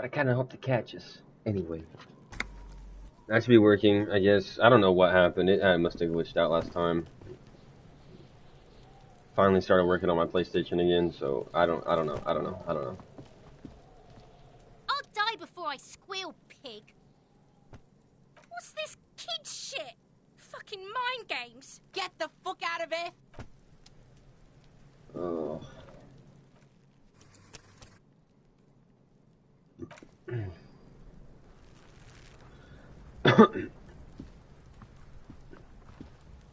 I kind of hope to catch us. Anyway. That should be working, I guess. I don't know what happened. It must have glitched out last time. Finally started working on my PlayStation again, so I don't know. I'll die before I squeal, pig. What's this kid shit? Fucking mind games. Get the fuck out of here. Oh.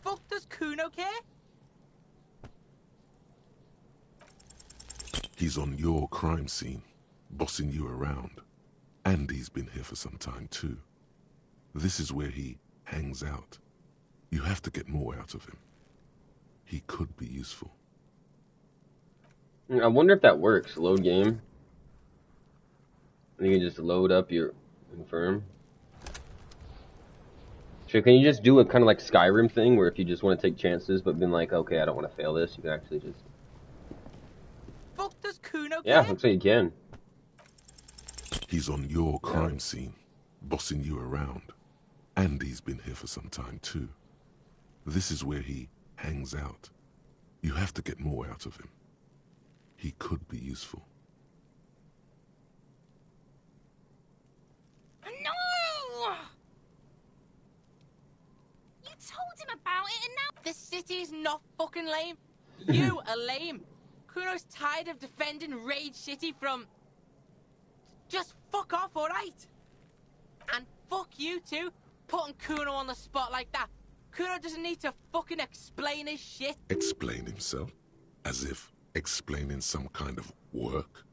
Fuck, does Kuno care? He's on your crime scene, bossing you around. And he's been here for some time too. This is where he hangs out. You have to get more out of him. He could be useful. I wonder if that works. Load game. You can just load up your confirm. So can you just do a kind of like Skyrim thing where if you just want to take chances but been like, okay, I don't want to fail this, you can actually just... Fuck, does Kuno care? Yeah, looks like you can. He's on your crime scene, bossing you around. And he's been here for some time too. This is where he hangs out. You have to get more out of him. He could be useful. No! You told him about it and now... This city is not fucking lame. You are lame. Kuno's tired of defending Rage City from... Just fuck off, alright? And fuck you too, putting Kuno on the spot like that. Kuno doesn't need to fucking explain his shit. Explain himself? As if explaining some kind of work?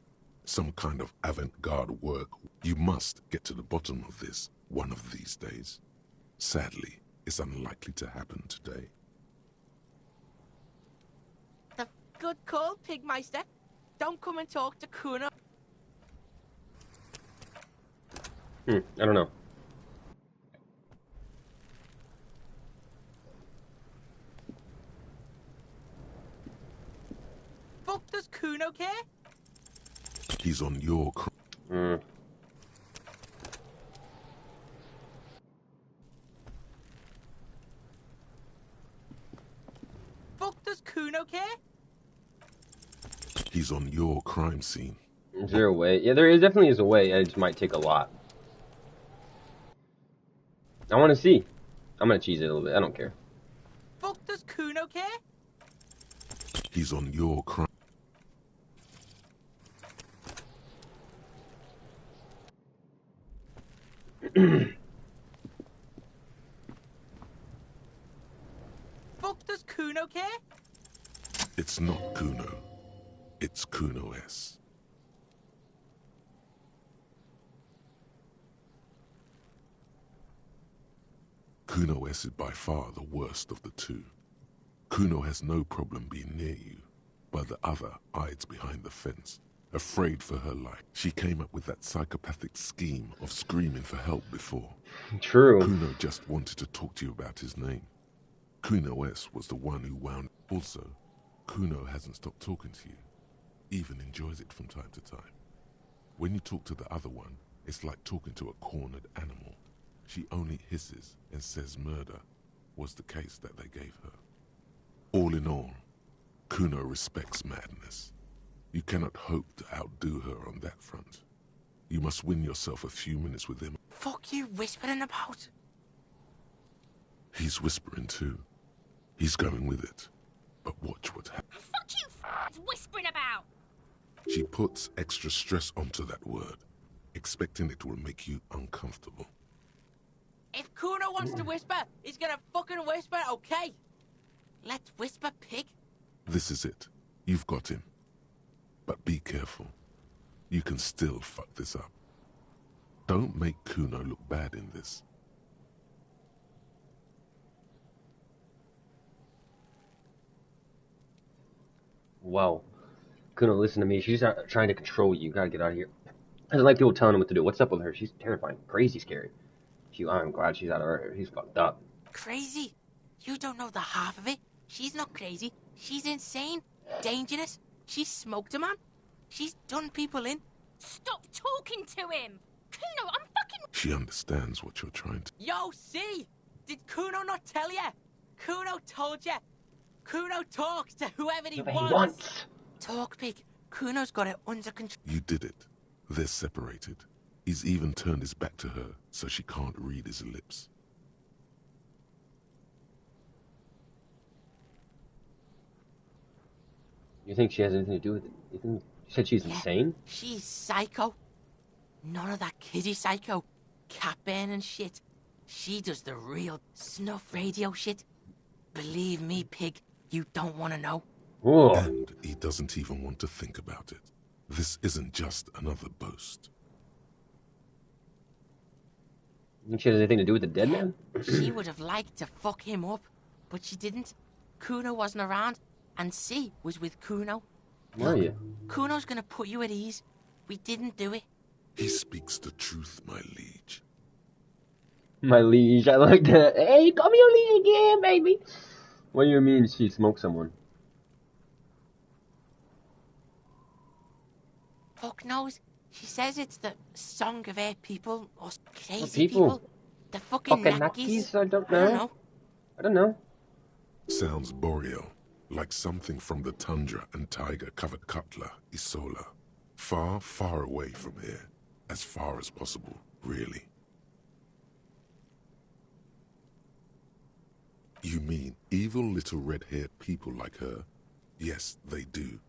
Some kind of avant-garde work? You must get to the bottom of this one of these days. Sadly, it's unlikely to happen today. The good call, Pigmeister. Don't come and talk to Kuno. I don't know. Fuck, does Kuno care? He's on your Fuck, does Kuno care? He's on your crime scene. Is there a way? Yeah, there definitely is a way. It just might take a lot. I want to see. I'm gonna cheese it a little bit. I don't care. Fuck, does Kuno care? He's on your crime. Fuck, does Kuno care? It's not Kuno. It's Kuno S. Kuno S is by far the worst of the two. Kuno has no problem being near you, but the other hides behind the fence, afraid for her life. She came up with that psychopathic scheme of screaming for help before. True. Kuno just wanted to talk to you about his name. Kuno S was the one who wound. Also, Kuno hasn't stopped talking to you, even enjoys it from time to time. When you talk to the other one, it's like talking to a cornered animal. She only hisses and says murder was the case that they gave her. All in all, Kuno respects madness. You cannot hope to outdo her on that front. You must win yourself a few minutes with him. Fuck you whispering about? He's whispering too. He's going with it. But watch what happens. Fuck you, whispering about. She puts extra stress onto that word, expecting it will make you uncomfortable. If Kuno wants to whisper, he's gonna fucking whisper, okay? Let's whisper, pig. This is it. You've got him. But be careful. You can still fuck this up. Don't make Kuno look bad in this. Wow. Kuno, listen to me. She's not trying to control you. You gotta get out of here. I don't like people telling him what to do. What's up with her? She's terrifying. Crazy scary. I'm glad she's out of her. He's fucked up. Crazy? You don't know the half of it. She's not crazy. She's insane. Dangerous. She's smoked a man. She's done people in. Stop talking to him! Kuno, I'm fucking... She understands what you're trying to... Yo, see? Did Kuno not tell ya? Kuno told ya. Kuno talks to whoever he Whoever he wants. wants. Talk, pig. Kuno's got it under control. You did it. They're separated. He's even turned his back to her, so she can't read his lips. You think she has anything to do with it? You think she said she's insane? She's psycho. None of that kiddie psycho. Cat burning shit. She does the real snuff radio shit. Believe me, pig, you don't want to know. Whoa. And he doesn't even want to think about it. This isn't just another boast. You think she has anything to do with the dead man? She would have liked to fuck him up, but she didn't. Kuno wasn't around, and C was with Kuno. Where are you? Kuno's gonna put you at ease. We didn't do it. He speaks the truth, my liege. My liege, I like that. Hey, call me your liege again, baby. What do you mean she smoked someone? Fuck knows. She says it's the song of her people, or crazy What people? The fucking Fucking Nakis. Nakis? I don't know. Sounds boreal, like something from the tundra and tiger-covered Cutler, Isola. Far, far away from here. As far as possible, really. You mean evil little red-haired people like her? Yes, they do.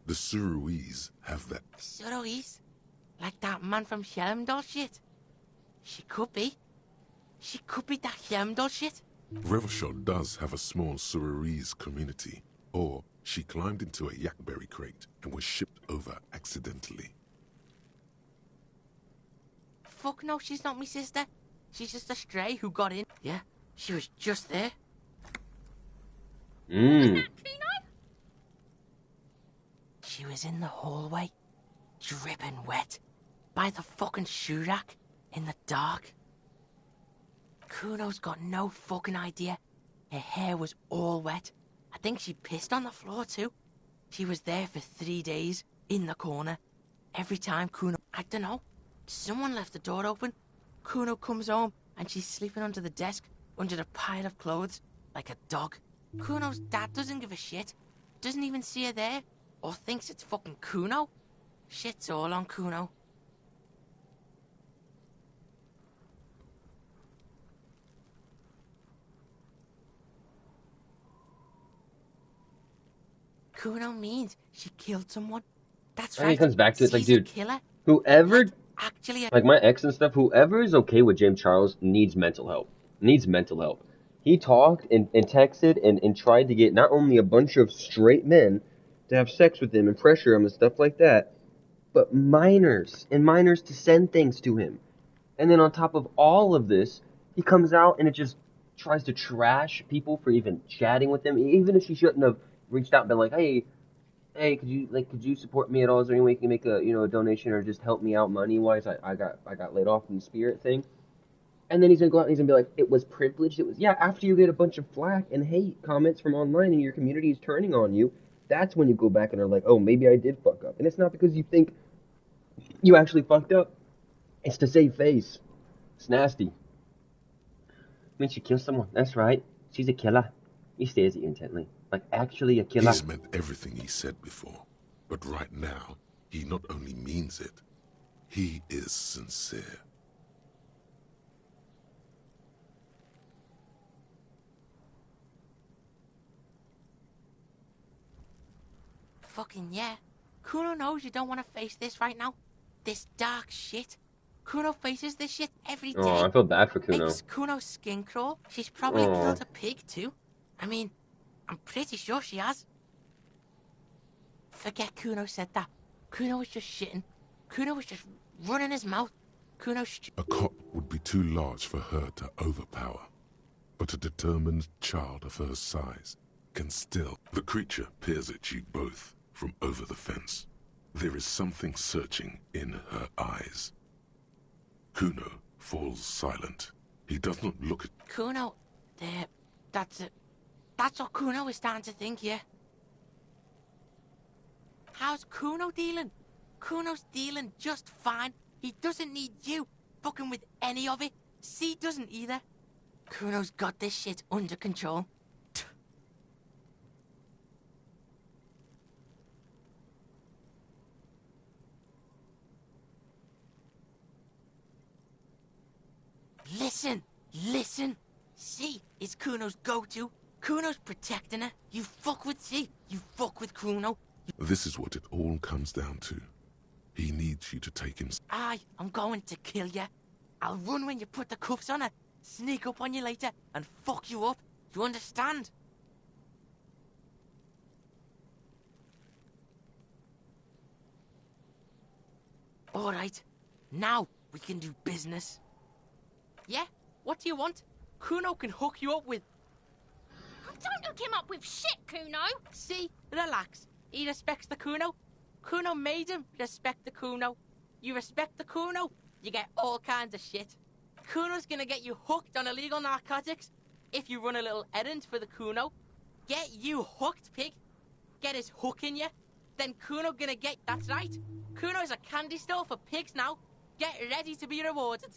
The Suruese have that. Suruese? Like that man from Helmdall shit? She could be. She could be that Helmdall shit. Revelshot does have a small Suruese community. Or she climbed into a yakberry crate and was shipped over accidentally. Fuck no, she's not me sister. She's just a stray who got in. Yeah, she was just there. Mmm. She was in the hallway, dripping wet, by the fucking shoe rack, in the dark. Kuno's got no fucking idea. Her hair was all wet. I think she pissed on the floor too. She was there for 3 days, in the corner. Every time Kuno... I don't know. Someone left the door open. Kuno comes home, and she's sleeping under the desk, under the pile of clothes, like a dog. Kuno's dad doesn't give a shit. Doesn't even see her there. Or thinks it's fucking Kuno. Shit's all on Kuno. Kuno means she killed someone. That's And right. he comes back to it, it's like, She's a dude, killer. whoever, Actually, like my ex and stuff, whoever is okay with James Charles needs mental help. Needs mental help. He talked and texted and tried to get not only a bunch of straight men to have sex with him and pressure him and stuff like that, but minors to send things to him. And then on top of all of this, he comes out and it just tries to trash people for even chatting with him, even if she shouldn't have reached out and been like, hey, could you support me at all? Is there any way you can make a donation or just help me out money wise? I got laid off from the Spirit thing. And then he's gonna go out and he's gonna be like, it was privileged. It was, yeah, after you get a bunch of flack and hate comments from online and your community is turning on you, that's when you go back and are like, oh, maybe I did fuck up. And it's not because you think you actually fucked up. It's to save face. It's nasty. I mean, she killed someone. That's right. She's a killer. He stares at you intently. Like, actually a killer. He's meant everything he said before. But right now, he not only means it, he is sincere. fucking yeah. Kuno knows you don't want to face this right now. This dark shit. Kuno faces this shit every day. Oh, I feel bad for Kuno. Makes Kuno's skin crawl. She's probably Aw. killed a pig too. I mean, I'm pretty sure she has. Forget Kuno said that. Kuno was just shitting. Kuno was just running his mouth. A cop would be too large for her to overpower. But a determined child of her size can still... The creature peers at you both from over the fence. There is something searching in her eyes. Kuno falls silent. He does not look at... Kuno, there. That's it. That's what Kuno is starting to think, yeah. How's Kuno dealing? Kuno's dealing just fine. He doesn't need you fucking with any of it. C doesn't either. Kuno's got this shit under control. Listen, listen. C is Kuno's go-to. Kuno's protecting her. You fuck with C, you fuck with Kuno. This is what it all comes down to. He needs you to take him. I'm going to kill you. I'll run when you put the cuffs on her, sneak up on you later, and fuck you up. You understand? Alright, now we can do business. Yeah? What do you want? Kuno can hook you up with... Don't hook him up with shit, Kuno. See? Relax. He respects the Kuno. Kuno made him respect the Kuno. You respect the Kuno, you get all kinds of shit. Kuno's gonna get you hooked on illegal narcotics if you run a little errand for the Kuno. Get you hooked, pig. Get his hook in you. Then Kuno gonna get... That's right. Kuno's a candy store for pigs now. Get ready to be rewarded.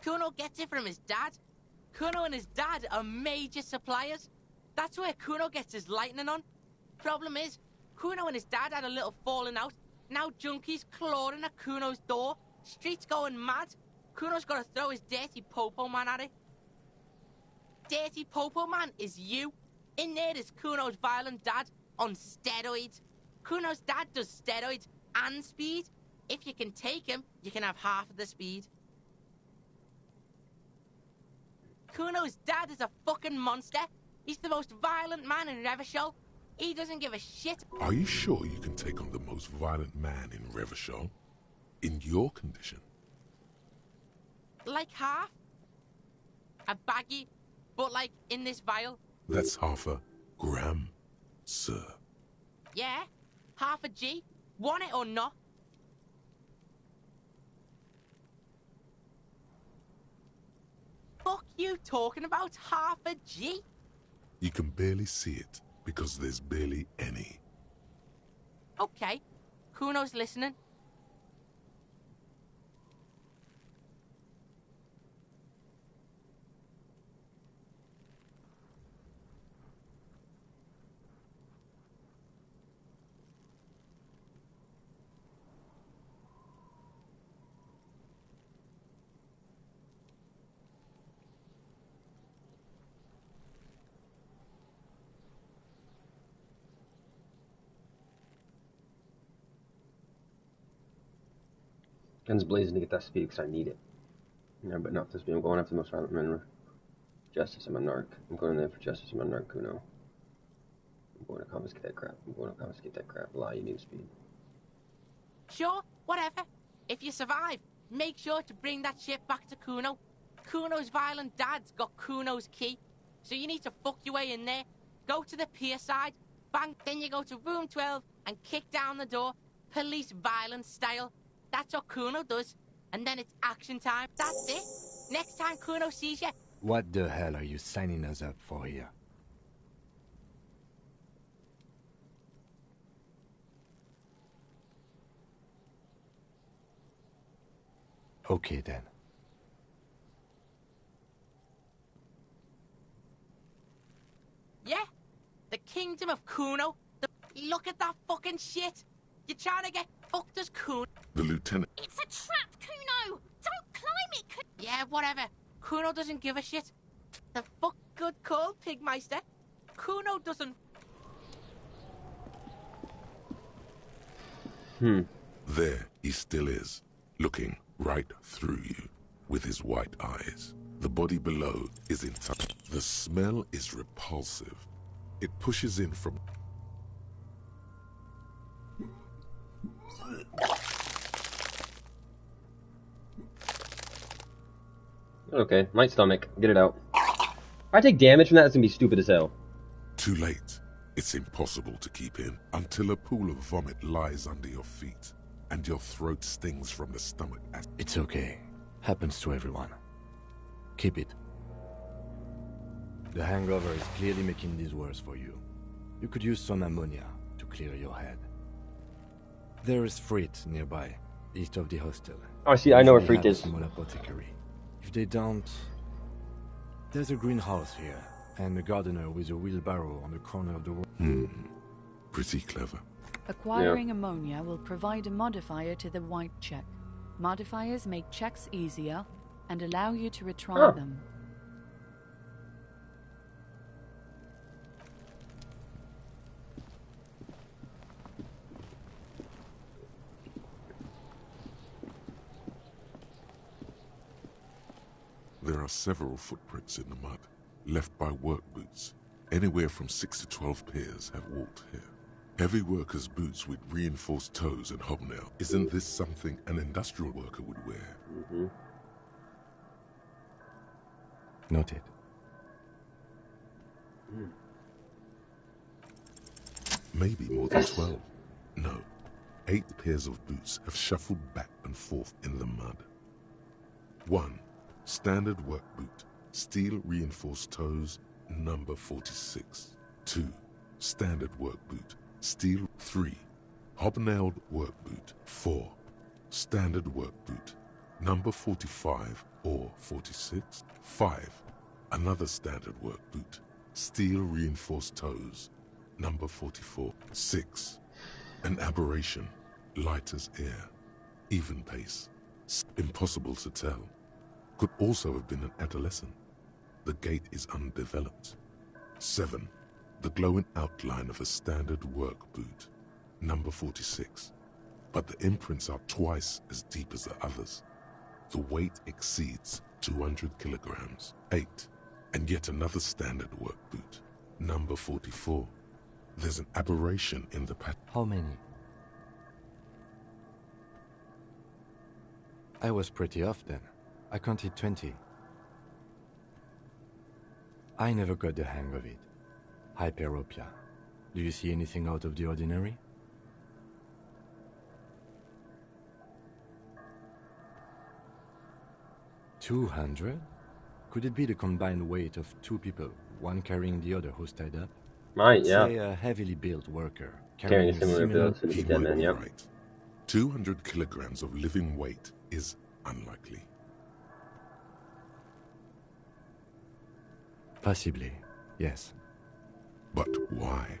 Kuno gets it from his dad. Kuno and his dad are major suppliers. That's where Kuno gets his lightning on. Problem is, Kuno and his dad had a little falling out. Now junkies clawing at Kuno's door. Streets going mad. Kuno's got to throw his dirty popo man at it. Dirty popo man is you. In there is Kuno's violent dad on steroids. Kuno's dad does steroids and speed. If you can take him, you can have half of the speed. Kuno's dad is a fucking monster. He's the most violent man in Revachol. He doesn't give a shit. Are you sure you can take on the most violent man in Revachol? In your condition? Like half. A baggie, but like in this vial. That's half a gram, sir. Yeah, half a G. Want it or not? Fuck you talking about half a G? You can barely see it because there's barely any. Okay, Kuno's listening. Guns blazing to get that speed because I need it. No, but not this speed. I'm going after the most violent men. Justice, I'm a narc. I'm going there for justice, I'm a narc, Kuno. I'm going to confiscate that crap. I'm going to confiscate that crap. Lie, you need speed. Sure, whatever. If you survive, make sure to bring that shit back to Kuno. Kuno's violent dad's got Kuno's key. So you need to fuck your way in there, go to the pier side, bang, then you go to room 12 and kick down the door, police violence style. That's what Kuno does. And then it's action time. That's it. Next time Kuno sees you... What the hell are you signing us up for here? Okay then. Yeah? The kingdom of Kuno? Look at that fucking shit! You're trying to get fucked as Kuno? The lieutenant... It's a trap, Kuno. Don't climb it, Yeah, whatever. Kuno doesn't give a shit. The fuck good call, Pigmeister. Kuno doesn't... There he still is, looking right through you with his white eyes. The body below is intact. The smell is repulsive. It pushes in from... Okay, my stomach. Get it out. If I take damage from that, it's gonna be stupid as hell. Too late. It's impossible to keep in until a pool of vomit lies under your feet and your throat stings from the stomach. It's okay. Happens to everyone. Keep it. The hangover is clearly making this worse for you. You could use some ammonia to clear your head. There is Frit nearby, east of the hostel. Oh, see, I know where Usually Freak have is. a small apothecary. If they don't... There's a greenhouse here, and a gardener with a wheelbarrow on the corner of the road. Pretty clever. Acquiring ammonia will provide a modifier to the white check. Modifiers make checks easier and allow you to retry them. There are several footprints in the mud, left by work boots. Anywhere from 6 to 12 pairs have walked here. Heavy workers' boots with reinforced toes and hobnail. Isn't this something an industrial worker would wear? Noted. Maybe more than 12. No. 8 pairs of boots have shuffled back and forth in the mud. 1. Standard work boot. Steel reinforced toes, number 46. 2. Standard work boot. Steel. 3. Hobnailed work boot. 4. Standard work boot. Number 45 or 46. 5. Another standard work boot. Steel reinforced toes. Number 44. 6. An aberration. Light as air. Even pace. Impossible to tell. Could also have been an adolescent. The gait is undeveloped. 7. The glowing outline of a standard work boot. Number 46. But the imprints are twice as deep as the others. The weight exceeds 200 kilograms. 8. And yet another standard work boot. Number 44. There's an aberration in the pattern. How many? I was pretty off then. I counted 20. I never got the hang of it. Hyperopia. Do you see anything out of the ordinary? $200? Could it be the combined weight of 2 people, one carrying the other who's tied up? Might, yeah. Say a heavily built worker Carrying a similar build to the He dead might man, be yeah. right. 200 kilograms of living weight is unlikely. Possibly, yes. But why?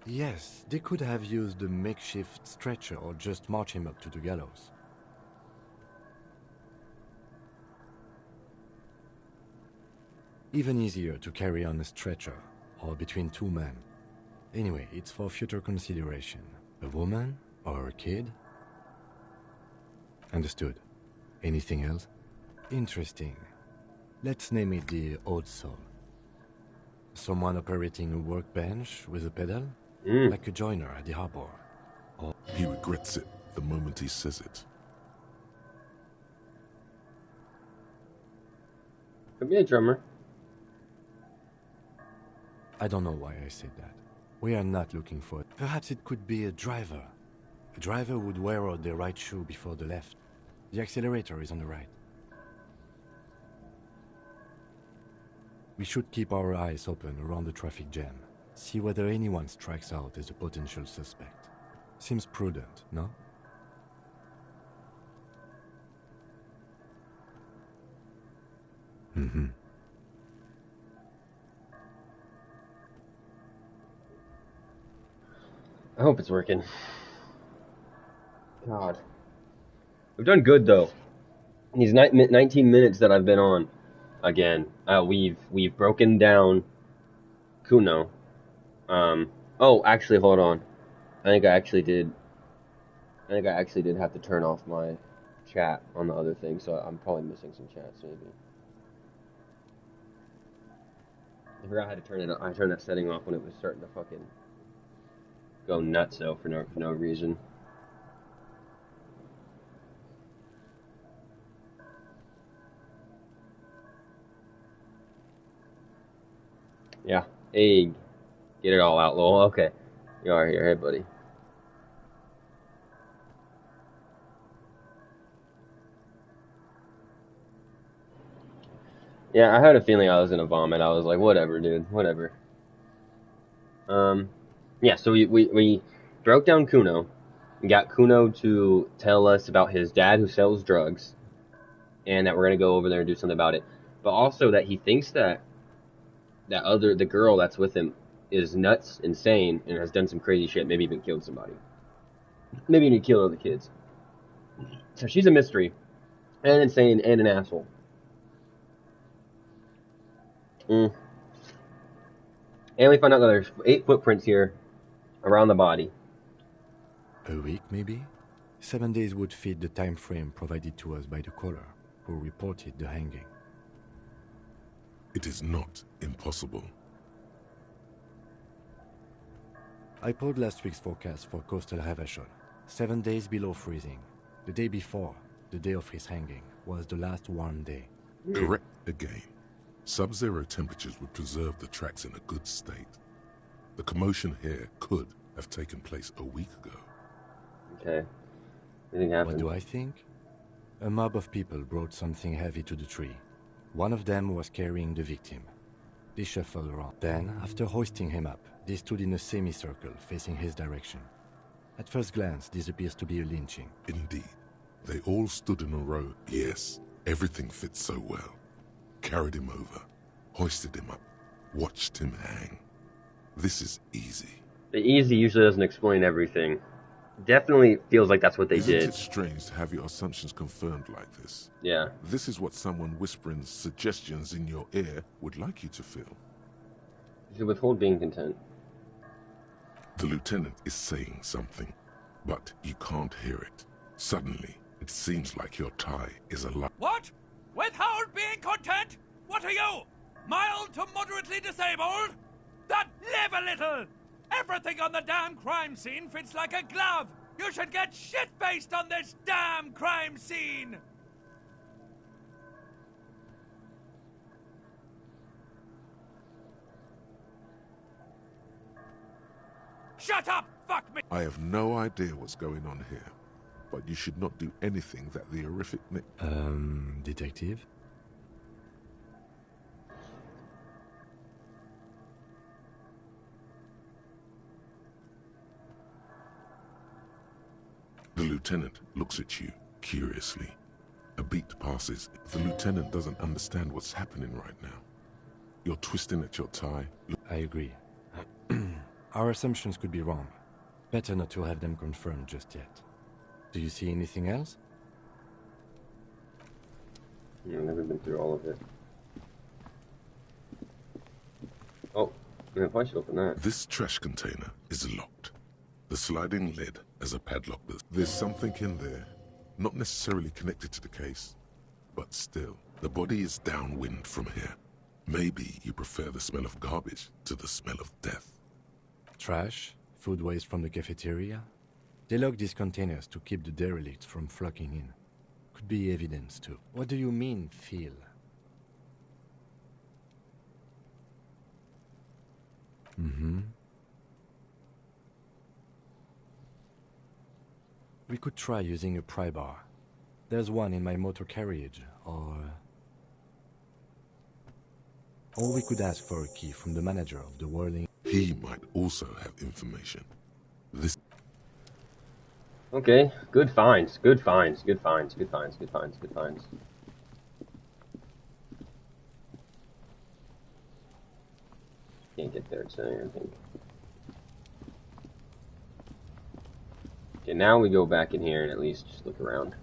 Yes, they could have used a makeshift stretcher or just march him up to the gallows. Even easier to carry on a stretcher, or between 2 men. Anyway, it's for future consideration. A woman or a kid? Understood. Anything else? Interesting. Let's name it the Old Soul. Someone operating a workbench with a pedal? Like a joiner at the harbor. Or He regrets it the moment he says it. Could be a drummer. I don't know why I said that. We are not looking for it. Perhaps it could be a driver. A driver would wear out the right shoe before the left. The accelerator is on the right. We should keep our eyes open around the traffic jam. See whether anyone strikes out as a potential suspect. Seems prudent, no? I hope it's working. God. We've done good, though. These 19 minutes that I've been on, again, we've broken down Kuno. Oh, actually, hold on. I think I actually did have to turn off my chat on the other thing, so I'm probably missing some chats, maybe. I forgot how to turn it. I turned that setting off when it was starting to fucking go nuts, though, for no reason. Yeah. Hey, get it all out, Lowell. Okay. You are here. Hey, buddy. Yeah, I had a feeling I was gonna vomit. I was like, whatever, dude, whatever. Yeah, so we broke down Kuno. We got Kuno to tell us about his dad who sells drugs, and that we're gonna go over there and do something about it. But also that he thinks that the girl that's with him is nuts, insane, and has done some crazy shit. Maybe even killed somebody. Maybe even killed other kids. So she's a mystery, and insane, and an asshole. And we find out that there's 8 footprints here around the body. A week, maybe? 7 days would fit the time frame provided to us by the caller, who reported the hanging. It is not impossible. I pulled last week's forecast for coastal Havashon. 7 days below freezing. The day before, the day of his hanging, was the last warm day. Correct again. Sub-zero temperatures would preserve the tracks in a good state. The commotion here could have taken place a week ago. Okay. Anything happened? What do I think? A mob of people brought something heavy to the tree. One of them was carrying the victim. They shuffled around. Then, after hoisting him up, they stood in a semicircle facing his direction. At first glance, this appears to be a lynching. Indeed. They all stood in a row. Yes, everything fits so well. Carried him over, hoisted him up, watched him hang. This is easy. The easy usually doesn't explain everything. Definitely feels like that's what they Isn't did. it strange to have your assumptions confirmed like this? Yeah. This is what someone whispering suggestions in your ear would like you to feel. You should withhold being content. The lieutenant is saying something, but you can't hear it. Suddenly, it seems like your tie is alive. What? Withhold being content? What are you? Mild to moderately disabled? Then live a little! Everything on the damn crime scene fits like a glove! You should get shit-faced on this damn crime scene! Shut up! Fuck me! I have no idea what's going on here, but you should not do anything that the horrific Detective? The lieutenant looks at you curiously. A beat passes. The lieutenant doesn't understand what's happening right now. You're twisting at your tie. I agree. Our assumptions could be wrong. Better not to have them confirmed just yet. Do you see anything else? I've never been through all of it. Oh, I probably should open that. This trash container is locked. The sliding lid has a padlock. There's something in there, not necessarily connected to the case, but still, the body is downwind from here. Maybe you prefer the smell of garbage to the smell of death. Trash? Food waste from the cafeteria? They lock these containers to keep the derelicts from flocking in. Could be evidence too. What do you mean, feel? We could try using a pry bar. There's one in my motor carriage, or we could ask for a key from the manager of the whirling. He might also have information. This. Okay, good finds, good finds, good finds, good finds, good finds, good finds. Can't get there today, I think. Okay, now we go back in here and at least just look around.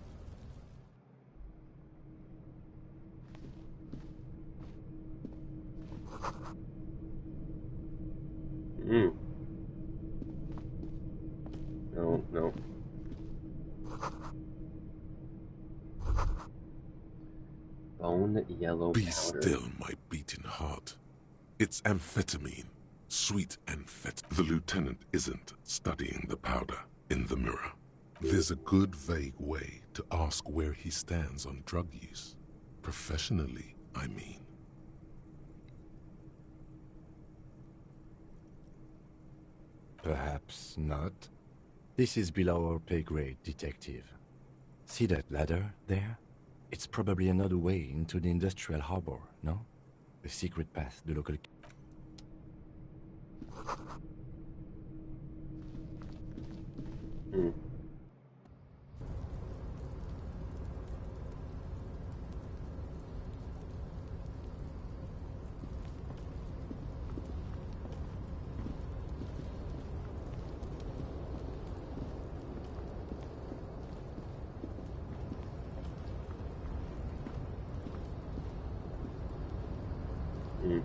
No. Bone yellow Be powder. still, my beating heart. It's amphetamine. Sweet amphetamine. The lieutenant isn't studying the powder in the mirror. There's a good vague way to ask where he stands on drug use. Professionally, I mean. Perhaps not. This is below our pay grade, detective. See that ladder there? It's probably another way into the industrial harbor, no? A secret path the local... Hmm. Hmm.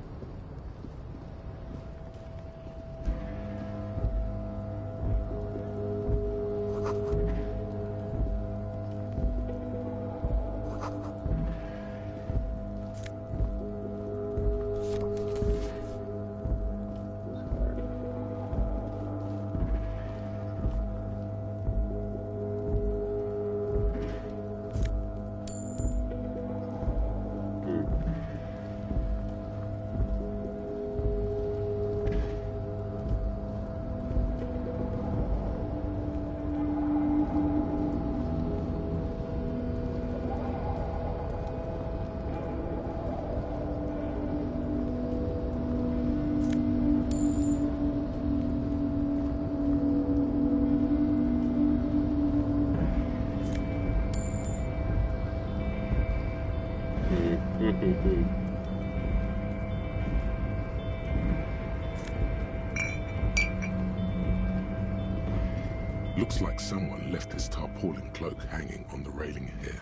Looks like someone left his tarpaulin cloak hanging on the railing here.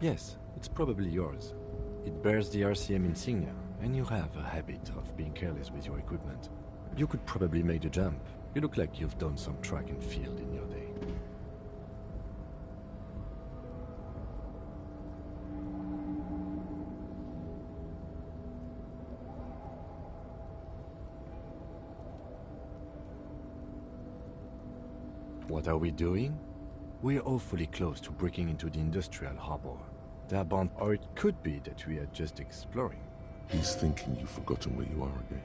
Yes, it's probably yours. It bears the RCM insignia, and you have a habit of being careless with your equipment. You could probably make the jump. You look like you've done some track and field in your day. What are we doing? We're awfully close to breaking into the industrial harbor. They're bound, or it could be that we are just exploring. He's thinking you've forgotten where you are again.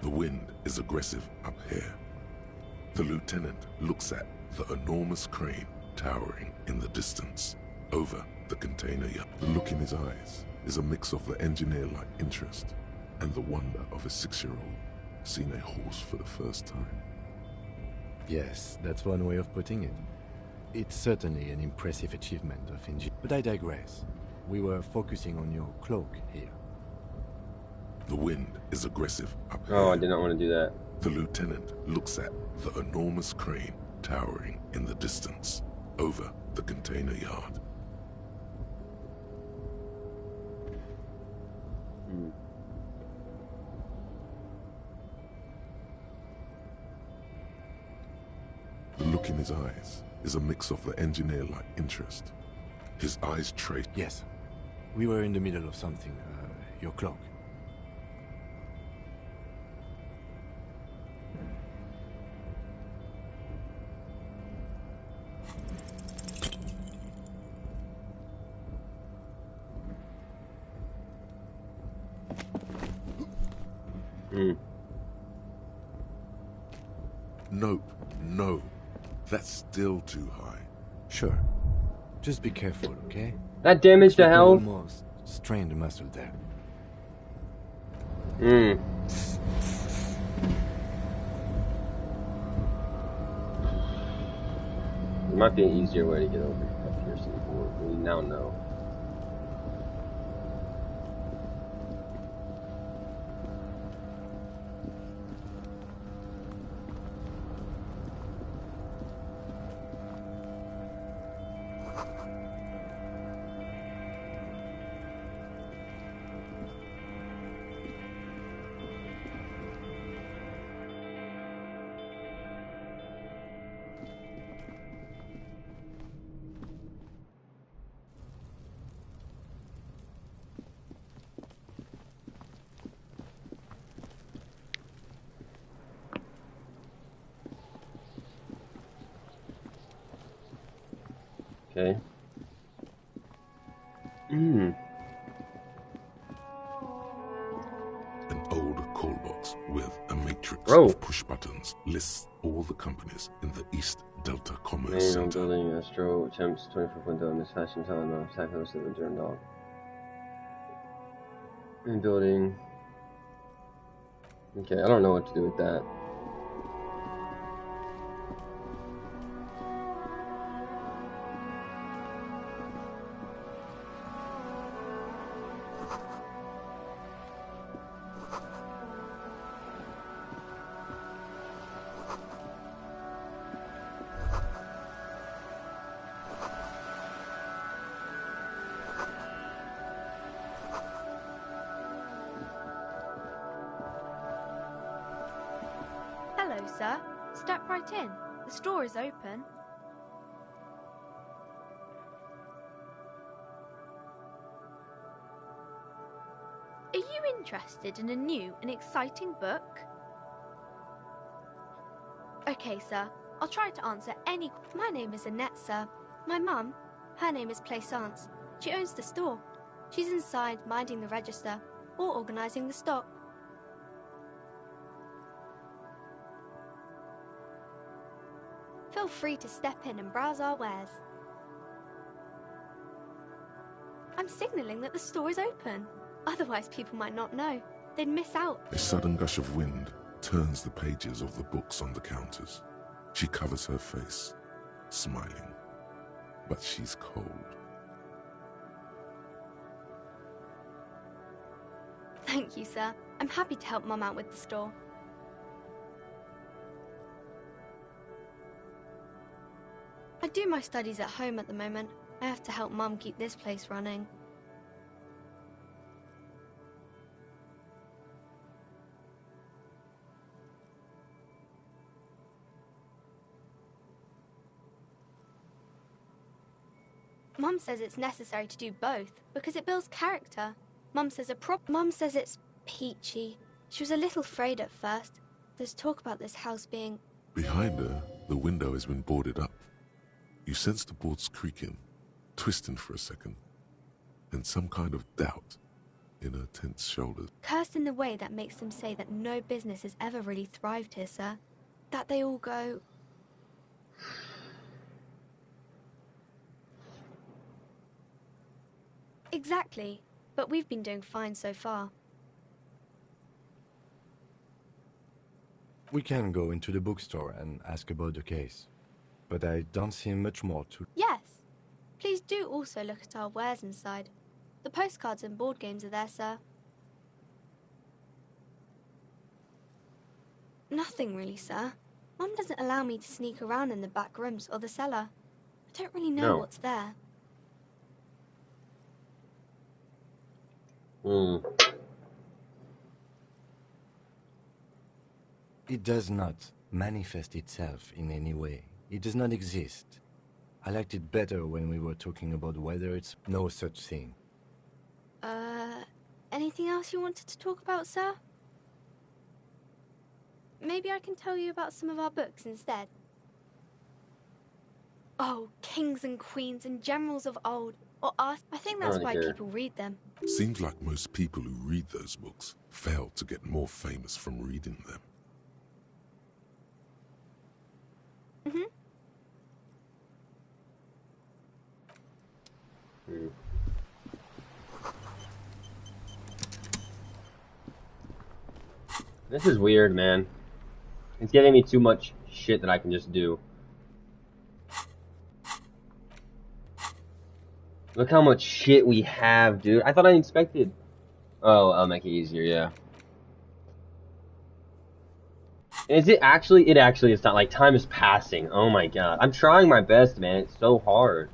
The wind is aggressive up here. The lieutenant looks at the enormous crane towering in the distance over the container yard. The look in his eyes is a mix of the engineer-like interest and the wonder of a 6-year-old seeing a horse for the first time. Yes, that's one way of putting it. It's certainly an impressive achievement of engineering. But I digress. We were focusing on your cloak here. The wind is aggressive up here. Oh, I did not want to do that. The lieutenant looks at the enormous crane towering in the distance over the container yard. Hmm. The look in his eyes is a mix of the engineer-like interest. His eyes trace... Yes. We were in the middle of something. Your cloak. Nope, no. That's still too high. Sure. Just be careful, okay? That damaged the health? Almost strained the muscle there. There might be an easier way to get over up here, so we now know. Okay. An old call box with a matrix of push buttons lists all the companies in the East Delta Commerce Main Center. building, Astro attempts 24 window in this fashion time. Attack house that turned off. Main building. Okay, I don't know what to do with that. Hello, sir. Step right in. The store is open. Are you interested in a new and exciting book? Okay, sir. I'll try to answer any... My name is Annette, sir. My mum, her name is Plaisance. She owns the store. She's inside minding the register or organising the stock. Feel free to step in and browse our wares. I'm signalling that the store is open. Otherwise, people might not know. They'd miss out. A sudden gush of wind turns the pages of the books on the counters. She covers her face, smiling. But she's cold. Thank you, sir. I'm happy to help Mum out with the store. I do my studies at home at the moment. I have to help Mum keep this place running. Mum says it's necessary to do both because it builds character. Mum says it's peachy. She was a little afraid at first. There's talk about this house being... Behind her, the window has been boarded up. You sense the boards creaking, twisting for a second, and some kind of doubt in her tense shoulders. Cursed in the way that makes them say that no business has ever really thrived here, sir. That they all go... Exactly, but we've been doing fine so far. We can go into the bookstore and ask about the case, but I don't see much more to... Yes. Please do also look at our wares inside. The postcards and board games are there, sir. Nothing really, sir. Mum doesn't allow me to sneak around in the back rooms or the cellar. I don't really know what's there. It does not manifest itself in any way. It does not exist. I liked it better when we were talking about whether it's no such thing. Anything else you wanted to talk about, sir? Maybe I can tell you about some of our books instead. Oh, kings and queens and generals of old. Or ask. I think that's why people read them. Seems like most people who read those books fail to get more famous from reading them. This is weird, man. It's giving me too much shit that I can just do. Look how much shit we have, dude. I thought I inspected. Oh, I'll make it easier, yeah. Is it actually? It actually is not. Like, time is passing. Oh my god. I'm trying my best, man. It's so hard.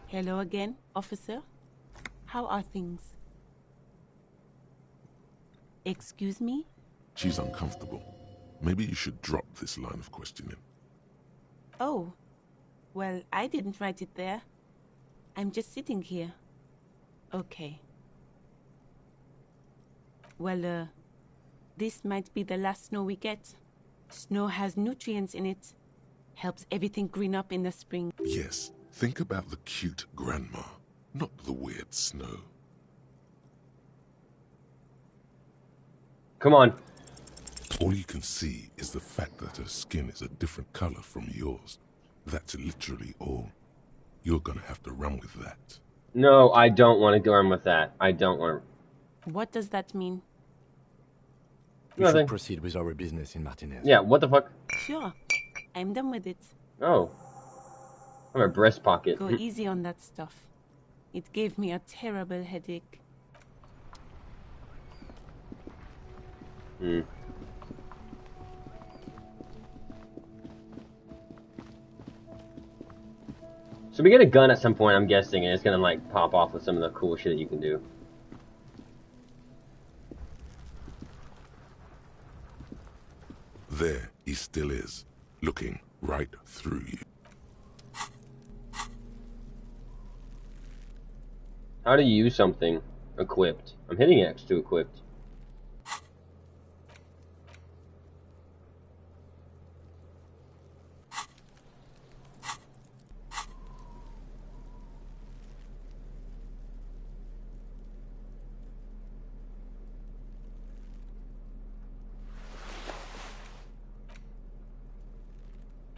Hello again, officer. How are things? Excuse me? She's uncomfortable. Maybe you should drop this line of questioning. Oh, well, I didn't write it there. I'm just sitting here. Okay. Well, this might be the last snow we get. Snow has nutrients in it. Helps everything green up in the spring. Yes, think about the cute grandma, not the weird snow. Come on. All you can see is the fact that her skin is a different color from yours. That's literally all. You're gonna have to run with that. No, I don't want to go on with that. I don't want to. What does that mean? We Nothing. should proceed with our business in Martinez. Yeah, what the fuck? Sure. I'm done with it. Oh. I'm a breast pocket. Go easy on that stuff. It gave me a terrible headache. So we get a gun at some point, I'm guessing, and it's gonna like pop off with some of the cool shit that you can do. There he still is, looking right through you. How to use something equipped. I'm hitting X to equipped.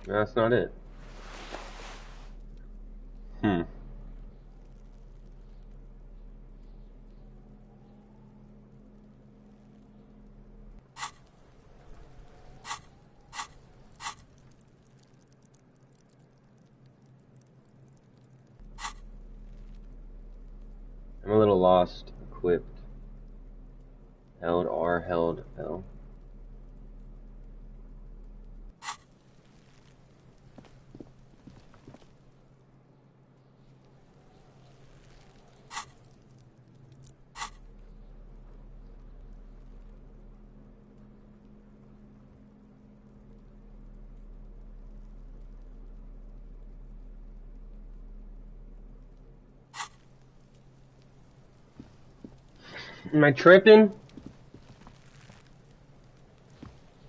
That's not it. I'm a little lost. Equipped. Held R, held L. Am I tripping?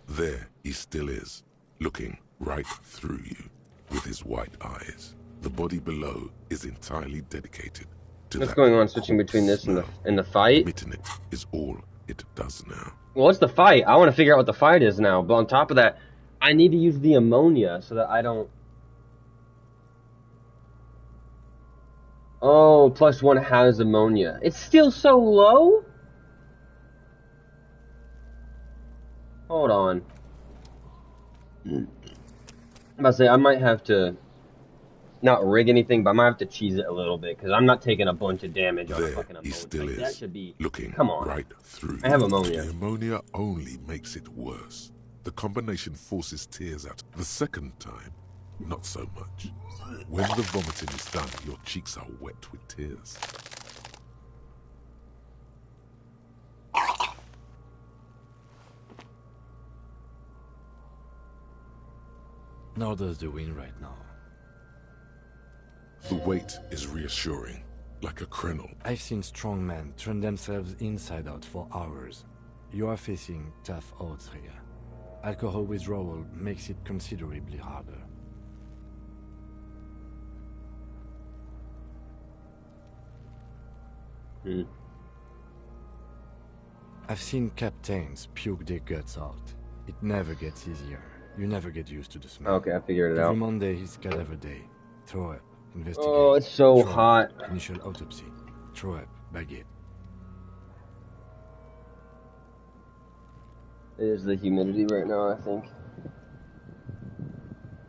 There he still is, looking right through you with his white eyes. The body below is entirely dedicated to What's that going on switching between this smell. and the fight? Admitting it is all it does now. Well, what's the fight? I want to figure out what the fight is now. But on top of that, I need to use the ammonia so that I don't... Oh, +1 has ammonia. It's still so low? Hold on. I'm about to say, I might have to... Not rig anything, but I might have to cheese it a little bit, because I'm not taking a bunch of damage on a fucking ammonia. He still Like, is, that should be... looking Come on. right through I have you. ammonia. The ammonia only makes it worse. The combination forces tears out. The second time, not so much. When the vomiting is done, your cheeks are wet with tears. Nor does the wind right now. The weight is reassuring, like a krenel. I've seen strong men turn themselves inside out for hours. You are facing tough odds here. Alcohol withdrawal makes it considerably harder. I've seen captains puke their guts out. It never gets easier. You never get used to the smell. Okay, I figured it out. Every Monday is cadaver day. Throw up, investigate. Oh, it's so throw hot. Up, initial autopsy. Throw up, baguette. It is the humidity right now, I think.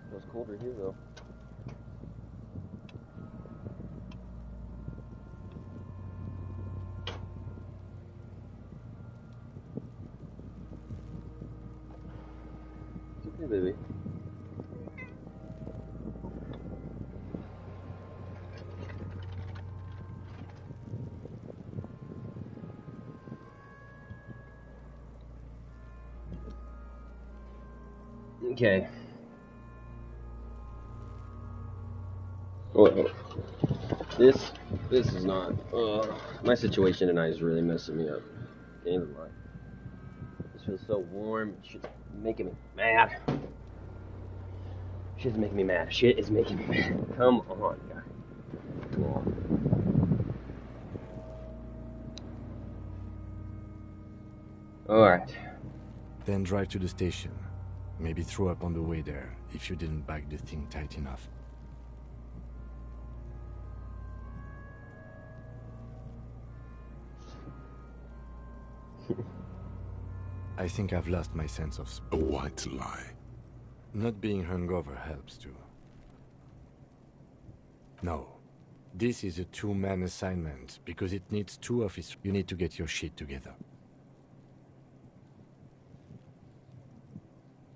Feels colder here, though. It's okay, baby. Okay. Oh, this is not. My situation tonight is really messing me up. Can't even lie. This feels so warm. Shit's making me mad. Shit's making me mad. Shit is making me mad. Come on, guy. Come on. All right. Then drive to the station. Maybe throw up on the way there, if you didn't bag the thing tight enough. I think I've lost my sense of A white lie. Not being hungover helps too. No. This is a two-man assignment, because it needs 2 officers. You need to get your shit together.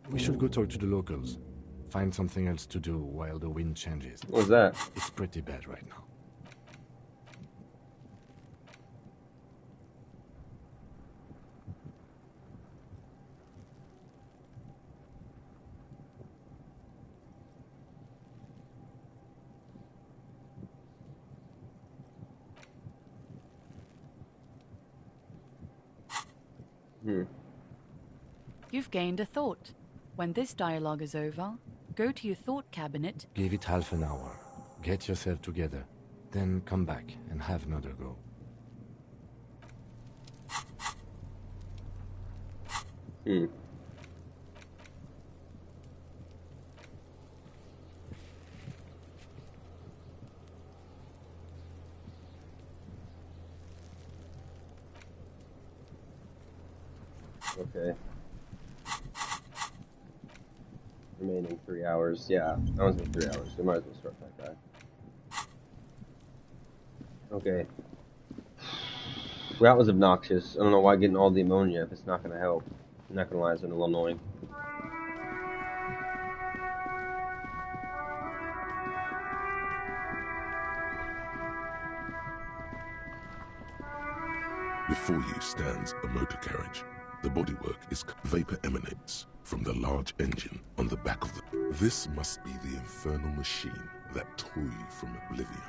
We should go talk to the locals. Find something else to do while the wind changes. What was that? It's pretty bad right now. You've gained a thought. When this dialogue is over, go to your thought cabinet. Give it half an hour. Get yourself together. Then come back and have another go. Okay. Remaining 3 hours. Yeah, that one's been 3 hours. We might as well start that guy. Okay. That was obnoxious. I don't know why getting all the ammonia if it's not going to help. I'm not going to lie, it's a little annoying. Before you stands a motor carriage. The bodywork is vapor emanates from the large engine on the back of the... This must be the infernal machine that tore you from oblivion.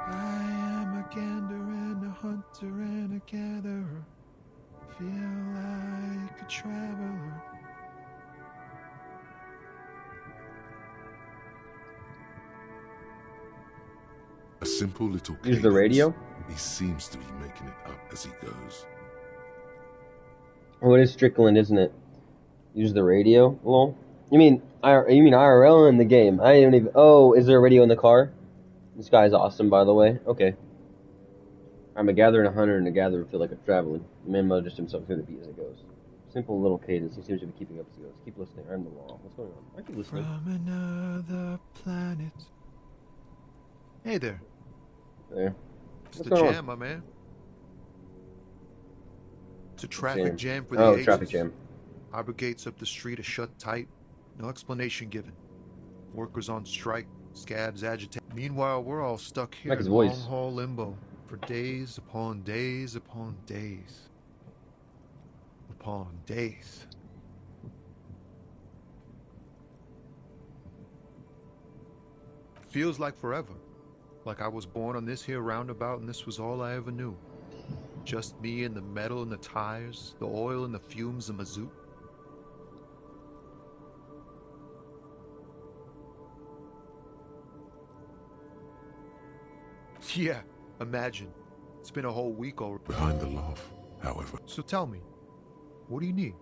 I am a gander and a hunter and a gatherer. Feel like a traveler. A simple little cadence. Use the radio? He seems to be making it up as he goes. Oh, it is Strickland, isn't it? Use the radio? Lol. You mean IRL in the game? I didn't even... Oh, is there a radio in the car? This guy's awesome, by the way. Okay. I'm a gatherer and a hunter, and a gatherer feel like I'm traveling. The man mutters to himself through the beat as it goes. Simple little cadence. He seems to be keeping up as he goes. Keep listening. I'm the law. What's going on? I keep listening. From another planet. Hey there. There. It's the jam, my man. It's a traffic jam for the ages. Traffic jam. Harbor gates up the street are shut tight. No explanation given. Workers on strike. Scabs agitate. Meanwhile, we're all stuck here in long-haul limbo for days upon days upon days. Upon days. Feels like forever. Like I was born on this here roundabout and this was all I ever knew. Just me and the metal and the tires, the oil and the fumes of mazout. Yeah, imagine. It's been a whole week already. Behind the laugh, however. So tell me, what do you need?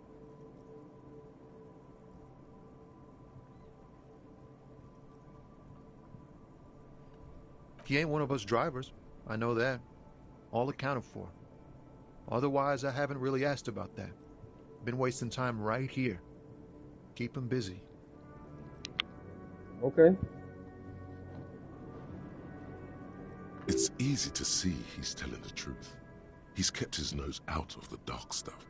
He ain't one of us drivers. I know that. All accounted for. Otherwise, I haven't really asked about that. Been wasting time right here. Keep him busy. Okay. It's easy to see he's telling the truth. He's kept his nose out of the dark stuff.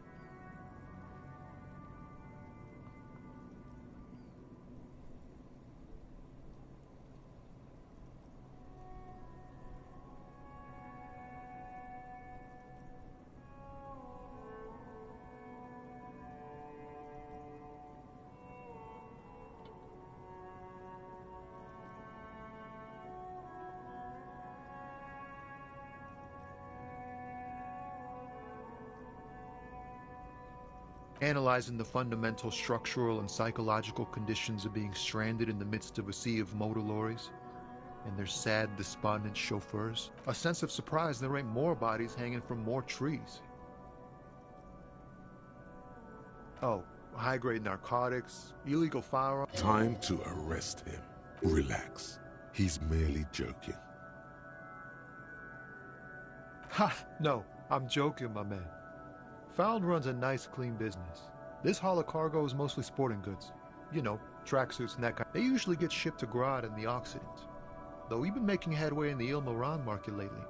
Analyzing the fundamental structural and psychological conditions of being stranded in the midst of a sea of motor lorries. and their sad, despondent chauffeurs. A sense of surprise there ain't more bodies hanging from more trees. Oh, high-grade narcotics, illegal firearms. Time to arrest him. Relax. He's merely joking. Ha! No, I'm joking, my man. Found runs a nice, clean business. This haul of cargo is mostly sporting goods. You know, tracksuits and that kind. They usually get shipped to Grodd in the Occident. Though we've been making headway in the Mmmainlllyyyy market lately.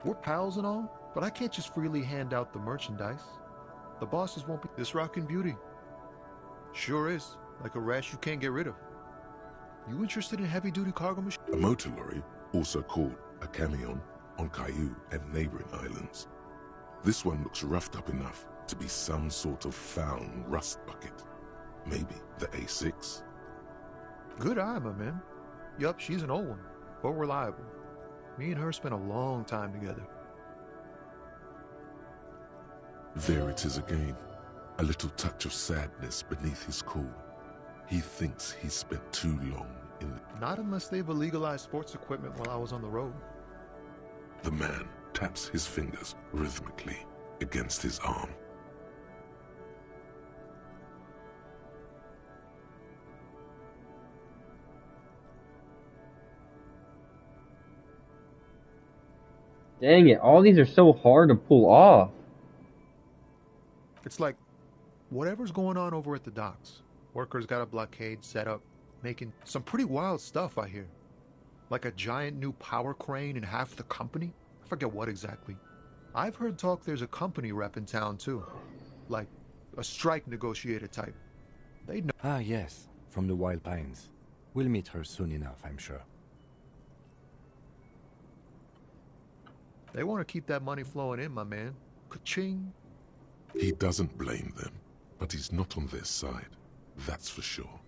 We're pals and all, but I can't just freely hand out the merchandise. The bosses won't be. This rockin' beauty. Sure is. Like a rash you can't get rid of. You interested in heavy-duty cargo machines? A motor lorry, also called a camion, on Caillou and neighboring islands. This one looks roughed up enough to be some sort of found rust bucket. Maybe the A6? Good eye, my man. Yup, she's an old one, but reliable. Me and her spent a long time together. There it is again. A little touch of sadness beneath his cool. He thinks he spent too long in the... Not unless they've illegalized sports equipment while I was on the road. The man taps his fingers rhythmically against his arm. Dang it, all these are so hard to pull off. It's like, whatever's going on over at the docks. Workers got a blockade set up, making some pretty wild stuff, I hear. Like a giant new power crane in half the company? I forget what exactly. I've heard talk there's a company rep in town too. Like, a strike negotiator type. They'd know. Ah, yes, from the Wild Pines. We'll meet her soon enough, I'm sure. They want to keep that money flowing in, my man. Ka-ching. He doesn't blame them, but he's not on their side. That's for sure.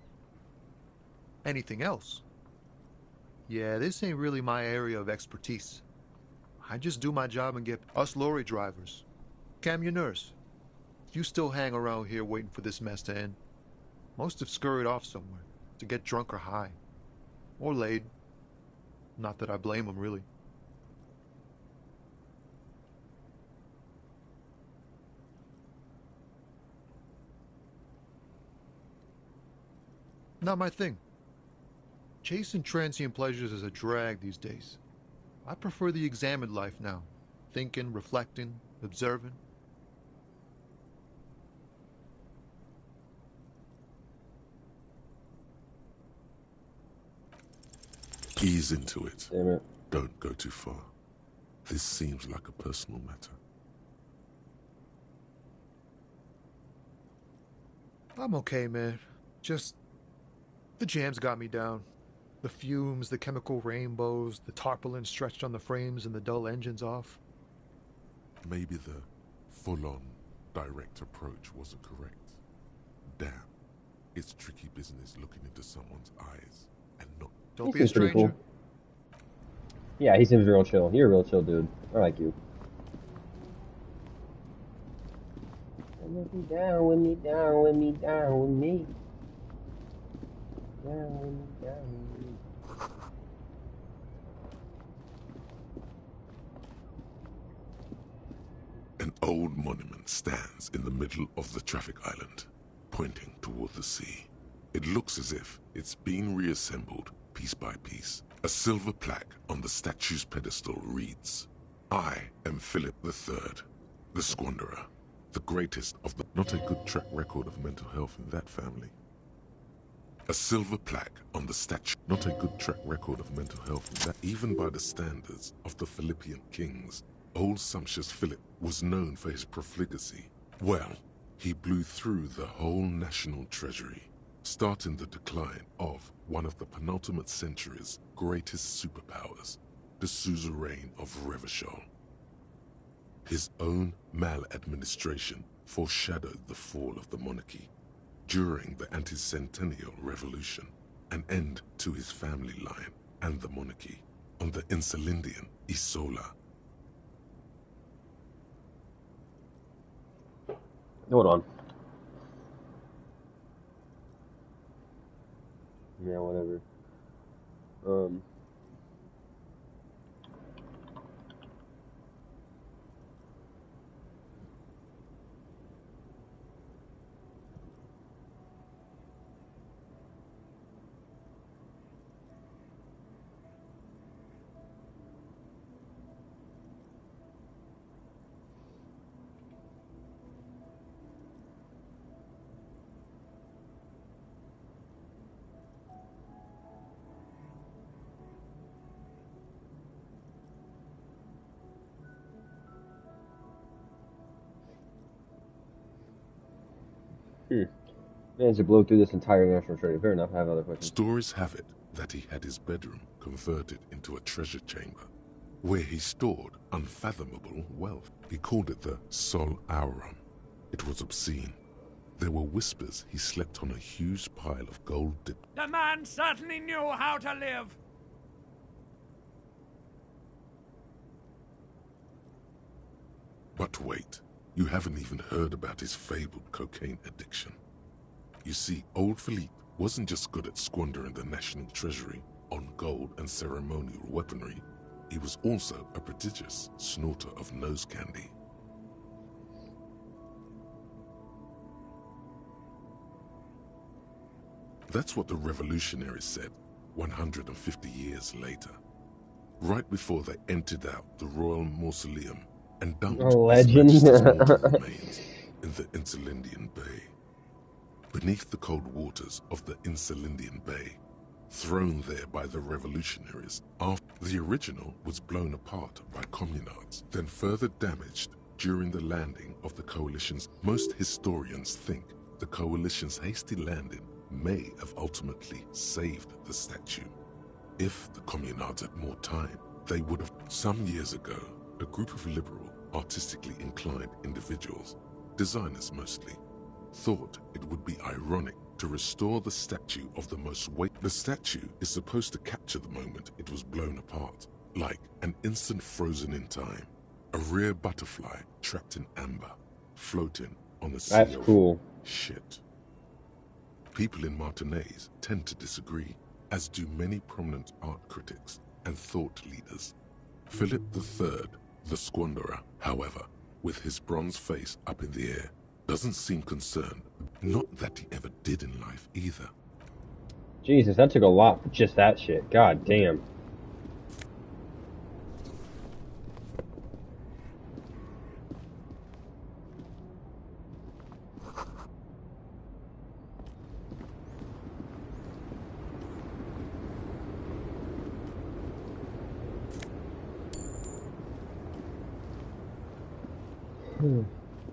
Anything else? Yeah, this ain't really my area of expertise. I just do my job and get us lorry drivers. Camionneurs. You still hang around here waiting for this mess to end. Most have scurried off somewhere to get drunk or high. Or laid. Not that I blame them, really. Not my thing. Chasing transient pleasures is a drag these days. I prefer the examined life now. Thinking, reflecting, observing. Ease into it. Damn it. Don't go too far. This seems like a personal matter. I'm okay, man. Just... the jams got me down. The fumes, the chemical rainbows, the tarpaulin stretched on the frames and the dull engines off. Maybe the full-on, direct approach wasn't correct. Damn. It's tricky business looking into someone's eyes and not... Don't be a stranger. Cool. Yeah, he seems real chill. You're a real chill dude. I like you. With me down, with me down, with me down, with me. Down with me, down with me. An old monument stands in the middle of the traffic island, pointing toward the sea. It looks as if it's been reassembled piece by piece. A silver plaque on the statue's pedestal reads, "I am Philip III, the Squanderer, the greatest of the..." Not a good track record of mental health in that family. A silver plaque on the statue. Not a good track record of mental health in that. Even by the standards of the Philippian kings, old sumptuous Philip was known for his profligacy. Well, he blew through the whole national treasury, starting the decline of one of the penultimate century's greatest superpowers, the suzerain of Revachol. His own maladministration foreshadowed the fall of the monarchy. During the anti-centennial revolution, an end to his family line and the monarchy on the Insulindian Isola. Hold on. Yeah, whatever. Managed to blow through this entire national treasure. Fair enough, I have other questions. Stories have it that he had his bedroom converted into a treasure chamber, where he stored unfathomable wealth. He called it the Sol Auron. It was obscene. There were whispers he slept on a huge pile of gold dipped. The man certainly knew how to live. But wait, you haven't even heard about his fabled cocaine addiction. You see, old Philippe wasn't just good at squandering the national treasury on gold and ceremonial weaponry, he was also a prodigious snorter of nose candy. That's what the revolutionaries said 150 years later, right before they emptied out the royal mausoleum and dumped His Majesty's mortal remains in the Mmmainllyyy Bay. Beneath the cold waters of the Mmmainllyyy Bay, thrown there by the revolutionaries after the original was blown apart by communards, then further damaged during the landing of the coalition's. Most historians think the coalition's hasty landing may have ultimately saved the statue. If the communards had more time, they would have. Some years ago, a group of liberal, artistically inclined individuals, designers mostly, thought it would be ironic to restore the statue of the most weight. The statue is supposed to capture the moment it was blown apart, like an instant frozen in time, a rare butterfly trapped in amber, floating on a sea of shit. People in Martinaise tend to disagree, as do many prominent art critics and thought leaders. Philip III, the squanderer, however, with his bronze face up in the air, doesn't seem concerned. Not that he ever did in life either. Jesus, that took a lot for just that shit. God damn.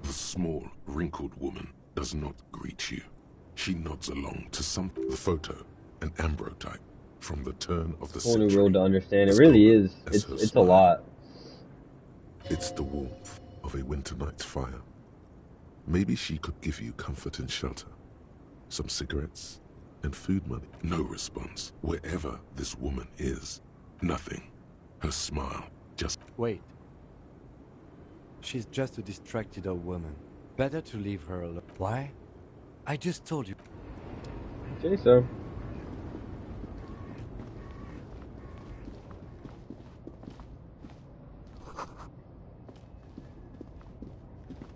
The small, wrinkled woman does not greet you. She nods along to the photo, an ambrotype from the turn of the century. Whole new world to understand. It really is. It's a lot. It's the warmth of a winter night's fire. Maybe she could give you comfort and shelter, some cigarettes, and food money. No response. Wherever this woman is, nothing. Her smile just... Wait. She's just a distracted old woman. Better to leave her alone. Why? I just told you. Okay, so.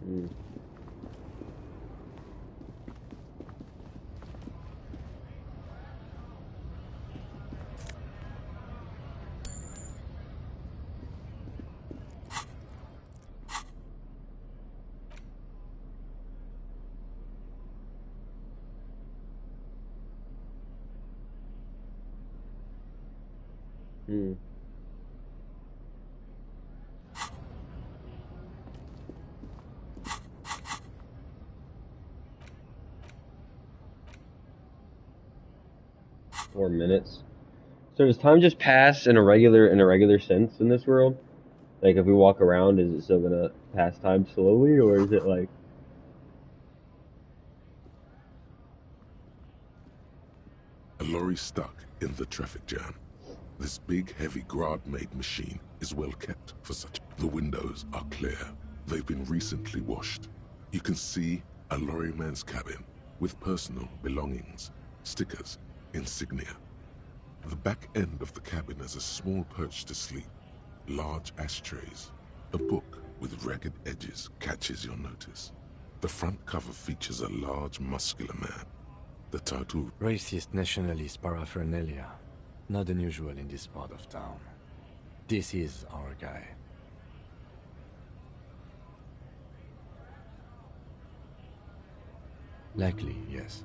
Hmm. 4 minutes. So does time just pass in a regular sense in this world? Like if we walk around, is it still gonna pass time slowly, or is it like? A lorry stuck in the traffic jam. This big, heavy Grad-made machine is well kept for such. The windows are clear. They've been recently washed. You can see a lorryman's cabin with personal belongings, stickers, insignia. The back end of the cabin has a small perch to sleep, large ashtrays. A book with ragged edges catches your notice. The front cover features a large, muscular man. The title... Racist nationalist paraphernalia. Not unusual in this part of town. This is our guy. Likely, yes.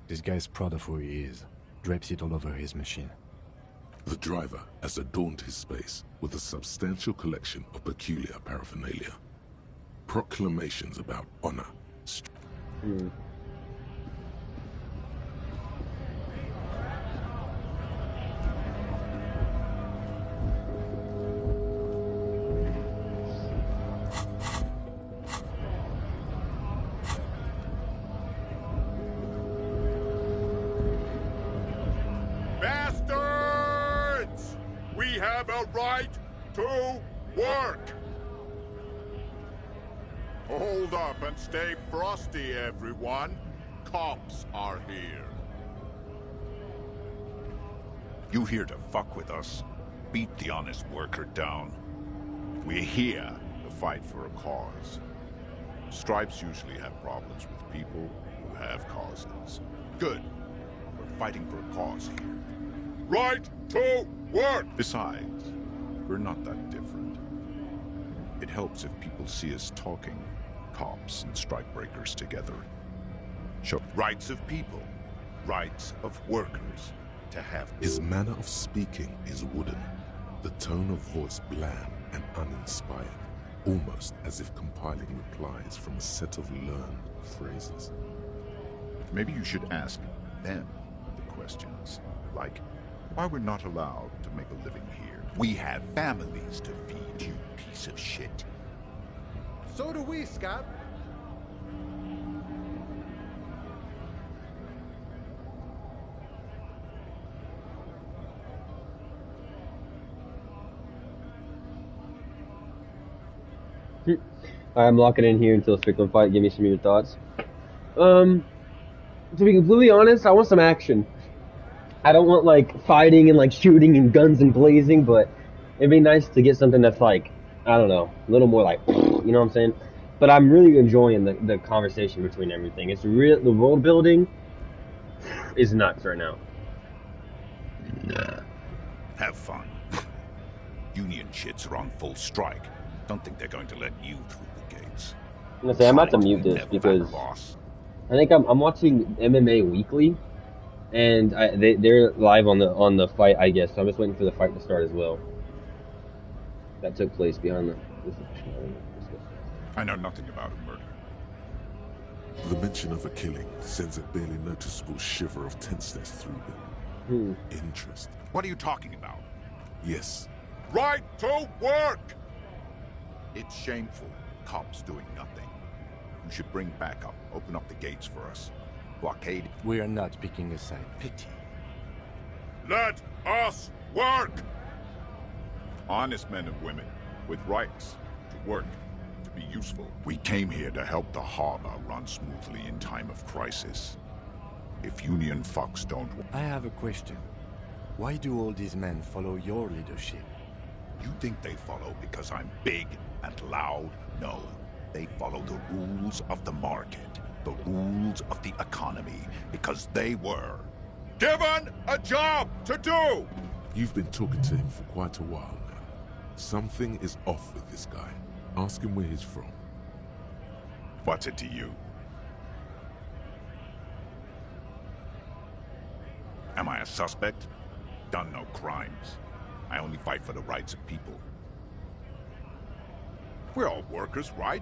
This guy's proud of who he is. Drapes it all over his machine. The driver has adorned his space with a substantial collection of peculiar paraphernalia. Proclamations about honor. Bastards! We have a right to work! Hold up and stay frosty, everyone. Cops are here. You here to fuck with us? Beat the honest worker down. We're here to fight for a cause. Stripes usually have problems with people who have causes. Good. We're fighting for a cause here. Right to work! Besides, we're not that different. It helps if people see us talking, cops and strikebreakers together. Show rights of people, rights of workers, to have... His manner of speaking is wooden, the tone of voice bland and uninspired, almost as if compiling replies from a set of learned phrases. Maybe you should ask them the questions, like, why we're not allowed to make a living here. We have families to feed, you piece of shit. So do we, Scott. I'm locking in here until Strickland fight. Give me some of your thoughts. To be completely honest, I want some action. I don't want like fighting and like shooting and guns and blazing, but it'd be nice to get something that's like, I don't know, a little more like, you know what I'm saying? But I'm really enjoying the conversation between everything. It's real. The world building is nuts right now. Have fun. Union shits are on full strike. Don't think they're going to let you through the gates. I'm gonna say I'm about to mute this because I think I'm watching MMA Weekly, and they're live on the fight, I guess. So I'm just waiting for the fight to start as well. That took place behind the. I know nothing about a murder. The mention of a killing sends a barely noticeable shiver of tenseness through him. Interest. What are you talking about? Yes. Right to work! It's shameful. Cops doing nothing. You should bring backup. Open up the gates for us. Blockade. We are not picking a side. Pity. Let us work! Honest men and women with rights to work, to be useful. We came here to help the harbor run smoothly in time of crisis. If Union fucks don't... I have a question. Why do all these men follow your leadership? You think they follow because I'm big and loud? No. They follow the rules of the market, the rules of the economy, because they were given a job to do! You've been talking to him for quite a while now. Something is off with this guy. Ask him where he's from. What's it to you? Am I a suspect? Done no crimes. I only fight for the rights of people. We're all workers, right?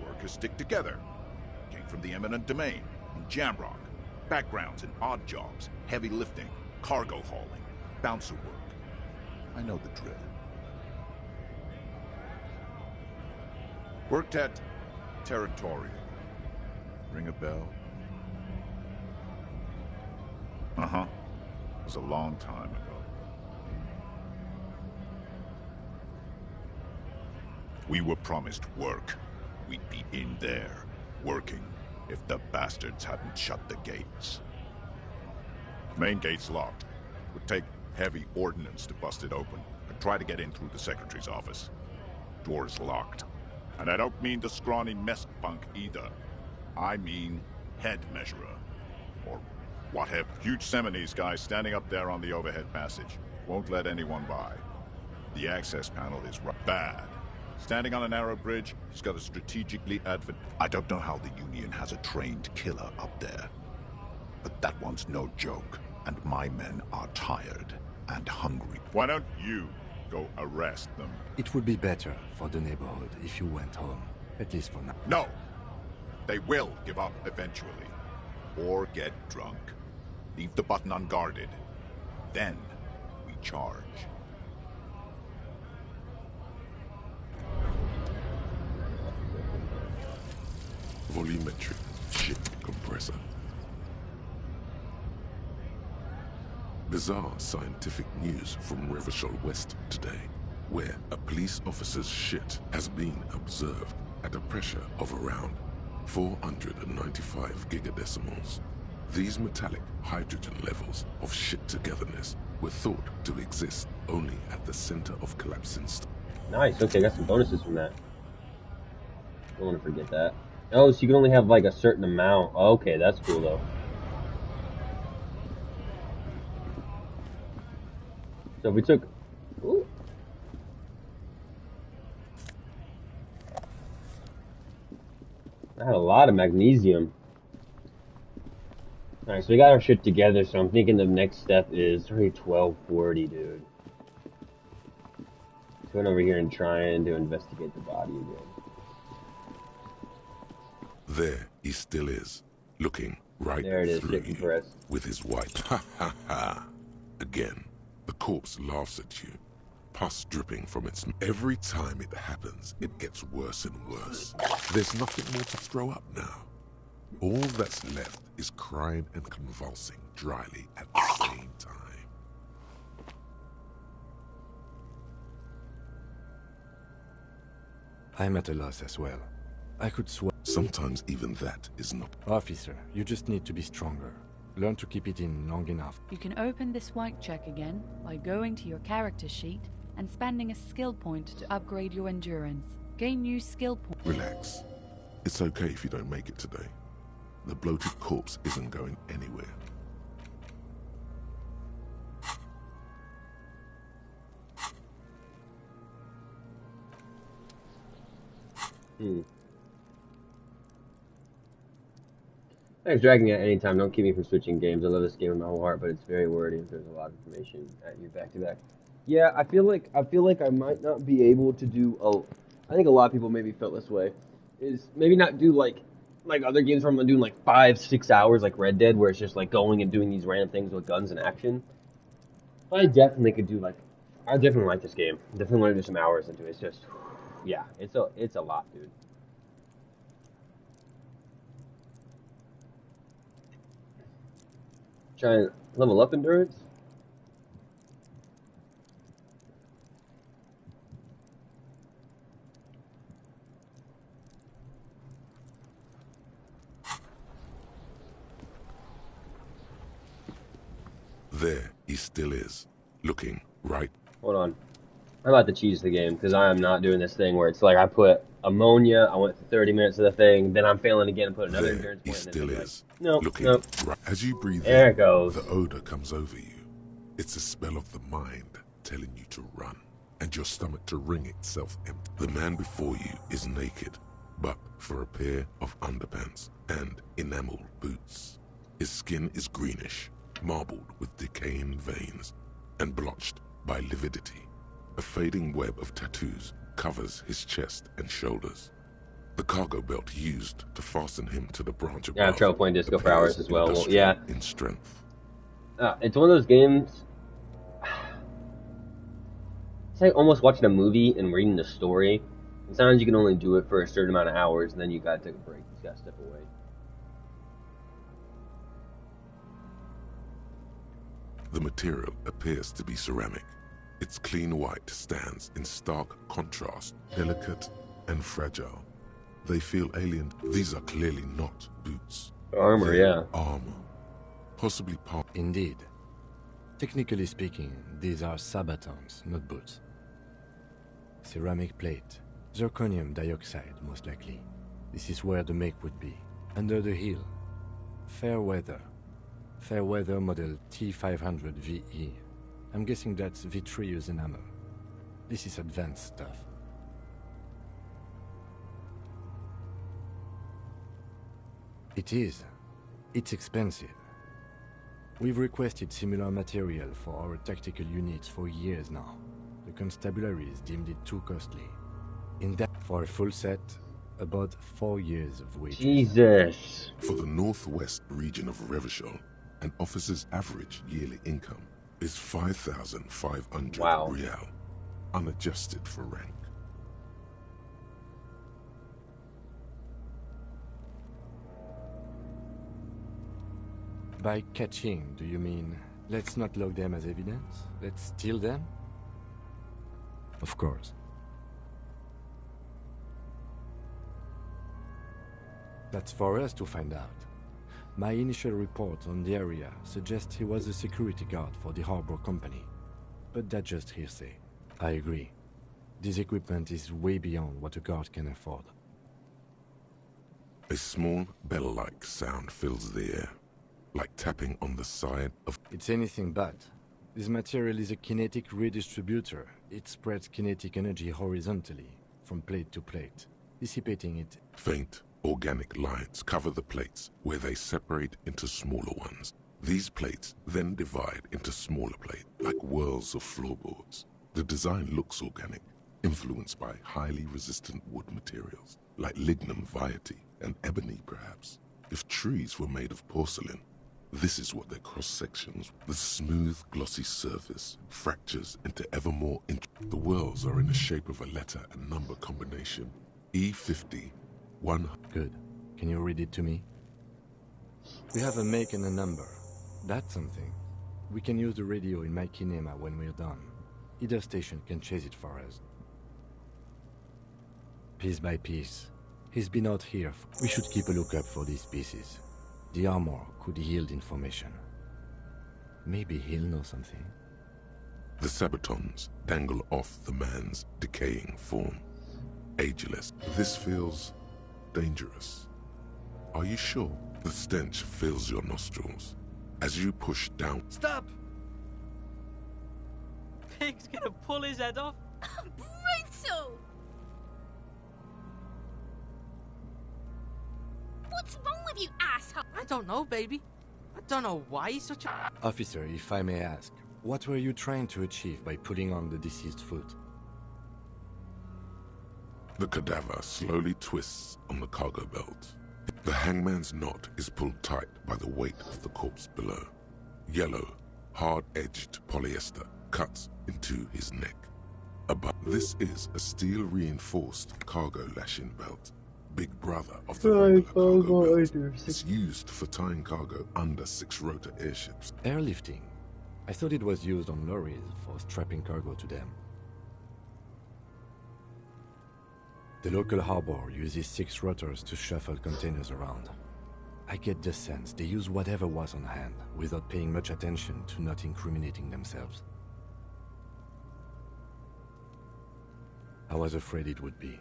Workers stick together. Came from the eminent domain, in Jamrock. Backgrounds in odd jobs, heavy lifting, cargo hauling, bouncer work. I know the drill. Worked at Territorial. Ring a bell? Uh-huh. It was a long time ago. We were promised work. We'd be in there, working, if the bastards hadn't shut the gates. Main gate's locked. Would take heavy ordnance to bust it open. And try to get in through the secretary's office. Door's locked. And I don't mean the scrawny mess punk either. I mean head measurer. Or whatever. Huge Seminese guy standing up there on the overhead passage. Won't let anyone by. The access panel is bad. Standing on a narrow bridge, he's got a strategically I don't know how the Union has a trained killer up there. But that one's no joke. And my men are tired and hungry. Why don't you go arrest them? It would be better for the neighborhood if you went home. At least for now. No! They will give up eventually. Or get drunk. Leave the button unguarded. Then we charge. Volumetric ship compressor. Bizarre scientific news from Revachol West today, where a police officer's shit has been observed at a pressure of around 495 gigadecimals. These metallic hydrogen levels of shit togetherness were thought to exist only at the center of collapsing. Nice, okay, got some bonuses from that. Don't want to forget that. Oh, so you can only have like a certain amount. Okay, that's cool though. So if we took... Ooh. I had a lot of magnesium. Alright, so we got our shit together, so I'm thinking the next step is already 1240, dude. Going over here and trying to investigate the body again. There he still is, looking right through you with his white ha ha ha. Again, the corpse laughs at you, pus dripping from its... Every time it happens, it gets worse and worse. There's nothing more to throw up now. All that's left is crying and convulsing dryly at the same time. I'm at a loss as well. I could swear. Sometimes even that is not... Officer, you just need to be stronger. Learn to keep it in long enough. You can open this white check again by going to your character sheet and spending a skill point to upgrade your endurance. Gain new skill points. Relax. It's okay if you don't make it today. The bloated corpse isn't going anywhere. Thanks, dragging at any time. Don't keep me from switching games. I love this game with my whole heart, but it's very wordy. There's a lot of information at you back to back. Yeah, I feel like I might not be able to do. I think a lot of people maybe felt this way. Is maybe not do like other games where I'm doing like 5-6 hours, like Red Dead, where it's just like going and doing these random things with guns and action. But I definitely could do like. I definitely like this game. Definitely want to do some hours into it. It's just, yeah, it's a lot, dude. Try and level up endurance. There he still is, looking right. Hold on. I'm about to cheese the game because I am not doing this thing where it's like I put ammonia, I went for 30 minutes of the thing, then I'm failing again and put another endurance point. He still is. Nope, looking right. As you breathe there in, it goes. The odor comes over you. It's a spell of the mind telling you to run, and your stomach to wring itself empty. The man before you is naked, but for a pair of underpants and enamel boots. His skin is greenish, marbled with decaying veins, and blotched by lividity. A fading web of tattoos covers his chest and shoulders. The cargo belt used to fasten him to the branch above. Yeah, I'm trying to play disco for hours as well. Well, yeah. In strength. It's one of those games. It's like almost watching a movie and reading the story. And sometimes you can only do it for a certain amount of hours, and then you gotta take a break. You gotta step away. The material appears to be ceramic. Its clean white stands in stark contrast, delicate and fragile. They feel alien. These are clearly not boots. Armor, They're yeah. Armor. Possibly part. Indeed. Technically speaking, these are sabatons, not boots. Ceramic plate. Zirconium dioxide, most likely. This is where the make would be. Under the heel. Fair weather. Fair weather model T500 VE. I'm guessing that's vitreous enamel. This is advanced stuff. It is. It's expensive. We've requested similar material for our tactical units for years now. The constabularies deemed it too costly. In that, for a full set, about 4 years of wages. Jesus. For the northwest region of Revachol, an officer's average yearly income is 5,500 real, unadjusted for rank. By catching, do you mean, let's not log them as evidence? Let's steal them? Of course. That's for us to find out. My initial report on the area suggests he was a security guard for the harbor company. But that's just hearsay. I agree. This equipment is way beyond what a guard can afford. A small bell-like sound fills the air, like tapping on the side of... It's anything but. This material is a kinetic redistributor. It spreads kinetic energy horizontally, from plate to plate, dissipating it. Faint, organic lines cover the plates where they separate into smaller ones. These plates then divide into smaller plates, like whirls of floorboards. The design looks organic, influenced by highly resistant wood materials, like lignum vitae and ebony perhaps. If trees were made of porcelain, this is what their cross-sections, the smooth, glossy surface, fractures into ever more The whirls are in the shape of a letter and number combination. E50, 1... Good. Can you read it to me? We have a make and a number. That's something. We can use the radio in my kinema when we're done. Either station can chase it for us. Piece by piece. He's been out here. We should keep a lookout for these pieces. The armor could yield information. Maybe he'll know something. The sabatons dangle off the man's decaying form. Ageless. This feels dangerous. Are you sure? The stench fills your nostrils as you push down. Stop! Pig's gonna pull his head off. Brutal! What's wrong with you, asshole? I don't know, baby. I don't know why he's such a... Officer, if I may ask, what were you trying to achieve by putting on the deceased foot? The cadaver slowly twists on the cargo belt. The hangman's knot is pulled tight by the weight of the corpse below. Yellow, hard-edged polyester cuts into his neck. Above, this is a steel-reinforced cargo lashing belt. Big brother of the regular cargo belt. It's used for tying cargo under 6-rotor airships. Airlifting? I thought it was used on lorries for strapping cargo to them. The local harbor uses 6 rotors to shuffle containers around. I get the sense they use whatever was on hand, without paying much attention to not incriminating themselves. I was afraid it would be.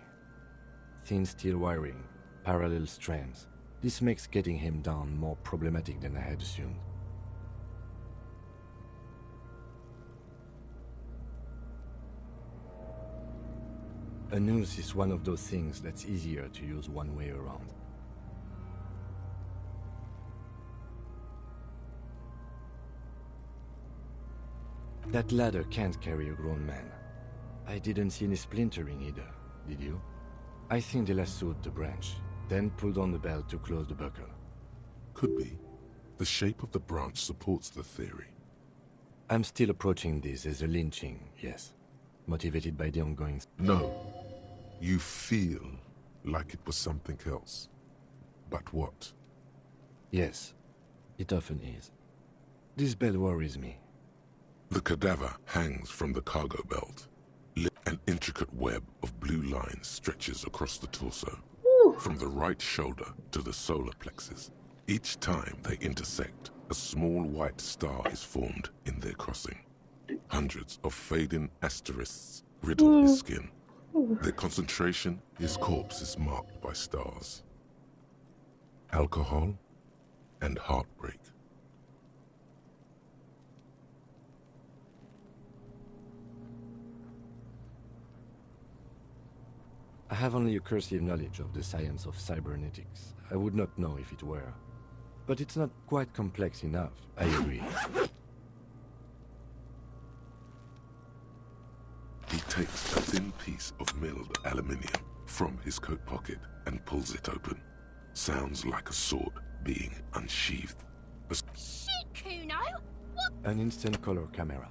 Thin steel wiring, parallel strands. This makes getting him down more problematic than I had assumed. A noose is one of those things that's easier to use one way around. That ladder can't carry a grown man. I didn't see any splintering either, did you? I think they lassoed the branch, then pulled on the belt to close the buckle. Could be. The shape of the branch supports the theory. I'm still approaching this as a lynching, yes. Motivated by the ongoing... No. You feel like it was something else. But what? Yes, it often is. This bell worries me. The cadaver hangs from the cargo belt. An intricate web of blue lines stretches across the torso, from the right shoulder to the solar plexus. Each time they intersect, a small white star is formed in their crossing. Hundreds of fading asterisks riddle his skin. Their concentration, his corpse is marked by stars. Alcohol and heartbreak. I have only a cursive knowledge of the science of cybernetics. I would not know if it were. But it's not quite complex enough, I agree. He takes a thin piece of milled aluminium from his coat pocket and pulls it open. Sounds like a sword being unsheathed. Shit, Kuno! What? An instant color camera.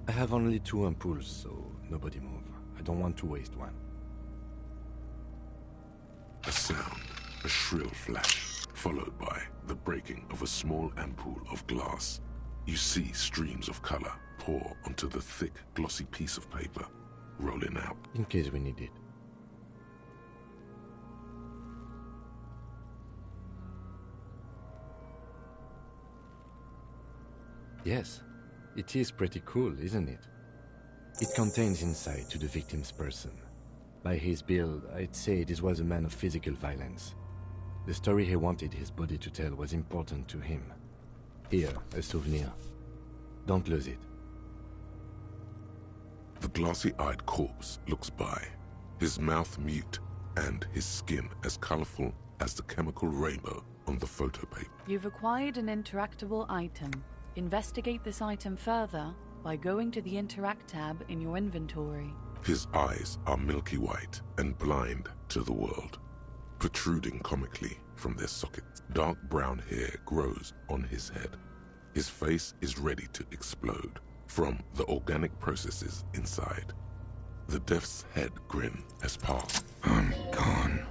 I have only 2 ampoules, so nobody move. I don't want to waste one. A sound, a shrill flash, followed by the breaking of a small ampoule of glass. You see streams of color pour onto the thick, glossy piece of paper, rolling out. In case we need it. Yes, it is pretty cool, isn't it? It contains insight to the victim's person. By his build, I'd say this was a man of physical violence. The story he wanted his body to tell was important to him. Here, a souvenir. Don't lose it. The glossy-eyed corpse looks by, his mouth mute and his skin as colorful as the chemical rainbow on the photo paper. You've acquired an interactable item. Investigate this item further by going to the Interact tab in your inventory. His eyes are milky white and blind to the world, protruding comically from their sockets. Dark brown hair grows on his head. His face is ready to explode from the organic processes inside. The death's head grin has passed. I'm gone.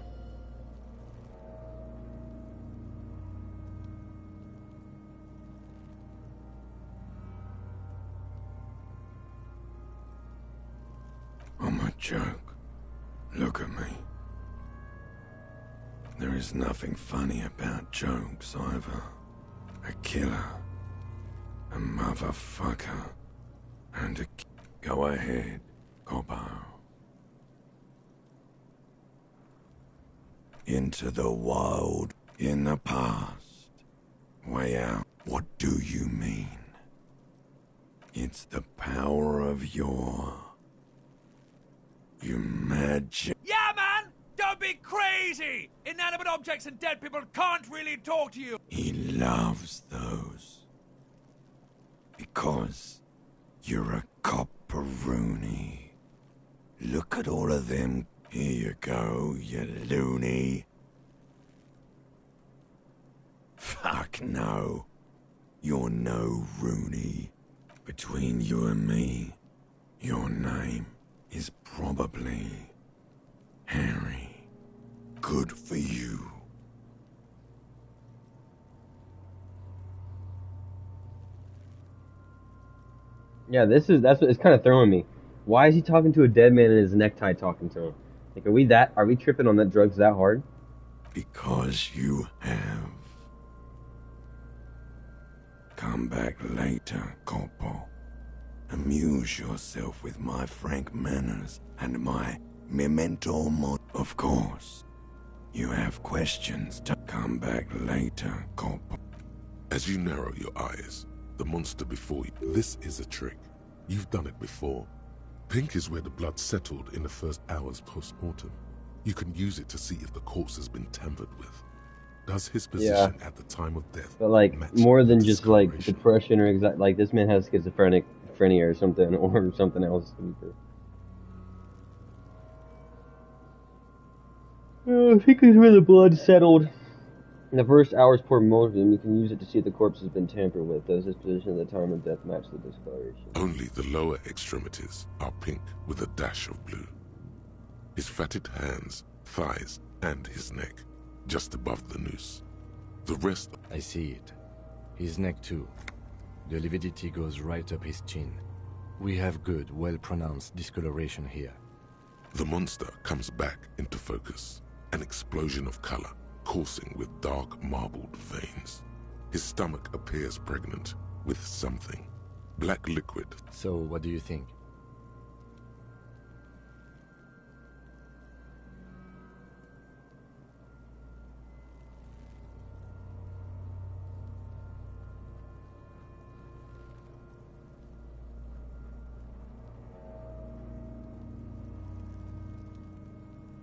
I'm a joke. Look at me. There is nothing funny about jokes either. A killer, a motherfucker, and a... Go ahead, Coppo. Into the wild, in the past. Way out. What do you mean? It's the power of your magic. Yeah, man! Don't be crazy! Inanimate objects and dead people can't really talk to you! He loves those. Because you're a copperoonie. Look at all of them. Here you go, you loony. Fuck no. You're no Rooney. Between you and me, your name is probably Harry. Good for you. Yeah, that's what it's kind of throwing me. Why is he talking to a dead man and his necktie talking to him? Like, are we tripping on that drugs that hard? Because you have. Come back later, Corpo. Amuse yourself with my frank manners and my memento mori. Of course, you have questions to come back later, Corpo. As you narrow your eyes, the monster before you. This is a trick. You've done it before. Pink is where the blood settled in the first hours post-mortem. You can use it to see if the corpse has been tampered with. Does his position at the time of death, but like more than just like depression or like this man has schizophrenia or something, or something else. If you can hear the blood settled in the first hours post-mortem, you can use it to see if the corpse has been tampered with. Does his position at the time of death match the discoloration? Only the lower extremities are pink with a dash of blue. His fatted hands, thighs, and his neck, just above the noose. The rest... I see it. His neck too. The lividity goes right up his chin. We have good, well-pronounced discoloration here. The monster comes back into focus. An explosion of color, coursing with dark marbled veins. His stomach appears pregnant with something. Black liquid. So, what do you think?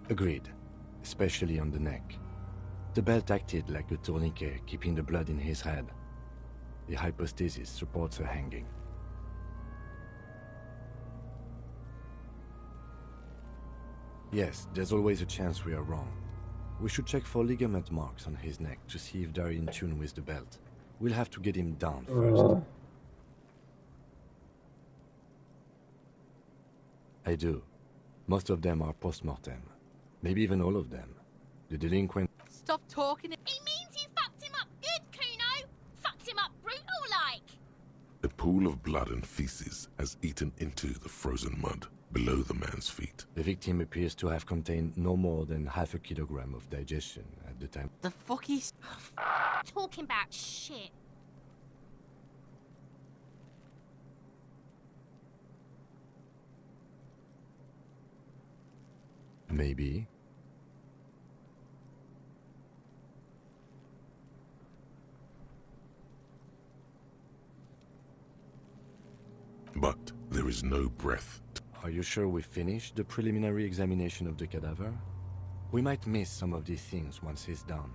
Agreed, especially on the neck. The belt acted like a tourniquet, keeping the blood in his head. The hypostasis supports her hanging. Yes, there's always a chance we are wrong. We should check for ligament marks on his neck to see if they're in tune with the belt. We'll have to get him down first. I do. Most of them are post-mortem. Maybe even all of them. The delinquent... Stop talking. He means you fucked him up good, Kuno. Fucked him up brutal-like. A pool of blood and feces has eaten into the frozen mud below the man's feet. The victim appears to have contained no more than half a kilogram of digestion at the time. The fuck is... Talking about shit. Maybe. But there is no breath. Are you sure we finished the preliminary examination of the cadaver? We might miss some of these things once he's done.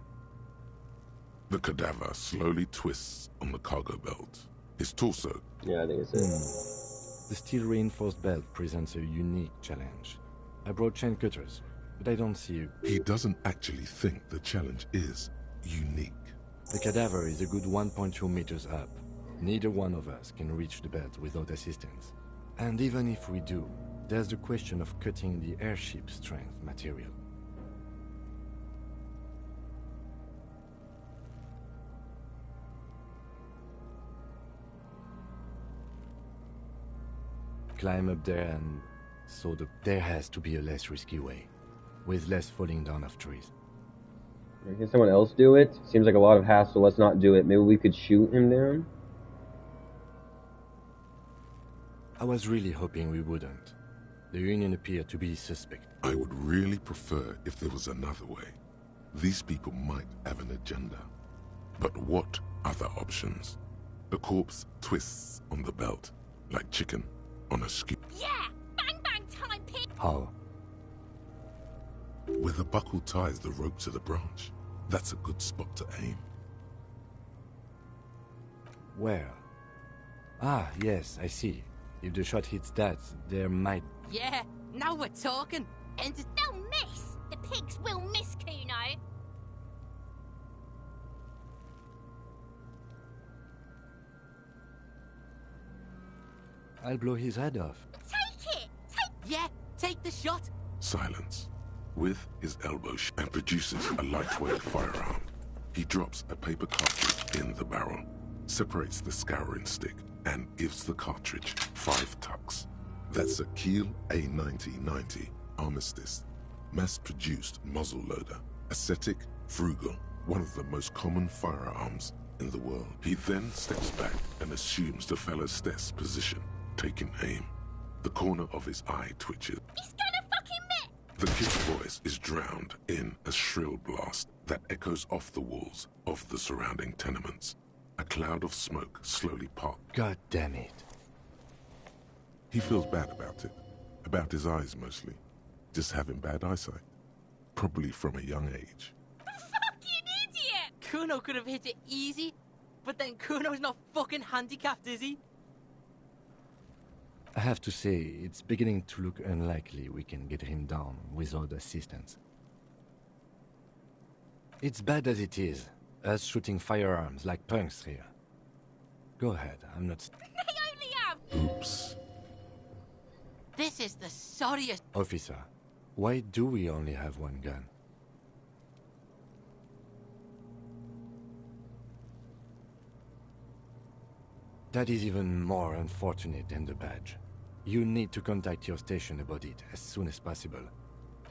The cadaver slowly twists on the cargo belt. His torso... Yeah, I think it's it. The steel-reinforced belt presents a unique challenge. I brought chain cutters, but I don't see you. He doesn't actually think the challenge is unique. The cadaver is a good 1.2 meters up. Neither one of us can reach the belt without assistance. And even if we do, there's the question of cutting the airship strength material. Climb up there and... So there has to be a less risky way, with less falling down of trees. Can someone else do it? Seems like a lot of hassle. Let's not do it. Maybe we could shoot him down? I was really hoping we wouldn't. The Union appeared to be suspect. I would really prefer if there was another way. These people might have an agenda. But what other options? The corpse twists on the belt, like chicken on a skew. Yeah! Bang bang time, pig! How? Where the buckle ties the rope to the branch. That's a good spot to aim. Where? Ah, yes, I see. If the shot hits that, there might... Yeah, now we're talking. They'll miss! The pigs will miss, Kuno! I'll blow his head off. Take it! Yeah, take the shot! Silence. With his elbow and produces a lightweight firearm. He drops a paper cartridge in the barrel, separates the scouring stick, and gives the cartridge 5 tucks. That's a Kiel A9090 Armistice, mass-produced muzzle loader, ascetic, frugal, one of the most common firearms in the world. He then steps back and assumes the fellow's stess position, taking aim. The corner of his eye twitches. He's gonna fucking miss! The kid's voice is drowned in a shrill blast that echoes off the walls of the surrounding tenements. A cloud of smoke slowly parts. God damn it. He feels bad about it. About his eyes, mostly. Just having bad eyesight. Probably from a young age. Fucking idiot! Kuno could have hit it easy, but then Kuno's not fucking handicapped, is he? I have to say, it's beginning to look unlikely we can get him down without assistance. It's bad as it is, us shooting firearms like punks here. Go ahead, I'm not... They only have... Oops. This is the sorriest... Officer, why do we only have one gun? That is even more unfortunate than the badge. You need to contact your station about it as soon as possible.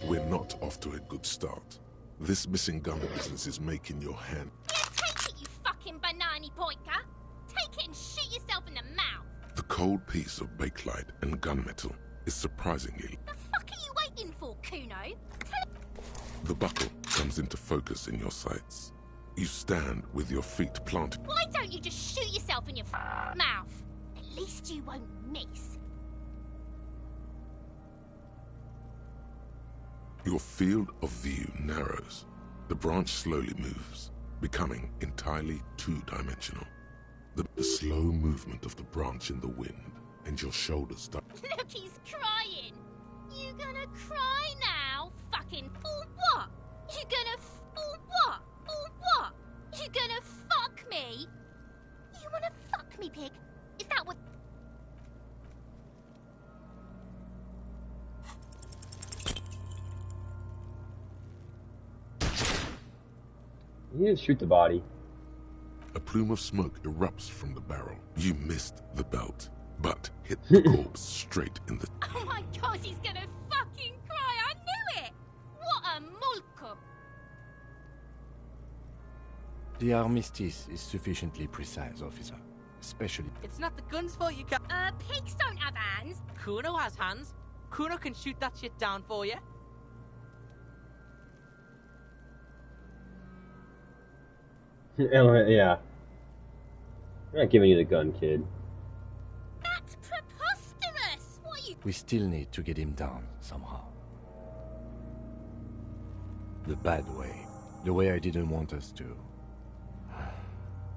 We're not off to a good start. This missing gun business is making your hand. Yeah, take it, you fucking banana pointer. Take it and shoot yourself in the mouth. The cold piece of bakelite and gunmetal is surprisingly... The fuck are you waiting for, Kuno? The buckle comes into focus in your sights. You stand with your feet planted. Why don't you just shoot yourself in your mouth? At least you won't miss. Your field of view narrows. The branch slowly moves, becoming entirely two-dimensional. The slow movement of the branch in the wind, and your shoulders start. Look, he's crying. You gonna cry now? Fucking for what? You gonna for what? For what? You gonna fuck me? You wanna fuck me, pig? Is that what? You didn't shoot the body. A plume of smoke erupts from the barrel. You missed the belt, but hit the corpse straight in the... Oh my god, he's gonna fucking cry! I knew it! What a mulko! The armistice is sufficiently precise, officer. Especially... It's not the gun's fault you can't... Pigs don't have hands! Kuno has hands. Kuno can shoot that shit down for you. Yeah. I'm not giving you the gun, kid. That's preposterous! What are you... We still need to get him down, somehow. The bad way. The way I didn't want us to.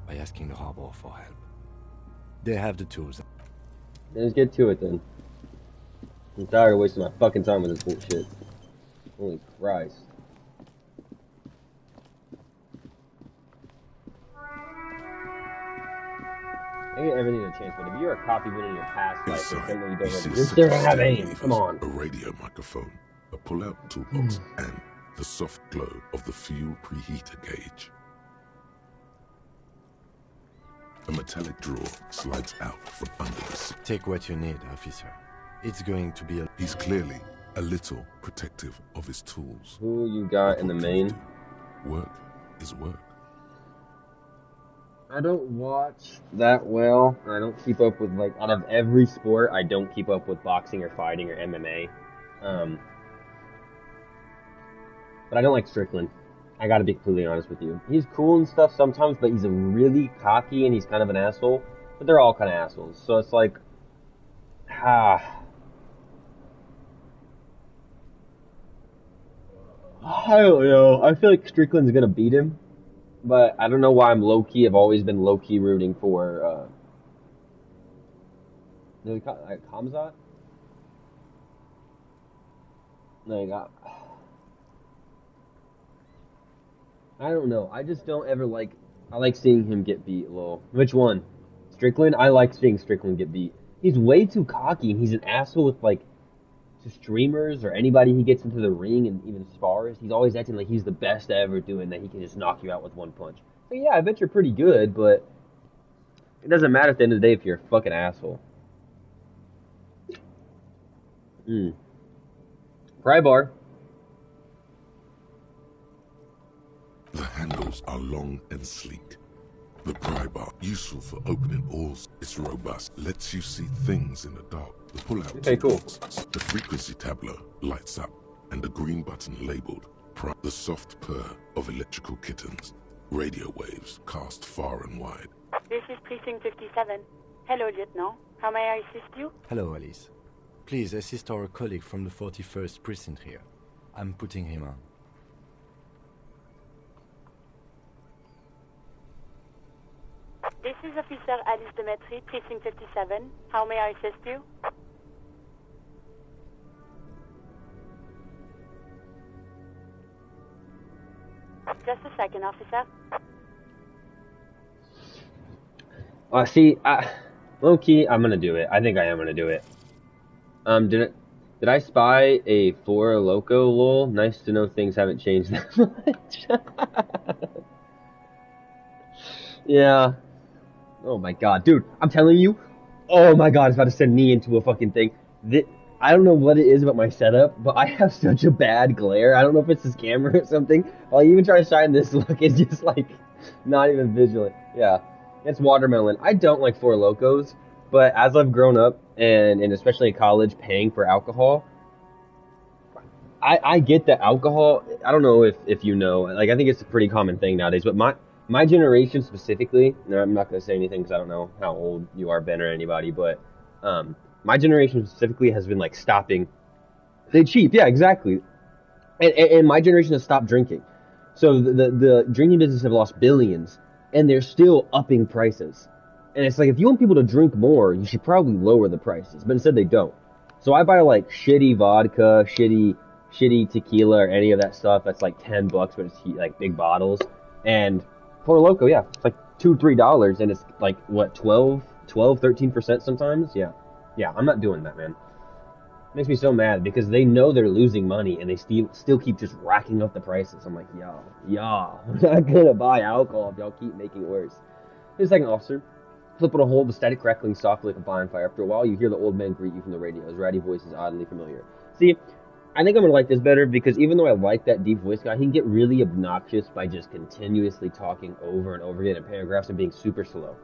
By asking the harbor for help. They have the tools. Let's get to it, then. I'm tired of wasting my fucking time with this bullshit. Holy Christ. I get everything a chance, but if you're a copy winning your past life, then you don't have aim. Come on. A radio microphone, a pull-out toolbox, and the soft glow of the fuel preheater gauge. A metallic drawer slides out from under the seat. Take what you need, officer. It's going to be a... He's clearly a little protective of his tools. Who you got in the main? Work is work. I don't watch that well. I don't keep up with, like, out of every sport, I don't keep up with boxing or fighting or MMA. But I don't like Strickland. I gotta be completely honest with you. He's cool and stuff sometimes, but he's a really cocky and he's kind of an asshole. But they're all kind of assholes. So it's like, I don't know. I feel like Strickland's gonna beat him. But I don't know why I'm low-key. I've always been low-key rooting for, Kamzat? No, you got... I don't know. I just don't ever like... I like seeing him get beat a little. Which one? Strickland? I like seeing Strickland get beat. He's way too cocky, and he's an asshole with, like, to streamers or anybody he gets into the ring and even spars. He's always acting like he's the best at ever doing that. He can just knock you out with one punch. So yeah, I bet you're pretty good, but it doesn't matter at the end of the day if you're a fucking asshole. Pry bar. The handles are long and sleek. The pry bar, useful for opening oars. It's robust, lets you see things in the dark. The pull-out toolbox, the frequency tableau lights up, and a green button labeled the soft purr of electrical kittens. Radio waves cast far and wide. This is Precinct 57. Hello, Lieutenant. How may I assist you? Hello, Alice. Please assist our colleague from the 41st Precinct here. I'm putting him on. This is Officer Alice Demetri, Precinct 57. How may I assist you? Just a second, officer. See, low key, I'm gonna do it. I think I am gonna do it. Did I spy a Four Loco lol? Nice to know things haven't changed that much. Yeah. Oh my god, dude, I'm telling you. Oh my god, it's about to send me into a fucking thing. I don't know what it is about my setup, but I have such a bad glare. I don't know if it's this camera or something. I'll even try to shine this look. It's just like not even visual. Yeah, it's watermelon. I don't like Four Locos, but as I've grown up and especially in college paying for alcohol, I get that alcohol. I don't know if you know, like I think it's a pretty common thing nowadays, but my generation specifically, and I'm not going to say anything because I don't know how old you are, Ben, or anybody, but my generation specifically has been like stopping. They cheap, yeah, exactly. And my generation has stopped drinking. So the drinking business have lost billions, and they're still upping prices. And it's like, if you want people to drink more, you should probably lower the prices. But instead they don't. So I buy like shitty vodka, shitty tequila, or any of that stuff that's like $10, but it's like big bottles. And Four Loko, yeah, it's like $2-3, and it's like what 13% sometimes. Yeah, I'm not doing that, man. It makes me so mad because they know they're losing money and they still keep just racking up the prices. I'm like, y'all, I'm not gonna buy alcohol if y'all keep making it worse. Here's a second, officer. Flipping a hole, the static crackling softly like a bonfire. After a while, you hear the old man greet you from the radio. His ratty voice is oddly familiar. See, I think I'm gonna like this better because even though I like that deep voice guy, he can get really obnoxious by just continuously talking over and over again in paragraphs and being super slow.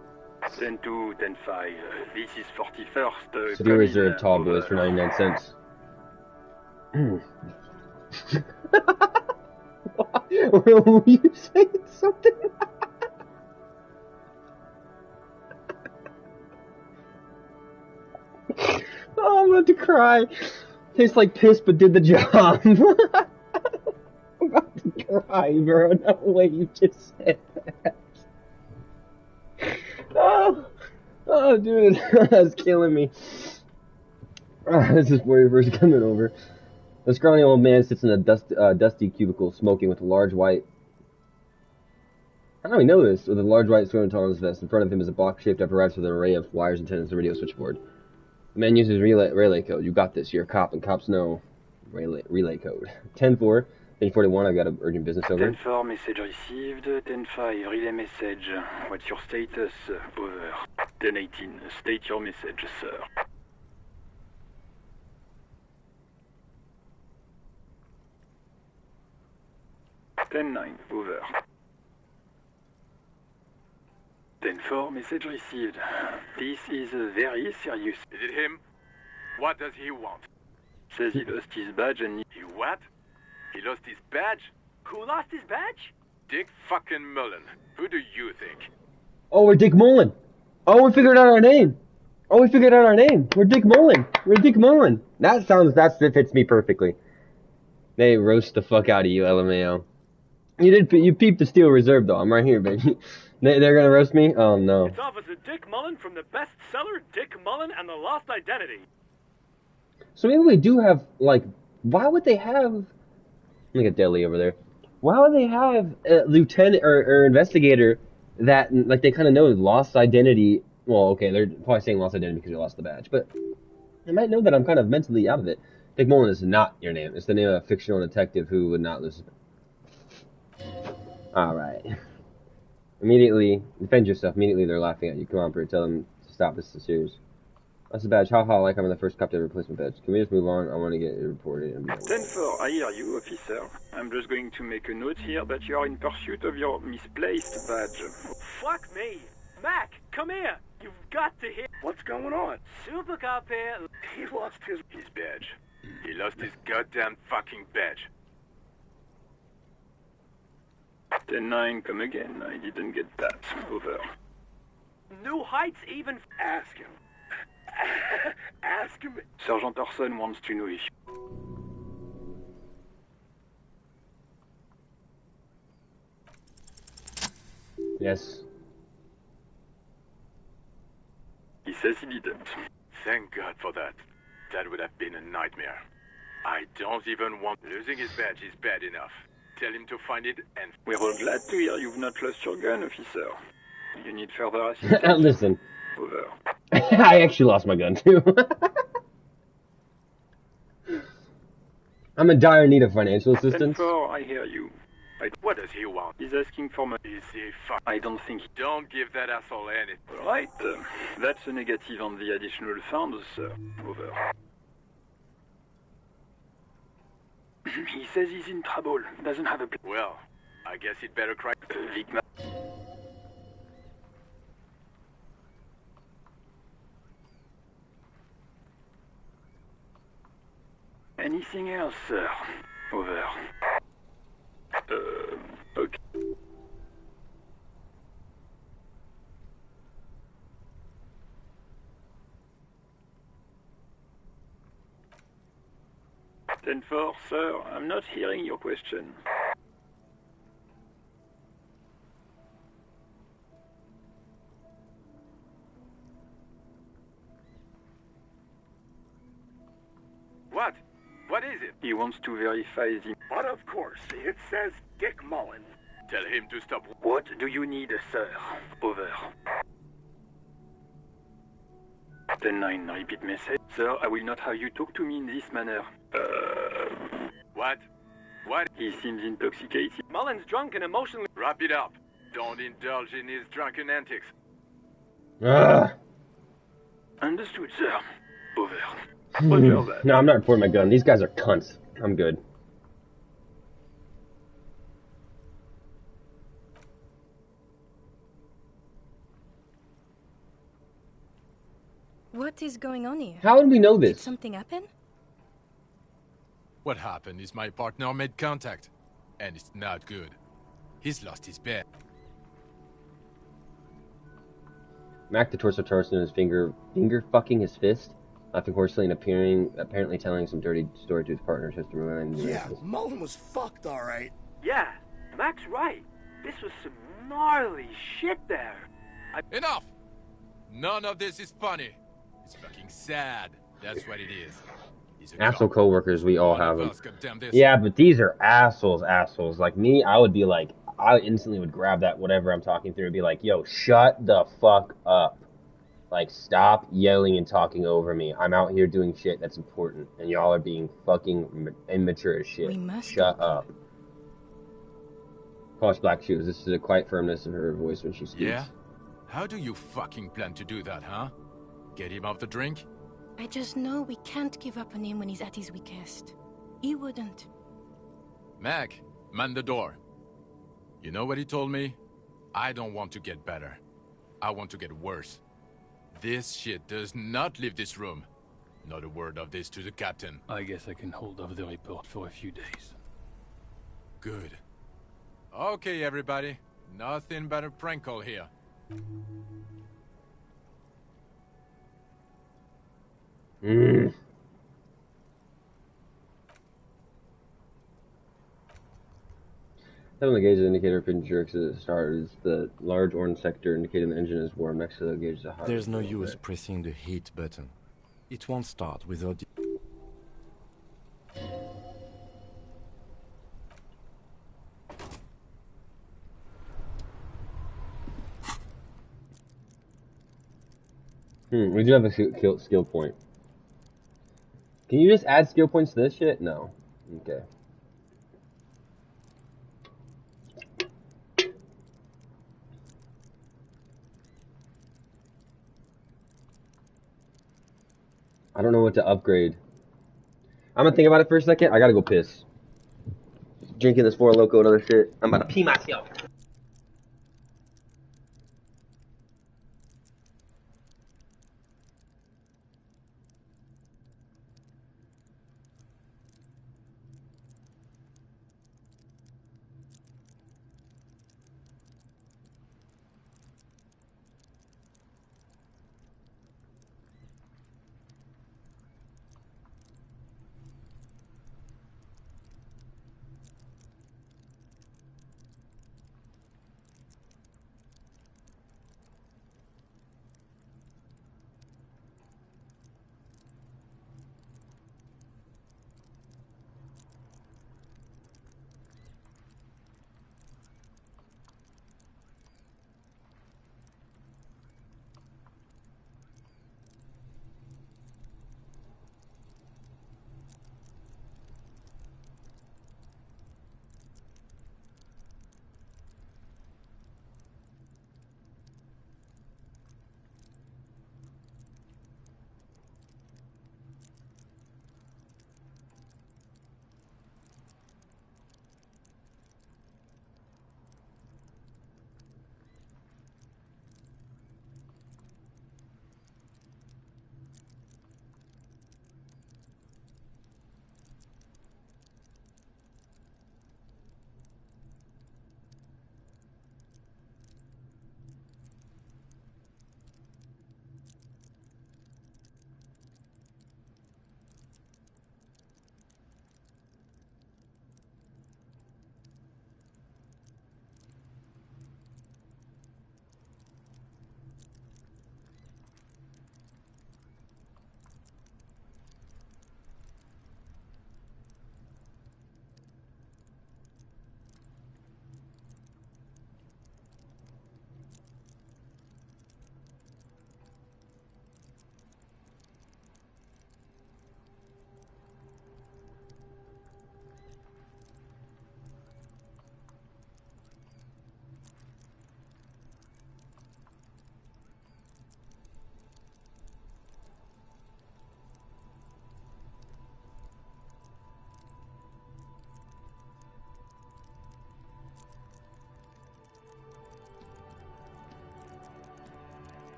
10-2, 10-5, this is 41st. So they reserve tall boys for 99 cents. Were you saying something? Oh, I'm about to cry. Tastes like piss, but did the job. I'm about to cry, bro. No way you just said that. Oh, dude, that's killing me. This is where you're first coming over. The scrawny old man sits in a dusty cubicle, smoking with a large white. How do we know this? With a large white sword on his vest. In front of him is a box-shaped apparatus with an array of wires, antennas, and a radio switchboard. The man uses relay code. You got this. You're a cop, and cops know relay code. 10-4. 10-41, I've got an urgent business over. 10-4, message received. 10-5, relay message. What's your status? Over. 10-18, state your message, sir. 10-9, over. 10-4, message received. This is very serious. Is it him? What does he want? Says he lost his badge and he what? He lost his badge? Who lost his badge? Dick fucking Mullen. Who do you think? Oh, we're Dick Mullen. Oh, we figured out our name. We're Dick Mullen. That fits me perfectly. They roast the fuck out of you, LMAO. You peeped the Steel Reserve though. I'm right here, baby. They're gonna roast me? Oh no. It's Officer Dick Mullen from the bestseller Dick Mullen and the Lost Identity. So maybe we do have, like, why would they have... Look at Deli over there. Why would they have a lieutenant or investigator that, like, they kind of know lost identity? Well, okay, they're probably saying lost identity because you lost the badge, but they might know that I'm kind of mentally out of it. Dick Mullen is not your name. It's the name of a fictional detective who would not lose. Alright. Immediately, defend yourself. Immediately they're laughing at you. Come on, Bert, tell them to stop. This is serious. That's the badge. Haha, like I'm the first cop to replace my badge. Can we just move on? I want to get it reported. 10-4, I hear you, officer. I'm just going to make a note here that you are in pursuit of your misplaced badge. Fuck me. Mac, come here. You've got to hear. What's going on? Super cop here. He lost his badge. He lost his goddamn fucking badge. 10-9, come again. I didn't get that. Over. New Heights even... Ask him. Ask him. Sergeant Orson wants to know if... Yes. He says he didn't. Thank God for that. That would have been a nightmare. I don't even want... Losing his badge is bad enough. Tell him to find it and... We're all glad to hear you've not lost your gun, officer. You need further assistance? Listen. Over. I actually lost my gun, too. I'm in dire need of financial assistance. 10-4, I hear you. What does he want? He's asking for money. Is he I don't think... Don't give that asshole anything. Right. That's a negative on the additional funds, sir. Over. He says he's in trouble. Doesn't have a plan. Well, I guess he'd better cry. Anything else, sir? Over. Okay. Ten four, sir. I'm not hearing your question. What? What is it? He wants to verify the... But of course, it says Dick Mullen. Tell him to stop. What do you need, sir? Over. 10-9, repeat message. Sir, I will not have you talk to me in this manner. What? What? He seems intoxicated. Mullen's drunk and emotionally... Wrap it up. Don't indulge in his drunken antics. Understood, sir. Over. No, I'm not reporting my gun. These guys are cunts. I'm good. What is going on here? How did we know this? Did something happen? What happened is my partner made contact, and it's not good. He's lost his bet. Mac the torso turns in his finger fucking his fist, laughing hoarsely and apparently telling some dirty story to his partner just to remind him. Yeah, Mullen was fucked, alright. Yeah, Mac's right. This was some gnarly shit there. Enough! None of this is funny. It's fucking sad. That's what it is. Asshole co-workers, we all have them. Yeah, but these are assholes. Like me, I would be like, I instantly would grab that whatever I'm talking through and be like, yo, shut the fuck up. Like, stop yelling and talking over me. I'm out here doing shit that's important, and y'all are being fucking immature as shit. Shut up. Polish black shoes. This is a quiet firmness in her voice when she speaks. Yeah? How do you fucking plan to do that, huh? Get him off the drink? I just know we can't give up on him when he's at his weakest. He wouldn't. Mac, man the door. You know what he told me? I don't want to get better. I want to get worse. This shit does not leave this room. Not a word of this to the captain. I guess I can hold off the report for a few days. Good. Okay, everybody. Nothing but a prank call here. Seven the gauge indicator pin jerks as it starts. The large orange sector indicating the engine is warm. Next to the gauge is a hot. There's no use pressing the heat button. It won't start without... We do have a skill point. Can you just add skill points to this shit? No. Okay. I don't know what to upgrade. I'm gonna think about it for a second. I gotta go piss. Drinking this Four Loko and other shit. I'm about to pee myself.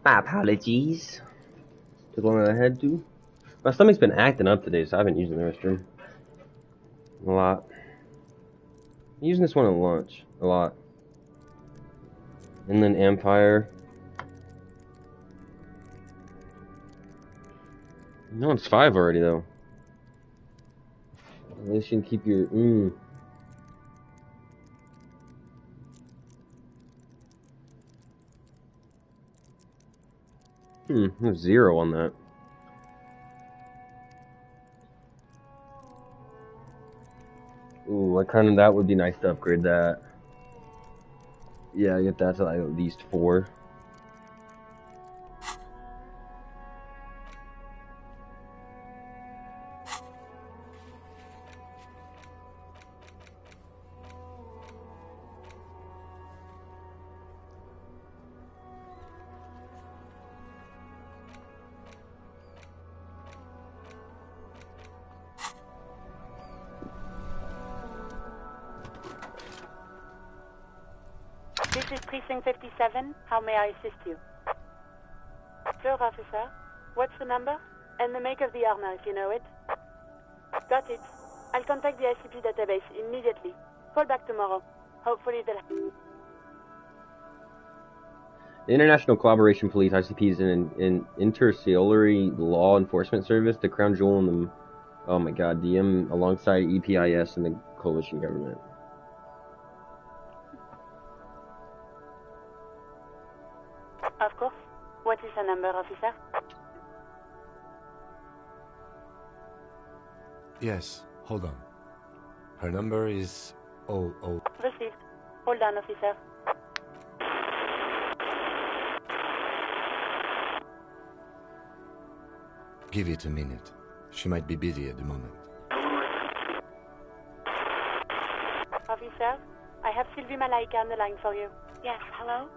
My apologies. Took longer than I had to. My stomach's been acting up today, so I haven't used the restroom. A lot. I'm using this one at lunch. A lot. Inland Empire. No, it's 5 already, though. They should keep your... There's 0 on that. Ooh, that would be nice to upgrade that. Yeah, get that to like at least 4. This is Precinct 57. How may I assist you? Sure, officer. What's the number? And the make of the armor, if you know it. Got it. I'll contact the ICP database immediately. Call back tomorrow. Hopefully they'll... The International Collaboration Police, ICP, is an interstellary law enforcement service, the crown jewel in the... Oh my god, DM alongside EPIS and the coalition government. Of course. What is the number, officer? Yes, hold on. Her number is 00. Received. Hold on, officer. Give it a minute. She might be busy at the moment. Officer, I have Sylvie Malaika on the line for you. Yes, hello?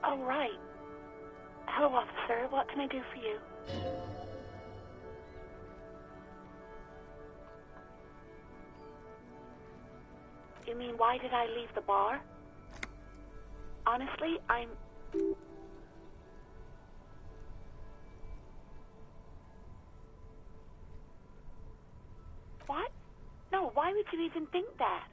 Oh, right. Hello, officer. What can I do for you? You mean, why did I leave the bar? Honestly, I'm... What? No, why would you even think that?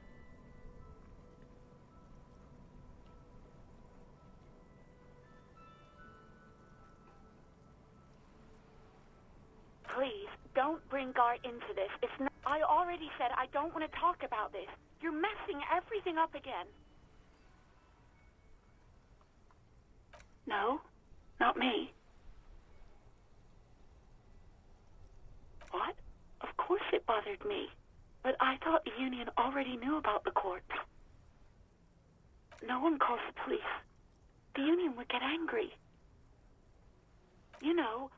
Please, don't bring Gar into this. It's not... I already said I don't want to talk about this. You're messing everything up again. No, not me. What? Of course it bothered me. But I thought the Union already knew about the corpse. No one calls the police. The Union would get angry. You know,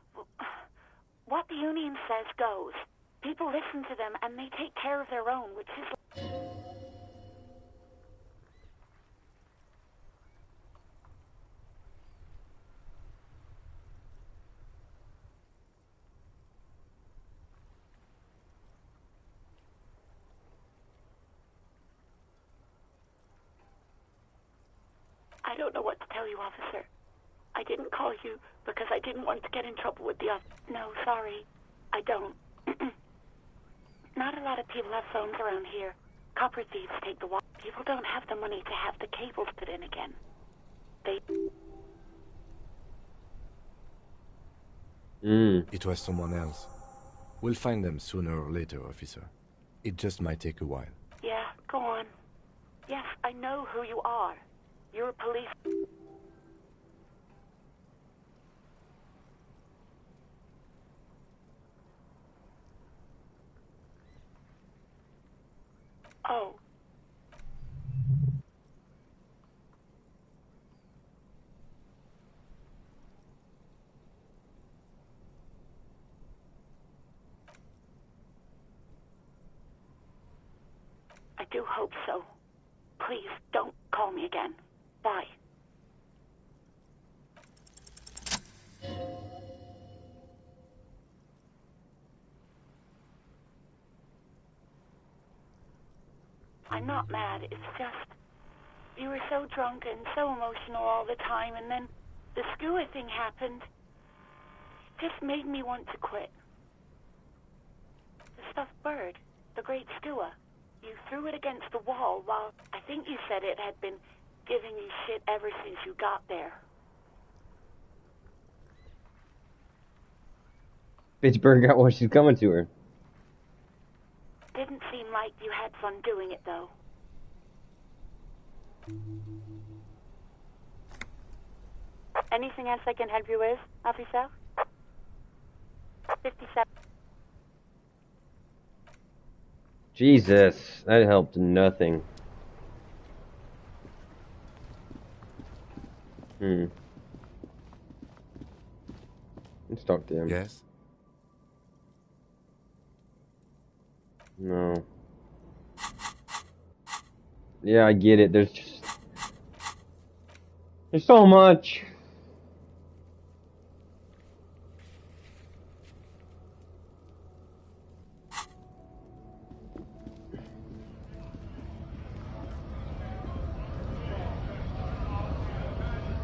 what the Union says goes. People listen to them and they take care of their own, which is... I don't know what to tell you, officer. I didn't call you because I didn't want to get in trouble with the other... No, sorry. I don't. Not a lot of people have phones around here. Copper thieves take the watch. People don't have the money to have the cables put in again. They... It was someone else. We'll find them sooner or later, officer. It just might take a while. Yeah, go on. Yes, I know who you are. You're a police... Oh. I do hope so. Please, don't call me again. Bye. I'm not mad. It's just you were so drunk and so emotional all the time, and then the skua thing happened. It just made me want to quit. The stuffed bird, the great skua, you threw it against the wall while I think you said it had been giving you shit ever since you got there. Pittsburgh got what she's coming to her. Didn't seem like you had fun doing it, though. Anything else I can help you with, officer? 57. Jesus, that helped nothing. Let's talk to him. Yes? No. Yeah, I get it. There's so much.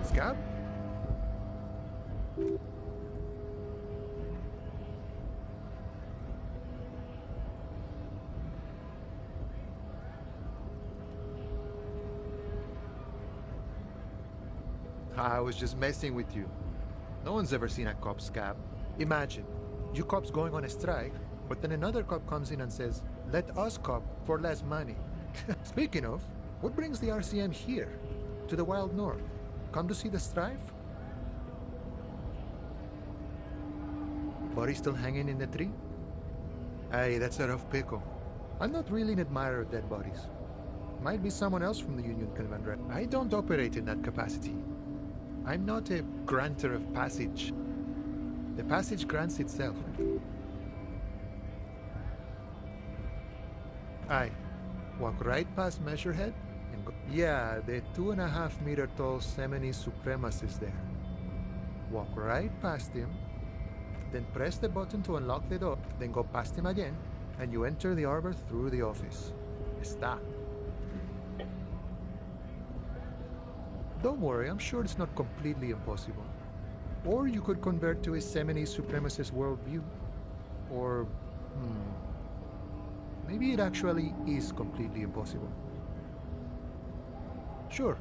Scab? I was just messing with you. No one's ever seen a cop, Scab. Imagine, you cops going on a strike, but then another cop comes in and says, let us cop for less money. Speaking of, what brings the RCM here, to the wild north? Come to see the strife? Body still hanging in the tree? Hey, that's a rough pickle. I'm not really an admirer of dead bodies. Might be someone else from the Union Convent. I don't operate in that capacity. I'm not a granter of passage. The passage grants itself. Aye. Walk right past Measurehead and go. Yeah, the 2.5 meter tall Semini Supremus is there. Walk right past him, then press the button to unlock the door, then go past him again, and you enter the arbor through the office. Está. Don't worry, I'm sure it's not completely impossible. Or you could convert to a Semini Supremacist worldview. Or, maybe it actually is completely impossible. Sure.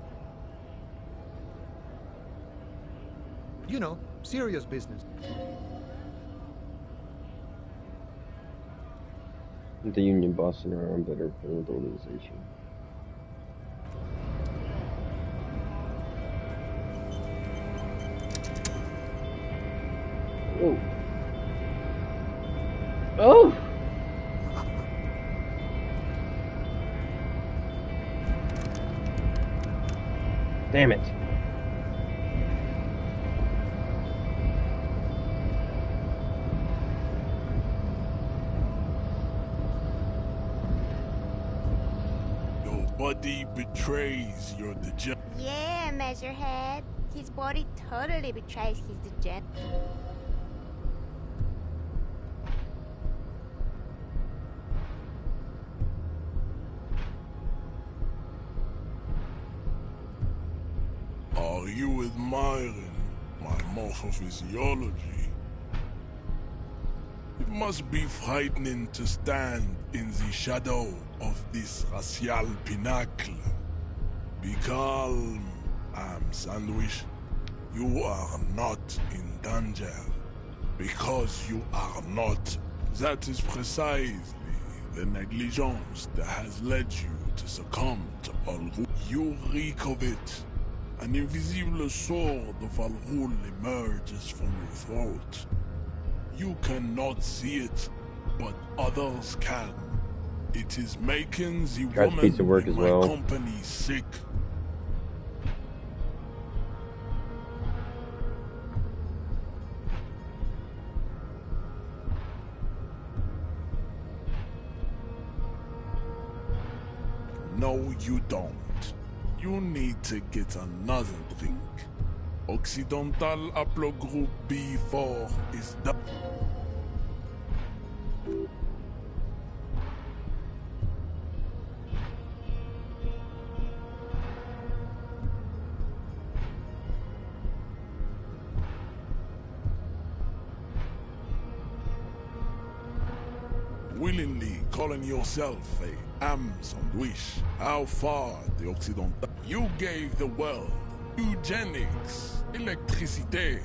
You know, serious business. The Union Boston are on better for the organization. Oh. Oh! Damn it. Your body betrays your degenerate. Yeah, Measurehead. His body totally betrays his degenerate. Are you admiring my morphophysiology? It must be frightening to stand in the shadow of this racial pinnacle. Be calm, Sandwich. You are not in danger. Because you are not. That is precisely the negligence that has led you to succumb to Al-Ghul. You reek of it. An invisible sword of Al-Ghul emerges from your throat. You cannot see it, but others can. It is making the woman in my company sick. No, you don't. You need to get another drink. Occidental Haplogroup B4 is done. willingly calling yourself a ham sandwich. How far the Occidental? You gave the world eugenics, electricité.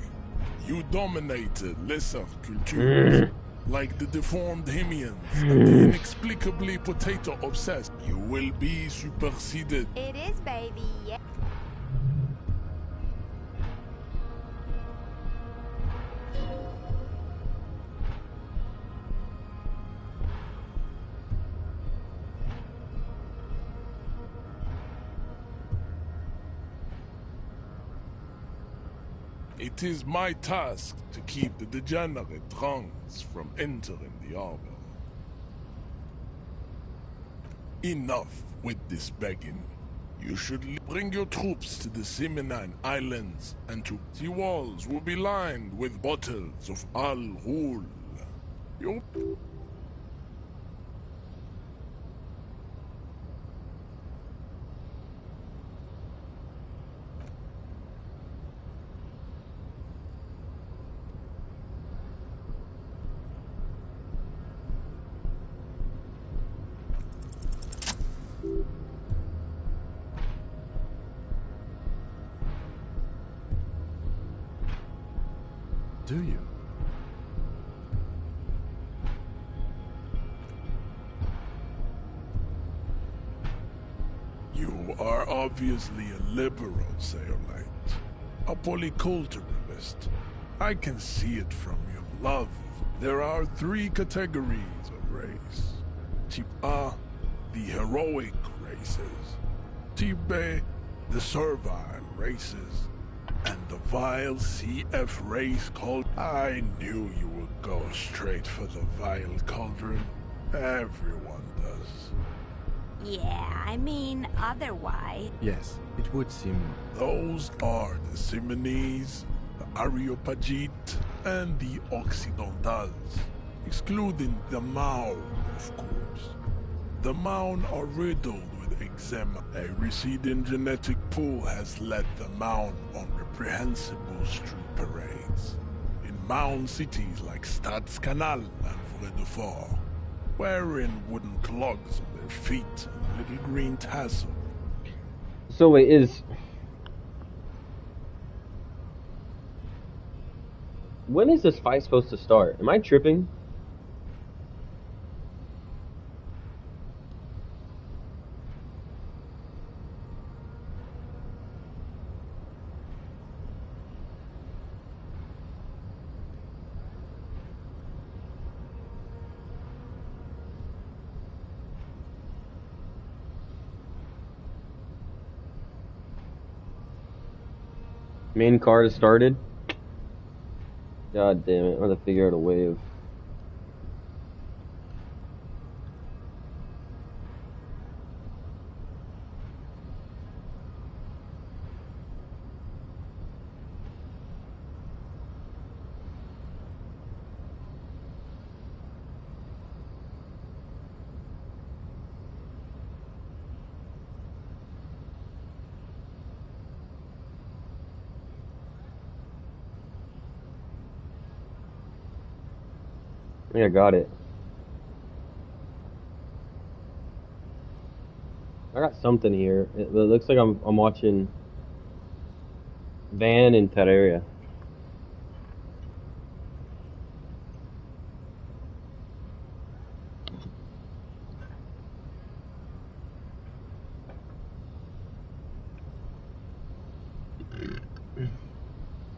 You dominated lesser cultures, like the deformed Hemians and the inexplicably potato-obsessed. You will be superseded. It is, baby. Yeah. It is my task to keep the degenerate drunks from entering the arbor. Enough with this begging. You should bring your troops to the Mmmainlllyyyy Islands, and the walls will be lined with bottles of Al Ghul. Do you? You are obviously a liberal, Sayolite. A polyculturalist. I can see it from your love. There are 3 categories of race. Type A, the heroic races. Type B, the servile races. And the vile CF race called... I knew you would go straight for the vile cauldron. Everyone does. Yeah, I mean, otherwise. Yes, it would seem. Those are the Simonese, the Areopagite, and the Occidentals, excluding the Mao, of course. The Mao are riddled with eczema. A receding genetic pool has led the Mao on reprehensible street parades in Mao cities like Stadskanal and Vredefort, wearing wooden clogs on their feet and little green tassel. So wait, when is this fight supposed to start? Am I tripping? Main card has started. God damn it, I'm gonna figure out a way of... I think I got it. I got something here. It looks like I'm watching Van in Terraria.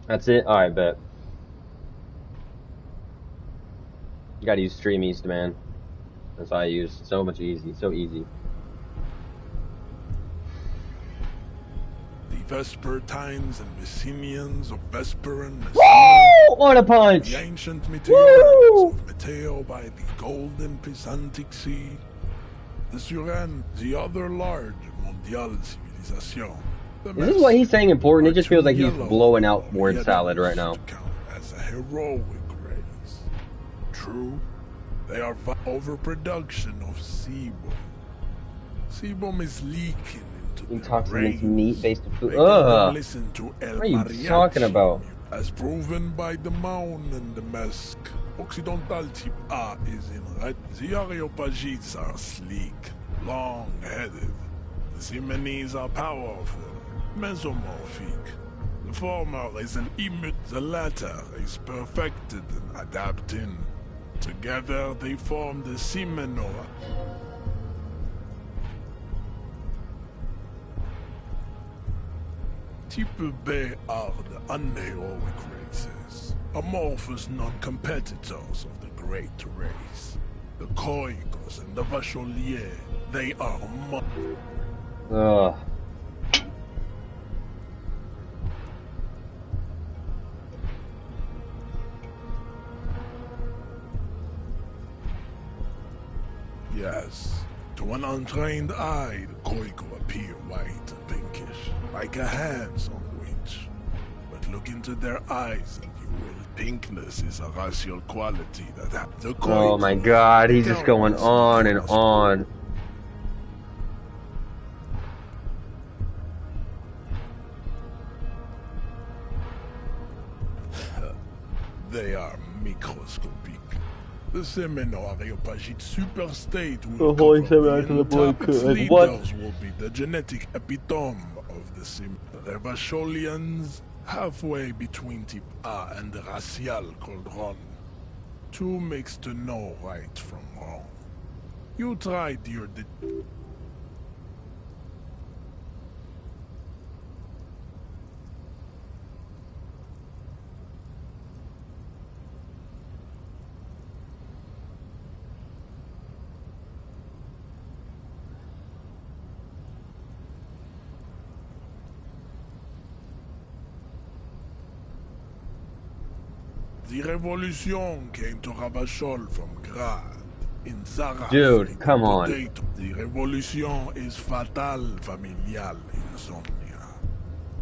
That's it? Alright, bet. You gotta use Stream East, man. That's all I use. So much easy. So easy. The Vespertines and Messenians of Vesper and Messina. Woo! What a punch! The ancient meteorites of Meteo by the golden Pisantic Sea. The Suran, the other large mondial civilization. Is this what he's saying important? It just feels like he's blowing out word salad right now. As a heroic race. True, they are overproduction of sebum. Sebum is leaking into Intoxicants meat based food. Ugh. Listen to El what are you talking about? As proven by the mound and the mask, Occidental type A is in red. The Areopagites are sleek, long-headed. The Simonese are powerful, mesomorphic. The former is an emut, the latter is perfected and adapting. Together they form the Simenoa. Type B are the unheroic races, amorphous non-competitors of the great race. The Koikos and the Vacholier, they are Yes, to an untrained eye, the Koiko appear white and pinkish, like a hand sandwich. But look into their eyes and you will. Pinkness is a racial quality that the Koiko. Oh my god, he's just going on and on. They are microscopic. The Semino Areopagite super state will cover the top. Its leaders will be the genetic epitome of the Sim. The Vacholians, halfway between type A and the racial cauldron. Two makes to know right from wrong. You tried your... The revolution came to Ravachol from Grad, in Zara. Dude, come on. The revolution is fatal familial insomnia.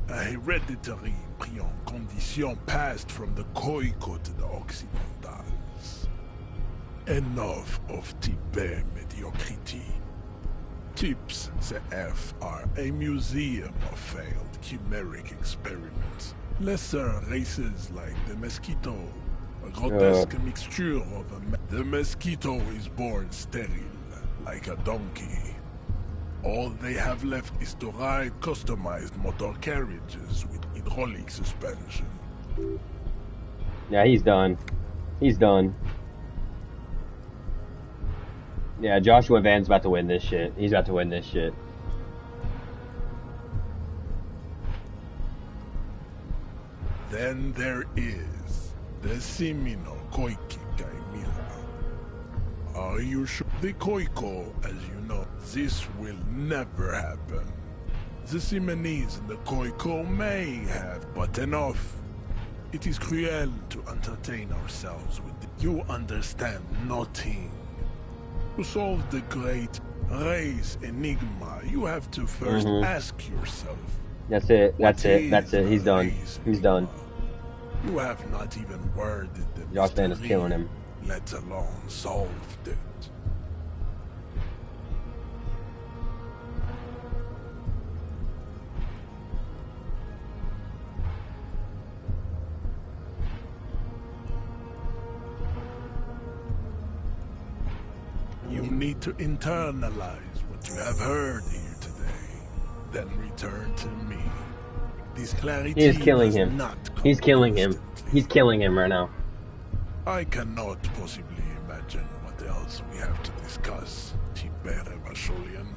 A hereditary pris en condition passed from the Koiko to the Occidentals. Enough of type mediocrity. Types CF are a museum of failed chimeric experiments. Lesser races like the mosquito, a grotesque mixture of the mosquito is born sterile, like a donkey. All they have left is to ride customized motor carriages with hydraulic suspension. Yeah, he's done. He's done. Yeah, Joshua Van's about to win this shit. He's about to win this shit. Then there is the Simino Koiki Chimera. Are you sure? The Koiko, as you know, this will never happen. The Simonese and the Koiko may have, but enough. It is cruel to entertain ourselves with it. You understand nothing. To solve the great race enigma, you have to first ask yourself. That's it. That's it. That's it. He's done. He's done. You have not even worded the Josh Van is killing him. Let alone solved it. You need to internalize what you have heard here today, then return to me. This clarity he is killing him. He's killing him. He's killing him right now. I cannot possibly imagine what else we have to discuss, Tibere Vacholian.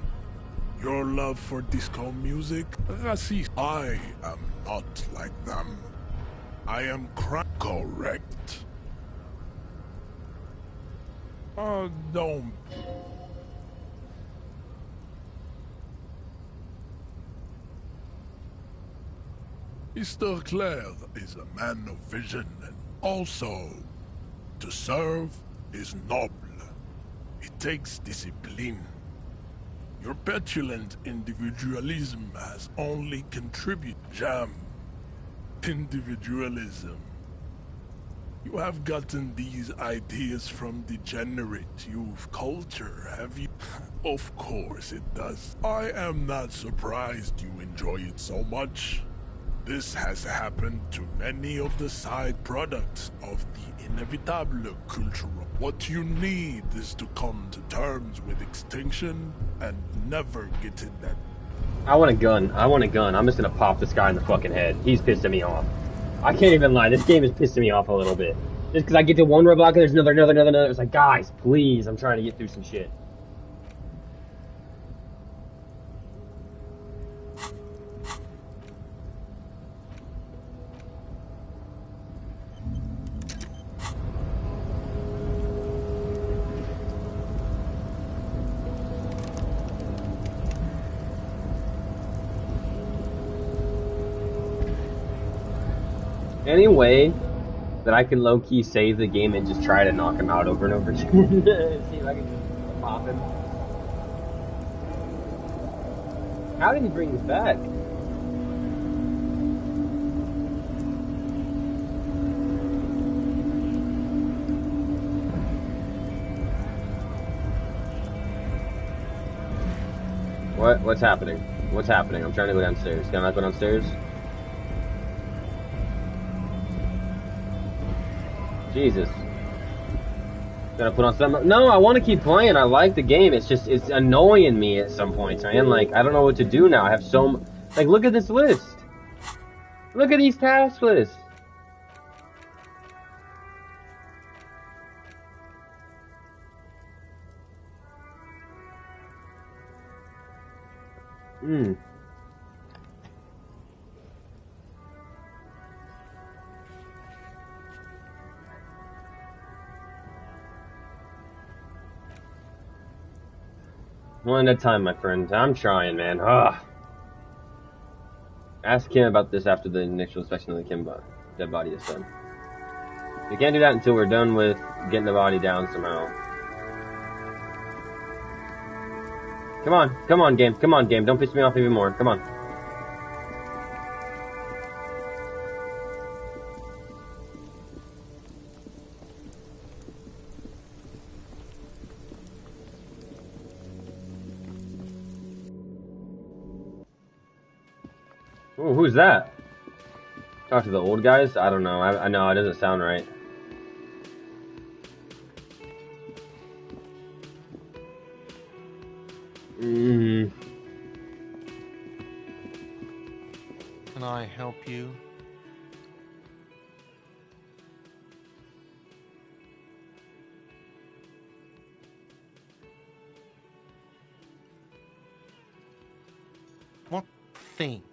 Your love for disco music? Racist. I am not like them. I am correct. Don't. Mr. Clare is a man of vision, and also, to serve is noble. It takes discipline. Your petulant individualism has only contributed. Jam. Individualism. You have gotten these ideas from degenerate youth culture, have you? Of course it does. I am not surprised you enjoy it so much. This has happened to many of the side products of the inevitable culture. What you need is to come to terms with extinction and never get in that. I want a gun. I want a gun. I'm just gonna pop this guy in the fucking head. He's pissing me off. I can't even lie. This game is pissing me off a little bit. Just because I get to one roadblock and there's another. It's like, guys, please. I'm trying to get through some shit. Any way that I can low-key save the game and just try to knock him out over and over again. See if I can just pop him. How did he bring this back? What's happening? What's happening? I'm trying to go downstairs. Can I not go downstairs? Jesus. Gotta put on some. No, I want to keep playing. I like the game. It's just, it's annoying me at some points, man. Like, I don't know what to do now. I have so like, look at this list. Look at these task lists. One at a time, my friend. I'm trying, man. Ugh. Ask Kim about this after the initial inspection of the Kim dead body is done. We can't do that until we're done with getting the body down somehow. Come on, game. Come on, game. Don't piss me off even more. Come on. Ooh, who's that? Talk to the old guys? I don't know. I know, it doesn't sound right. Can I help you? What thing?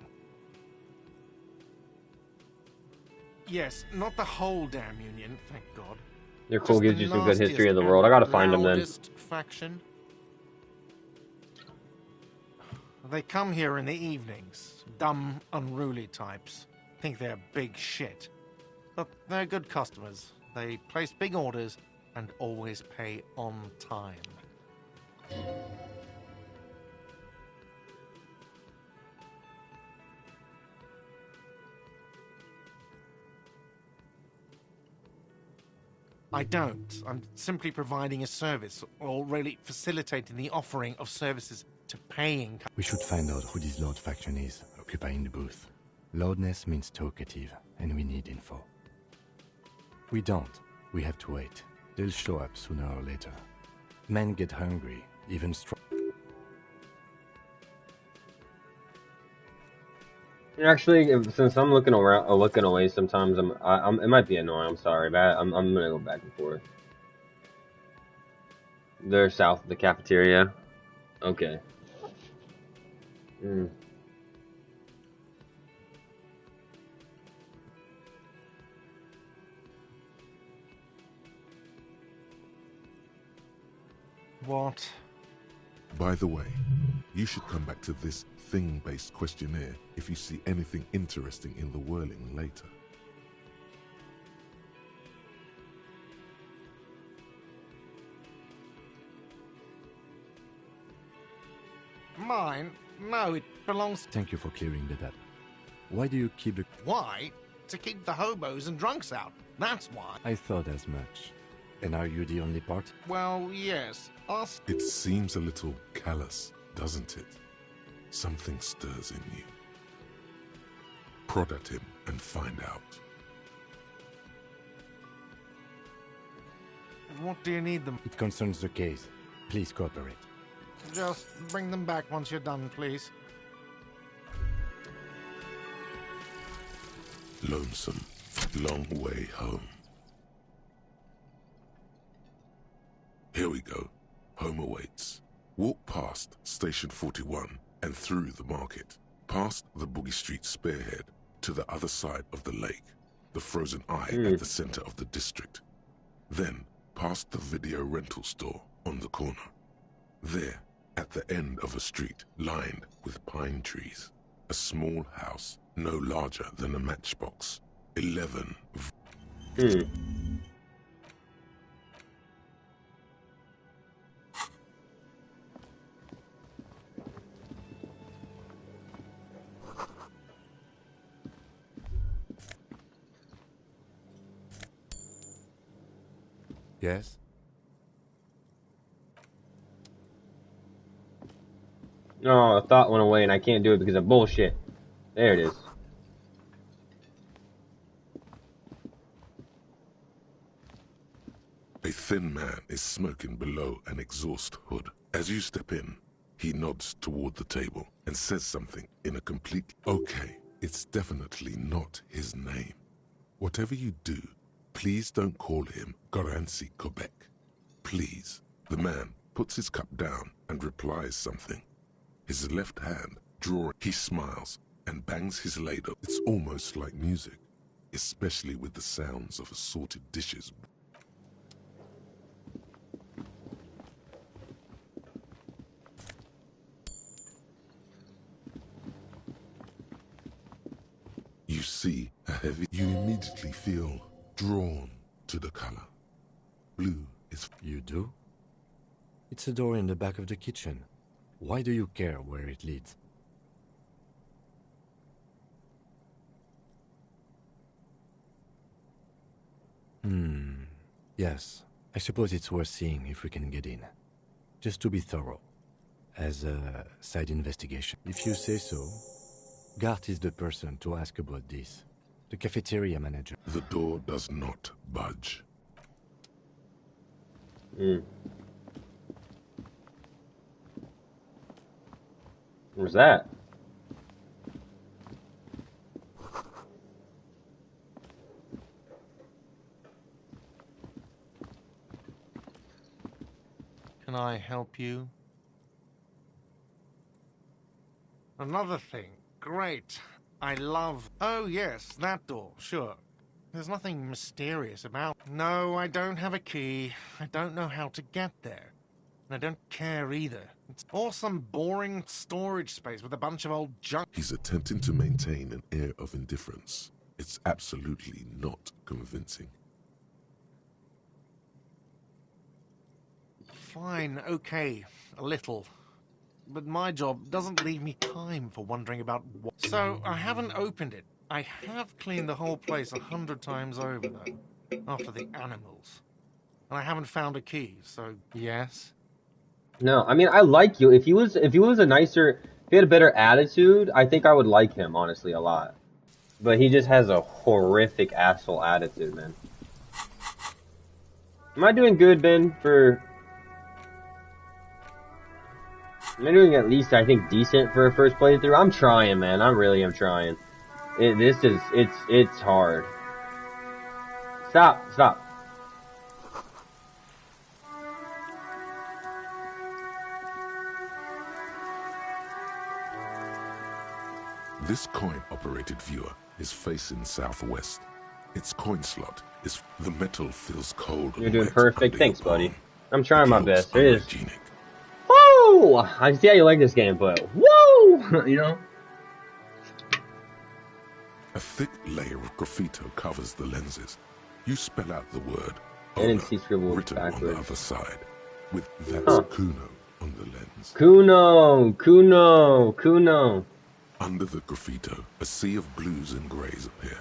Yes, not the whole damn Union, thank God. Your cool gives you some good history of the world. I gotta find them then. Faction. They come here in the evenings. Dumb, unruly types. Think they're big shit. But they're good customers. They place big orders and always pay on time. I don't. I'm simply providing a service, or really facilitating the offering of services to paying. We should find out who this Lord faction is, occupying the booth. Loudness means talkative, and we need info. We don't. We have to wait. They'll show up sooner or later. Men get hungry, even strong. Actually, since I'm looking around, looking away, sometimes it might be annoying. I'm sorry, but I'm gonna go back and forth. They're south of the cafeteria. Okay. What? By the way, you should come back to this thing-based questionnaire if you see anything interesting in the whirling later. Mine? No, it belongs... Thank you for clearing that up. Why do you keep the... Why? To keep the hobos and drunks out. That's why. I thought as much. And are you the only part? Well, yes. Us... It seems a little callous, doesn't it? Something stirs in you. Prod at him and find out. What do you need them? It concerns the case. Please cooperate. Just bring them back once you're done, please. Lonesome, long way home. Here we go. Home awaits. Walk past Station 41 and through the market, past the Boogie Street spearhead to the other side of the lake, the frozen eye at the center of the district. Then past the video rental store on the corner. There, at the end of a street lined with pine trees, a small house no larger than a matchbox. 11. Yes? No, the thought went away and I can't do it because of bullshit. There it is. A thin man is smoking below an exhaust hood. As you step in, he nods toward the table and says something in a complete... Okay, it's definitely not his name. Whatever you do, please don't call him Garancy Quebec. Please. The man puts his cup down and replies something. His left hand drawing, he smiles and bangs his ladle. It's almost like music, especially with the sounds of assorted dishes. You see a heavy... You immediately feel drawn to the color. Blue is... You do? It's a door in the back of the kitchen. Why do you care where it leads? Yes. I suppose it's worth seeing if we can get in. Just to be thorough. As a side investigation. If you say so, Gart is the person to ask about this. The cafeteria manager. The door does not budge. Where's that? Can I help you? Another thing. Great. I love... Oh, yes, that door, sure. There's nothing mysterious about... No, I don't have a key. I don't know how to get there. And I don't care either. It's awesome, boring storage space with a bunch of old junk. He's attempting to maintain an air of indifference. It's absolutely not convincing. Fine, okay, a little. But my job doesn't leave me time for wondering about what... So, I haven't opened it. I have cleaned the whole place 100 times over, though. After the animals. And I haven't found a key, so yes? No, I mean, I like you. If he was a nicer... If he had a better attitude, I think I would like him, honestly, a lot. But he just has a horrific asshole attitude, man. Am I doing good, Ben, for... Am I doing at least, I think, decent for a first playthrough? I'm trying, man. I really am trying. It's hard. Stop. This coin-operated viewer is facing southwest. Its coin slot is... The metal feels cold. You're doing perfect. Thanks, buddy. I'm trying my best. It is... Woo! I see how you like this game, but woo! You know? A thick layer of graffito covers the lenses. You spell out the word NNC scribbled written backwards. on the other side, with that's Kuno on the lens. Kuno. Under the graffito, a sea of blues and greys appear.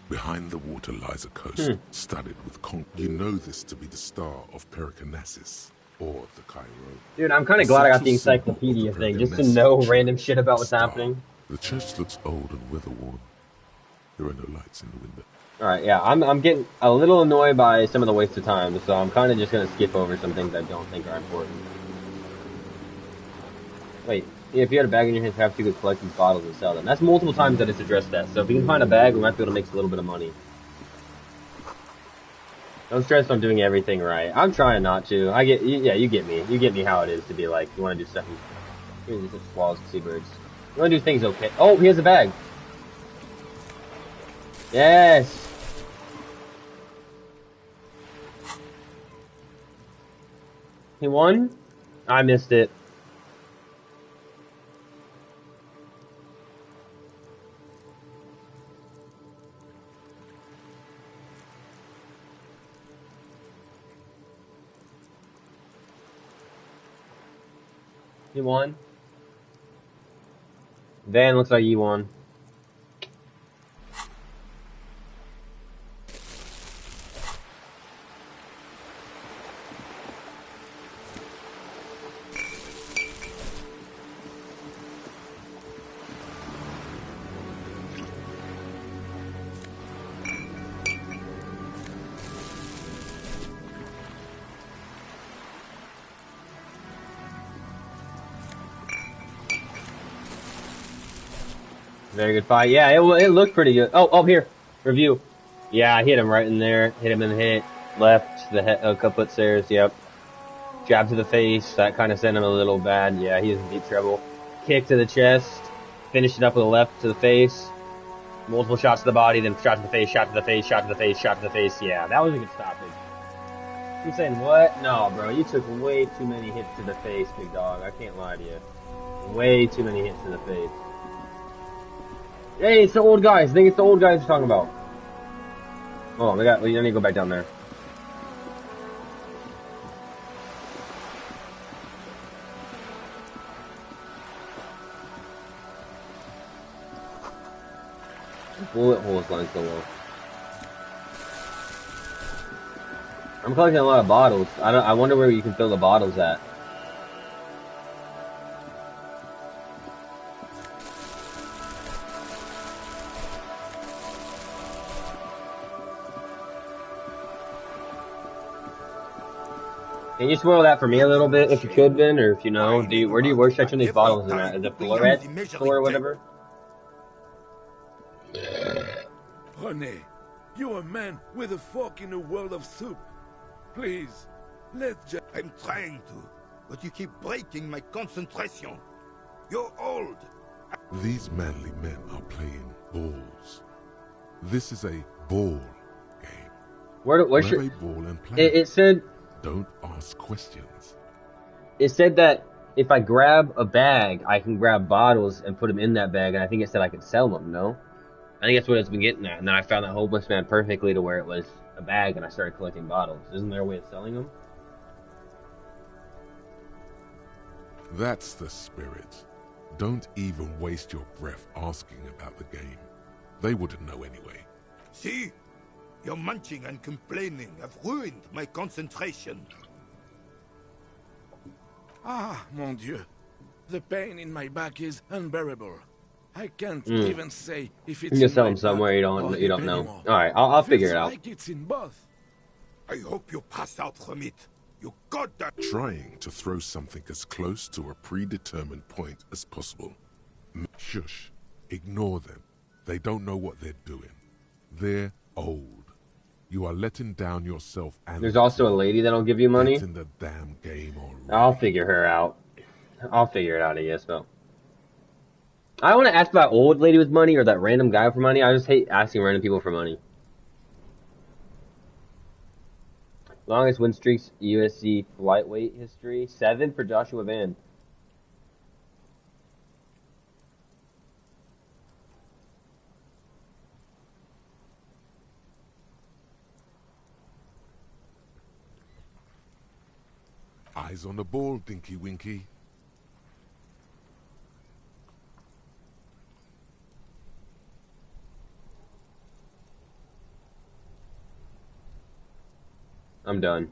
Behind the water lies a coast studded with You know this to be the star of Pericarnassus, or the Cairo. Dude, I'm kind of glad I got the encyclopedia thing, just to know random shit about what's happening. The church looks old and weather-worn. There are no lights in the window. Alright, yeah, I'm getting a little annoyed by some of the waste of time, so I'm kind of just going to skip over some things I don't think are important. Wait, if you had a bag in your hands, perhaps you could collect these bottles and sell them. That's multiple times that it's addressed that, so if we can find a bag, we might be able to make a little bit of money. Don't stress on doing everything right. I'm trying not to. Yeah, you get me. You get me how it is to be like, you want to do something. Here's just swallows and seabirds. You want to do things okay. Oh, here's a bag. Yes! He won? I missed it. He won. Van looks like you won. Very good fight. Yeah, it looked pretty good. Oh, here. Review. Yeah, I hit him right in there. Hit him in the hit. Left, the head, a couple of stairs, yep. Jab to the face. That kind of sent him a little bad. Yeah, he's in deep trouble. Kick to the chest. Finish it up with a left to the face. Multiple shots to the body, then shot to the face, shot to the face, shot to the face, shot to the face. Yeah, that was a good stoppage. You saying what? No, bro, you took way too many hits to the face, big dog. I can't lie to you. Way too many hits to the face. Hey, it's the old guys. I think it's the old guys we're talking about. Oh, we need to go back down there. Bullet holes line so low. I'm collecting a lot of bottles. I wonder where you can fill the bottles at. Can you spoil that for me a little bit, if you could, Ben, or if you know? Where do you work section these bottles in at? Is it Florette store or whatever? René, you're a man with a fork in a world of soup. Please, let's just... I'm trying to, but you keep breaking my concentration. You're old. These manly men are playing balls. This is a ball game. Where's your... ball and play. It said... Don't ask questions. It said that if I grab a bag, I can grab bottles and put them in that bag, and I think it said I could sell them, no? I think that's what it's been getting at, and then I found that hopeless man perfectly to where it was a bag, and I started collecting bottles. Isn't there a way of selling them? That's the spirit. Don't even waste your breath asking about the game. They wouldn't know anyway. See? Your munching and complaining have ruined my concentration. Ah, mon Dieu. The pain in my back is unbearable. I can't even say if it's you can sell them somewhere you don't know. Alright, I'll figure it out. Like it's in both. I hope you pass out from it. You goddamn... Trying to throw something as close to a predetermined point as possible. Shush. Ignore them. They don't know what they're doing. They're old. You are letting down yourself and... There's also a lady that'll give you money. Get in the damn game already. I'll figure her out. I'll figure it out, I guess, though. I want to ask about old lady with money or that random guy for money. I just hate asking random people for money. Longest win streaks, USC lightweight history. 7 for Joshua Van. Eyes on the ball, Dinky Winky. I'm done.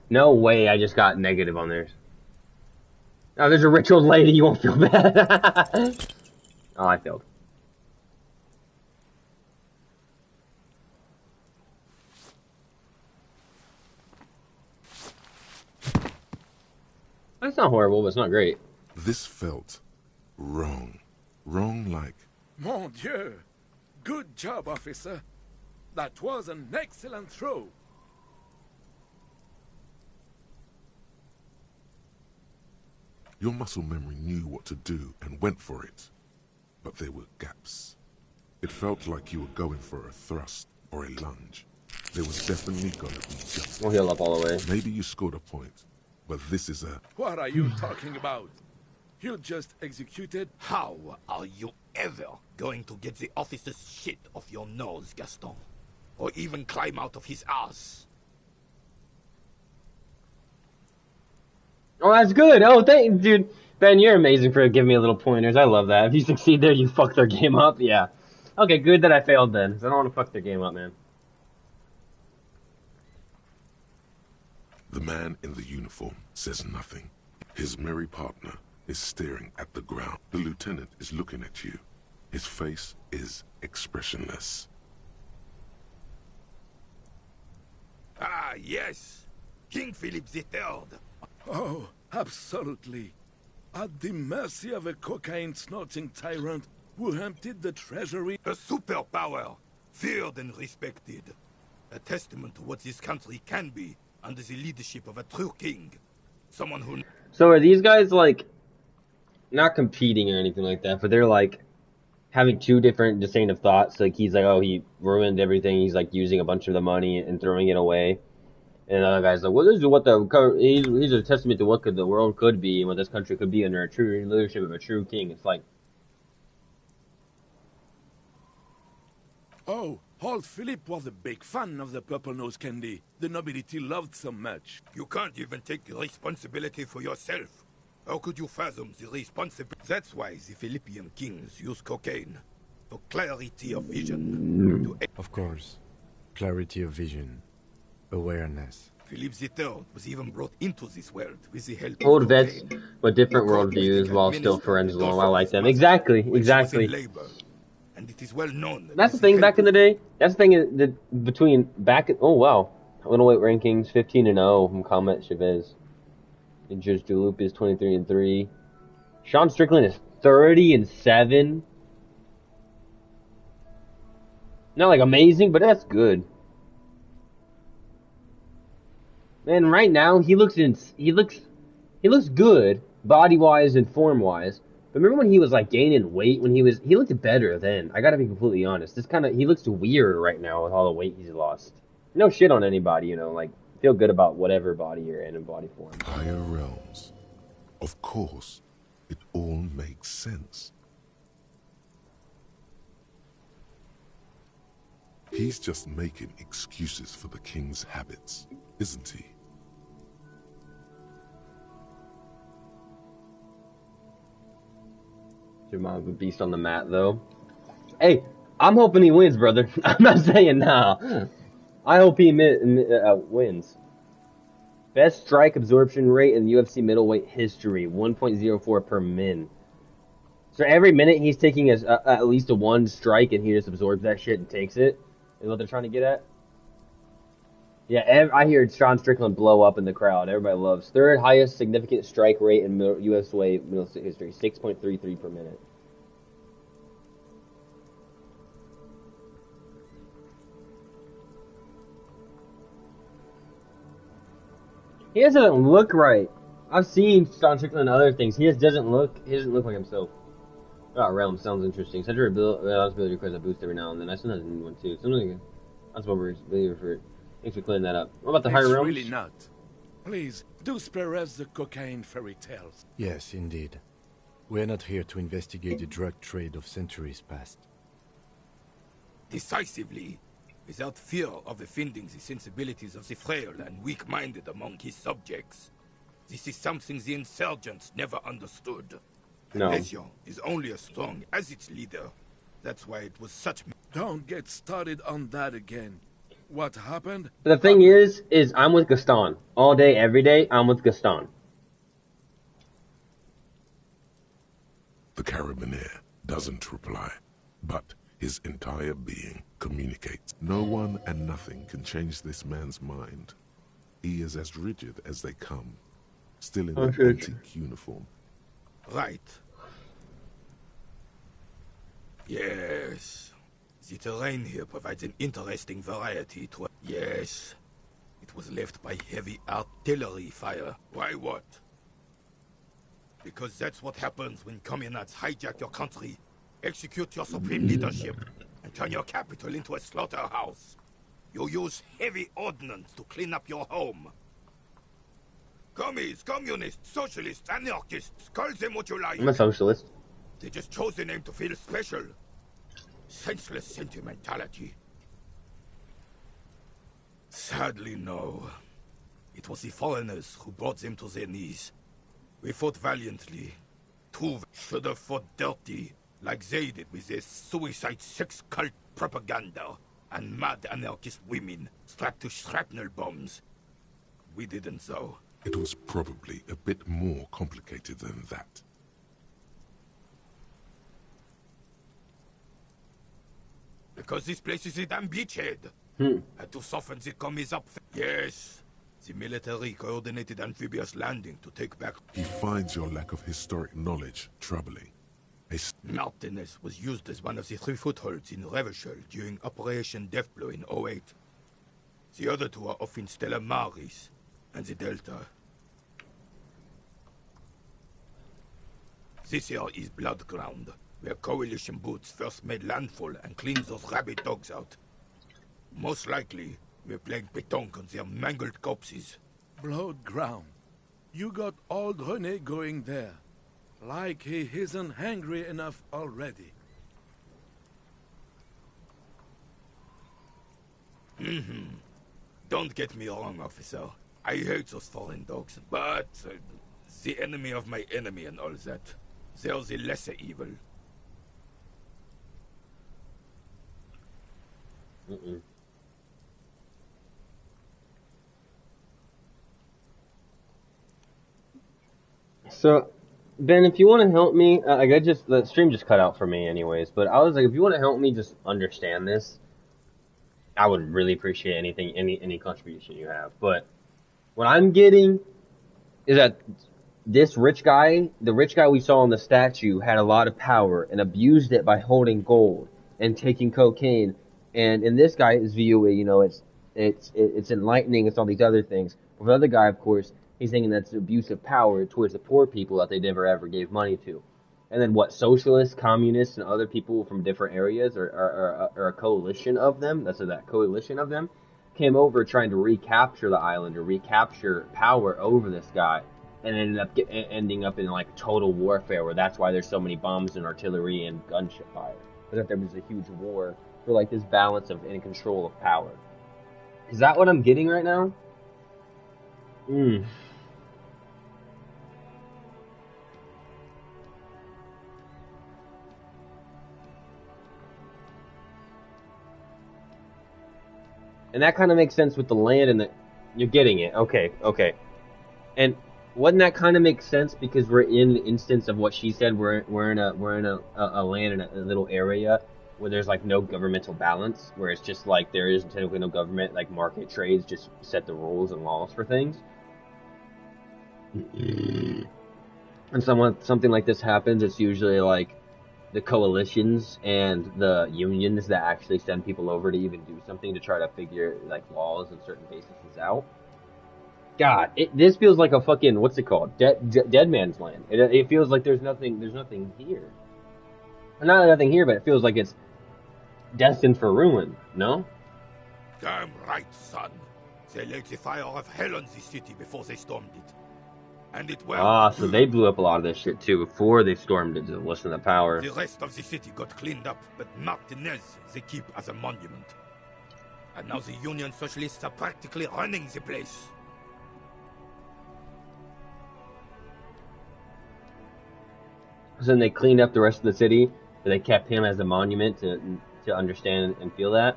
No way I just got negative on theirs. Oh, there's a rich old lady, you won't feel bad. Oh, I failed. That's not horrible, but it's not great. This felt wrong. Wrong like... Mon Dieu! Good job, officer. That was an excellent throw. Your muscle memory knew what to do and went for it. But there were gaps. It felt like you were going for a thrust or a lunge. There was definitely gonna be just... We'll heal up all the way. Maybe you scored a point, but this is a... What are you talking about? You just executed... How are you ever going to get the officer's shit off your nose, Gaston? Or even climb out of his ass? Oh, that's good. Oh, thank dude. Ben, you're amazing for giving me a little pointers. I love that. If you succeed there, you fuck their game up. Yeah. Okay, good that I failed then. 'Cause I don't want to fuck their game up, man. The man in the uniform says nothing. His merry partner is staring at the ground. The lieutenant is looking at you. His face is expressionless. Ah, yes. King Philip III. Oh, absolutely. At the mercy of a cocaine-snorting tyrant who emptied the treasury. A superpower, feared and respected. A testament to what this country can be under the leadership of a true king. Someone who... So are these guys, like, not competing or anything like that, but they're, like, having two different distinct thoughts? Like, he's like, oh, he ruined everything. He's, like, using a bunch of the money and throwing it away. And the other guy's like, well, this is what he's a testament to what the world could be and what this country could be under a true leadership of a true king. It's like... Oh, old Philip was a big fan of the purple nose candy the nobility loved so much. You can't even take responsibility for yourself. How could you fathom the responsibility? That's why the Philippian kings use cocaine. For clarity of vision. Of course. Clarity of vision. Awareness. Philip III was even brought into this world with the help of old vets with different worldviews while still friends with them. I like them. Exactly, exactly. And it is well known. That's the thing back in the day. That's the thing that between back. Oh wow, middleweight rankings 15-0 from Combat Chavez. And Judge Dulup is 23-3. Sean Strickland is 30-7. Not like amazing, but that's good. Man, right now he looks good body wise and form wise. But remember when he was like gaining weight when he looked better then. I gotta be completely honest. He looks weird right now with all the weight he's lost. No shit on anybody, like feel good about whatever body you're in and body form. Higher realms. Of course, it all makes sense. He's just making excuses for the king's habits, isn't he? Your mom's a beast on the mat, though. Hey, I'm hoping he wins, brother. I'm not saying nah. I hope he wins. Best strike absorption rate in UFC middleweight history, 1.04 per min. So every minute he's taking at least a one strike, and he just absorbs that shit and takes it. Is what they're trying to get at? Yeah, I hear Sean Strickland blow up in the crowd. Everybody loves. Third highest significant strike rate in UFC middleweight history, 6.33 per minute. He just doesn't look right. I've seen Sean Strickland and other things. He doesn't look like himself. Oh, Realm sounds interesting. Central ability requires a boost every now and then. I sometimes need one too. Something that's what we're for it. Thanks for clearing that up. What about the higher realms? Really not. Please, do spare us the cocaine fairy tales. Yes, indeed. We're not here to investigate the drug trade of centuries past. Decisively, without fear of offending the sensibilities of the frail and weak-minded among his subjects. This is something the insurgents never understood. No. Elysium is only as strong as its leader. That's why it was such... Don't get started on that again. What happened? But the thing is I'm with Gaston. All day, every day, I'm with Gaston. The Carabiner doesn't reply, but his entire being communicates. No one and nothing can change this man's mind. He is as rigid as they come. still in an antique uniform. Right. Yes. The terrain here provides an interesting variety to... Yes. It was left by heavy artillery fire. Why what? Because that's what happens when communists hijack your country, execute your supreme leadership, and turn your capital into a slaughterhouse. You use heavy ordnance to clean up your home. Commies, communists, socialists, anarchists, call them what you like. I'm a socialist. They just chose the name to feel special. Senseless sentimentality. Sadly, no. It was the foreigners who brought them to their knees. We fought valiantly. Two should have fought dirty, like they did with their suicide sex cult propaganda and mad anarchist women strapped to shrapnel bombs. We didn't, though. It was probably a bit more complicated than that. Because this place is a damn beachhead. Had to soften the commies up. Yes. The military coordinated amphibious landing to take back... He finds your lack of historic knowledge troubling. Martinez was used as one of the 3 footholds in Revachol during Operation Deathblow in 08. The other 2 are off in Stella Maris and the Delta. This here is Blood Ground, where coalition boots first made landfall and cleaned those rabid dogs out. Most likely, we're playing pétanque on their mangled corpses. Blood Ground. You got old René going there. Like he isn't hungry enough already. Don't get me wrong, officer. I hate those foreign dogs, but the enemy of my enemy and all that. They're the lesser evil. So, Ben, if you want to help me, the stream just cut out for me anyways, but I was like, if you want to help me just understand this, I would really appreciate any contribution you have. But what I'm getting is that this rich guy, the rich guy we saw in the statue, had a lot of power and abused it by holding gold and taking cocaine. And in this guy's view, you know, it's enlightening, it's all these other things. With the other guy, of course, he's thinking that's abuse of power towards the poor people that they never ever gave money to. And then what, socialists, communists, and other people from different areas, or a coalition of them, that coalition of them, came over trying to recapture the island or recapture power over this guy, and ending up in like total warfare, where that's why there's so many bombs and artillery and gunshot fire. But that there was a huge war for like this balance of and control of power. Is that what I'm getting right now? And that kind of makes sense with the land and you're getting it. Okay. And wouldn't that kind of make sense because we're in the instance of what she said? We're in a land in a little area where there's like no governmental balance, where it's just like there is technically no government, like market trades just set the rules and laws for things. And something like this happens, it's usually like the coalitions and the unions that actually send people over to even do something to try to figure like laws in certain bases out. God, this feels like a fucking, what's it called? Dead man's land. It feels like there's nothing here. Not nothing here, but it feels like it's destined for ruin, no? Damn right, son. They let the fire of hell on the city before they stormed it. And it went... so they blew up a lot of this shit too before they stormed it to listen to power. The rest of the city got cleaned up, but Martinez they keep as a monument. And now the Union Socialists are practically running the place. So then they cleaned up the rest of the city, but they kept him as a monument to understand and feel that.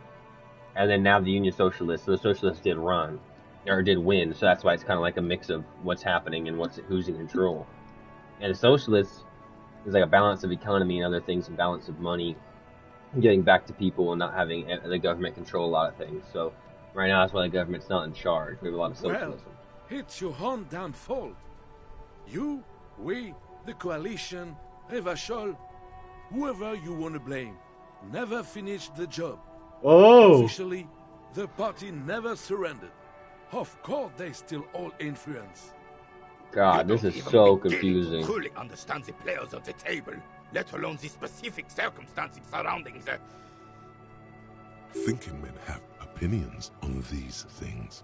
And then now the Union Socialists, so the Socialists did win, so that's why it's kind of like a mix of what's happening and who's in control. And the Socialists is like a balance of economy and other things, and balance of money, getting back to people and not having the government control a lot of things. So right now that's why the government's not in charge. We have a lot of socialism. Well, it's your own downfall. You, we, the Coalition, Revachol, whoever you want to blame, never finished the job. Oh! Officially, the party never surrendered. Of course, they still hold influence. God, this is so confusing. To truly understand the players of the table, let alone the specific circumstances surrounding the... Thinking men have opinions on these things.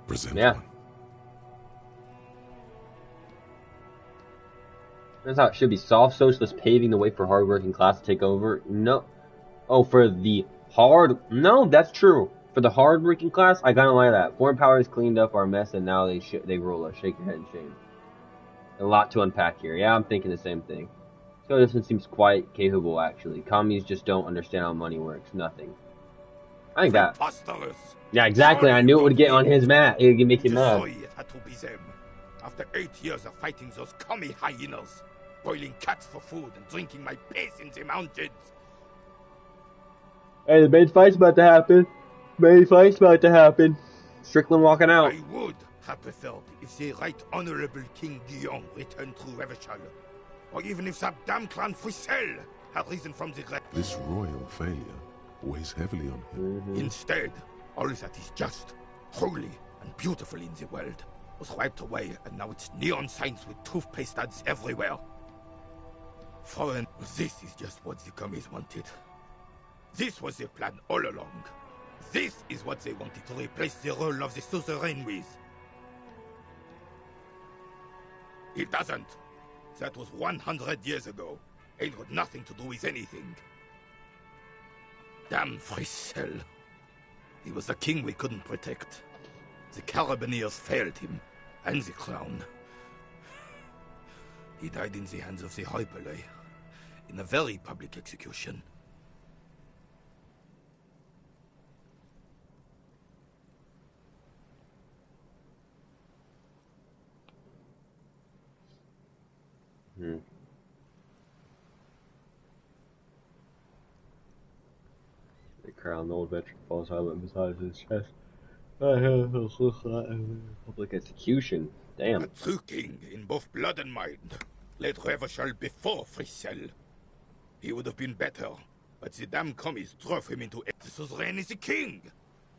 Present Yeah. one. That's how it should be. Soft socialists paving the way for hardworking class to take over. No. Oh, for the hard... No, that's true. For the hardworking class, I gotta lie to that. Foreign powers cleaned up our mess, and now they rule us. Shake your head in shame. A lot to unpack here. Yeah, I'm thinking the same thing. Coalition seems quite capable, actually. Commies just don't understand how money works. Nothing. I think that... Yeah, exactly. I knew it would get on his mat. It would make him mad. It had to be them. After 8 years of fighting those commie hyenas, boiling cats for food and drinking my piss in the mountains. Hey, the main fight's about to happen. Main fight's about to happen. Strickland walking out. I would have preferred if the Right Honorable King Guillaume returned through Revachol, or even if that damn clan Frissel had risen from the grave. This royal failure weighs heavily on him. Instead, all that is just, holy, and beautiful in the world was wiped away, and now it's neon signs with toothpaste ads everywhere. Foreign, this is just what the commies wanted. This was their plan all along. This is what they wanted to replace the role of the suzerain with. It doesn't. That was 100 years ago. Ain't got nothing to do with anything. Damn Frissel. He was a king we couldn't protect. The Carabineers failed him, and the crown. He died in the hands of the Hyperlay, in a very public execution. The crown, the old veteran falls silent beside his chest. Public execution. Damn. A true king in both blood and mind. Led Revachol before Frissel. He would have been better, but the damn commies drove him into it. The suzerain is the king!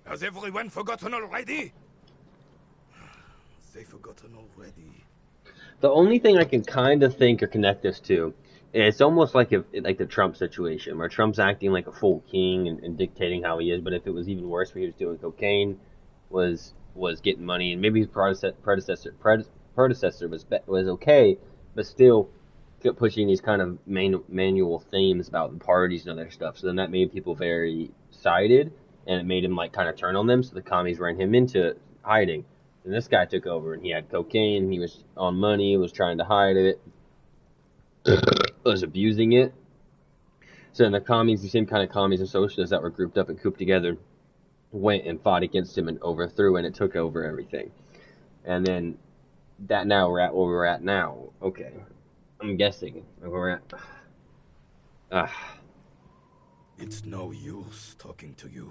Has everyone forgotten already? They've forgotten already. The only thing I can kind of think or connect this to, it's almost like the Trump situation, where Trump's acting like a full king and dictating how he is, but if it was even worse where he was doing cocaine, was getting money, and maybe his predecessor was okay, but still pushing these kind of manual themes about the parties and other stuff. So then that made people very sided, and it made him like kind of turn on them. So the commies ran him into hiding. And this guy took over, and he had cocaine. He was on money. Was trying to hide it. Was abusing it. So then the commies, the same kind of commies and socialists that were grouped up and cooped together, went and fought against him and overthrew, and it took over everything. And then that now we're at where we're at now. Okay, I'm guessing where we're at. It's no use talking to you.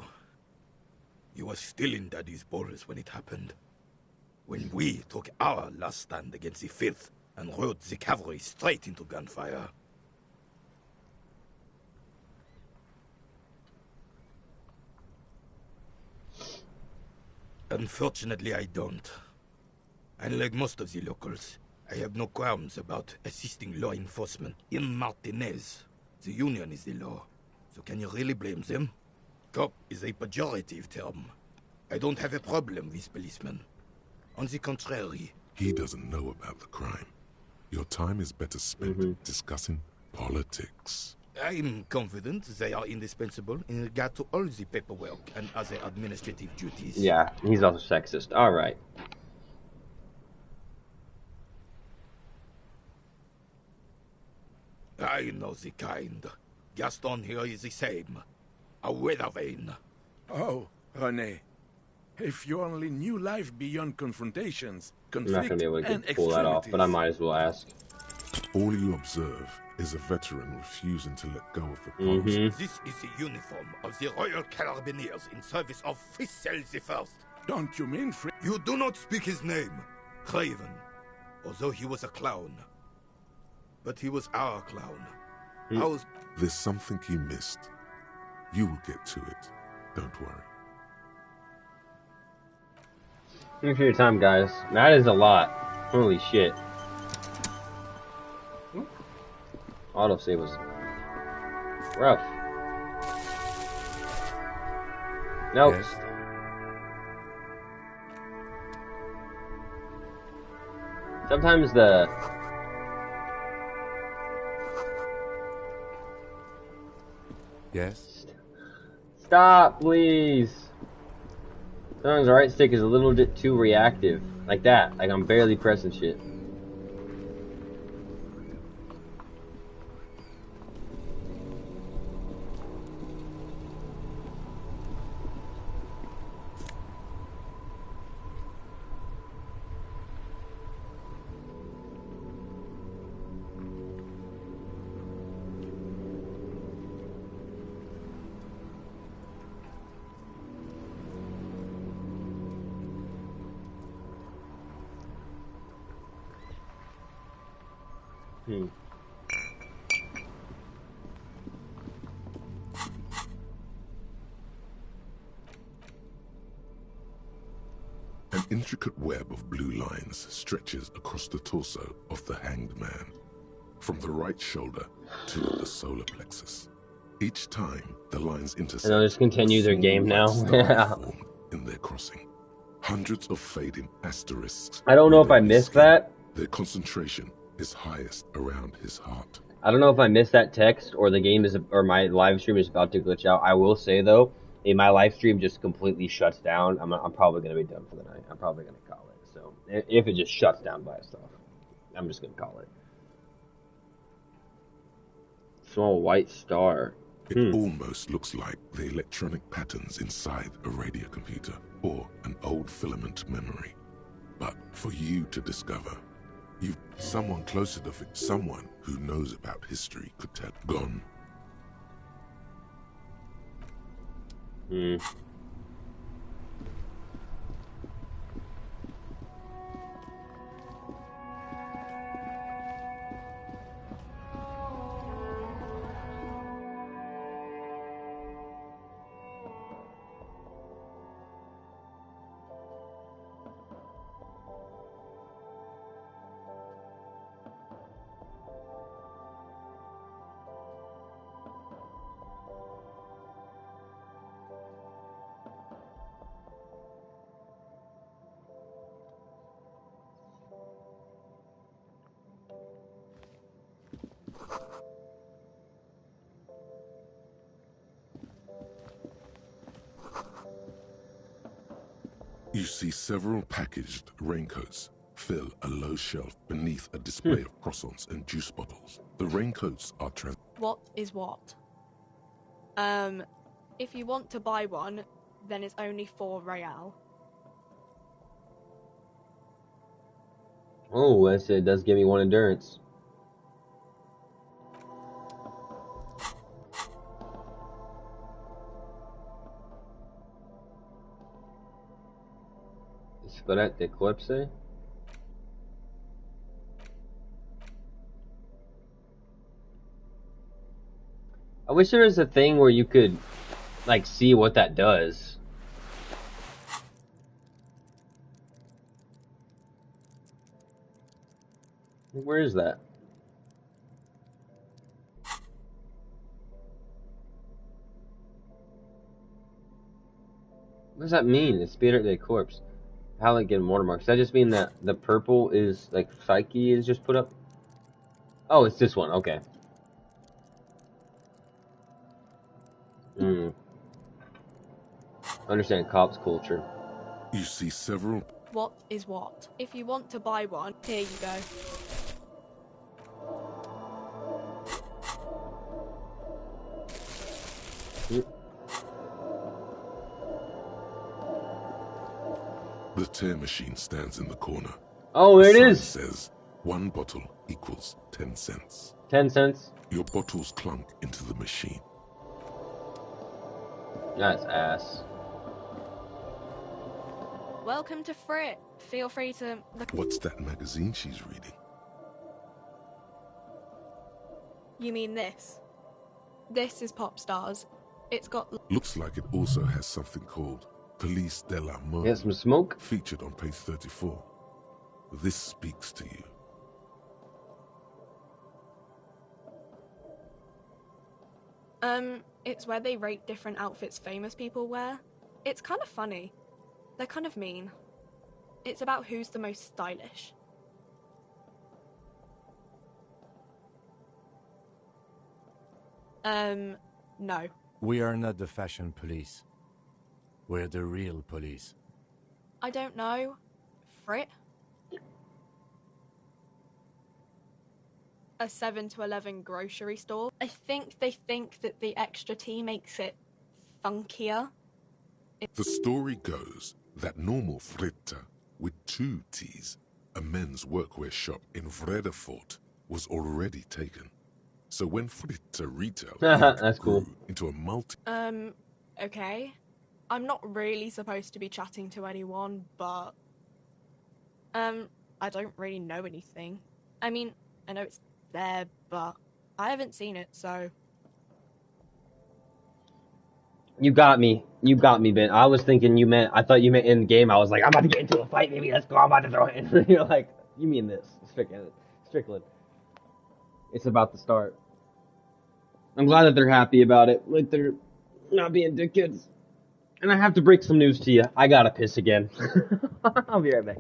You were still in Daddy's balls when it happened. When we took our last stand against the filth and rode the cavalry straight into gunfire. Unfortunately, I don't. And like most of the locals, I have no qualms about assisting law enforcement. In Martinez, the union is the law. So can you really blame them? Cop is a pejorative term. I don't have a problem with policemen. On the contrary. He doesn't know about the crime. Your time is better spent discussing politics. I'm confident they are indispensable in regard to all the paperwork and other administrative duties. Yeah, he's also sexist. All right. I know the kind. Gaston here is the same. A weather vane. Oh, René. If you only knew life beyond confrontations, I'm not going to be able to and pull that off, but I might as well ask. All you observe is a veteran refusing to let go of the past. This is the uniform of the Royal Carabineers in service of Frissel the First. Don't you mean You do not speak his name, Craven. although he was a clown. But he was our clown. There's something you missed. You will get to it. Don't worry. Thanks for your time, guys. That is a lot. Holy shit. Autosave was rough. Nope. Yes. Sometimes the Yes. Stop, please. Sometimes the right stick is a little bit too reactive. Like that. Like I'm barely pressing shit. An intricate web of blue lines stretches across the torso of the hanged man, from the right shoulder to the solar plexus. Each time the lines intersect, and they'll just continue their game now. In their crossing, hundreds of fading asterisks. I don't know if I missed that. Their concentration is highest around his heart. I don't know if I missed that text or the game is, or my live stream is about to glitch out. I will say though, if my live stream just completely shuts down, I'm probably gonna be done for the night. I'm probably gonna call it. So if it just shuts down by itself, I'm just gonna call it. Small white star. It almost looks like the electronic patterns inside a radio computer or an old filament memory. But for you to discover, someone closer to it, someone who knows about history could tell. Gone. You see several packaged raincoats fill a low shelf beneath a display of croissants and juice bottles. The raincoats are What is what? If you want to buy one, then it's only 4 real. Oh, it does give me 1 endurance. Spread the Eclipse. I wish there was a thing where you could, like, see what that does. Where is that? What does that mean? The Spirit of the Corpse. How like getting watermarks? Does that just mean that the purple is like Psyche is just put up? Oh, it's this one. Okay. Understand cops culture. You see several. What is what? If you want to buy one, here you go. The tear machine stands in the corner. Oh, there it is. It says 1 bottle equals 10 cents. 10 cents? Your bottles clunk into the machine. That's ass. Welcome to Frit. Feel free to look. What's that magazine she's reading? You mean this? This is Pop Stars. It's got. Looks like it also has something called Police de la Mode. Get some smoke? Featured on page 34. This speaks to you. It's where they rate different outfits famous people wear. It's kind of funny. They're kind of mean. It's about who's the most stylish. No. We are not the fashion police. We're the real police. I don't know. Frit? A 7 to 11 grocery store. I think they think that the extra T makes it funkier. The story goes that normal Fritta, with 2 T's, a men's workwear shop in Vredefort, was already taken. So when Fritta Retail That's cool. grew into a multi... Okay. I'm not really supposed to be chatting to anyone, but... I don't really know anything. I mean, I know it's there, but I haven't seen it, so... You got me. You got me, Ben. I was thinking you meant... I thought you meant in the game. I was like, I'm about to get into a fight, maybe. Let's go. I'm about to throw it in. You're like, you mean this. Strickland. It's about to start. I'm glad that they're happy about it. Like, they're not being dickheads. And I have to break some news to you. I gotta piss again. I'll be right back.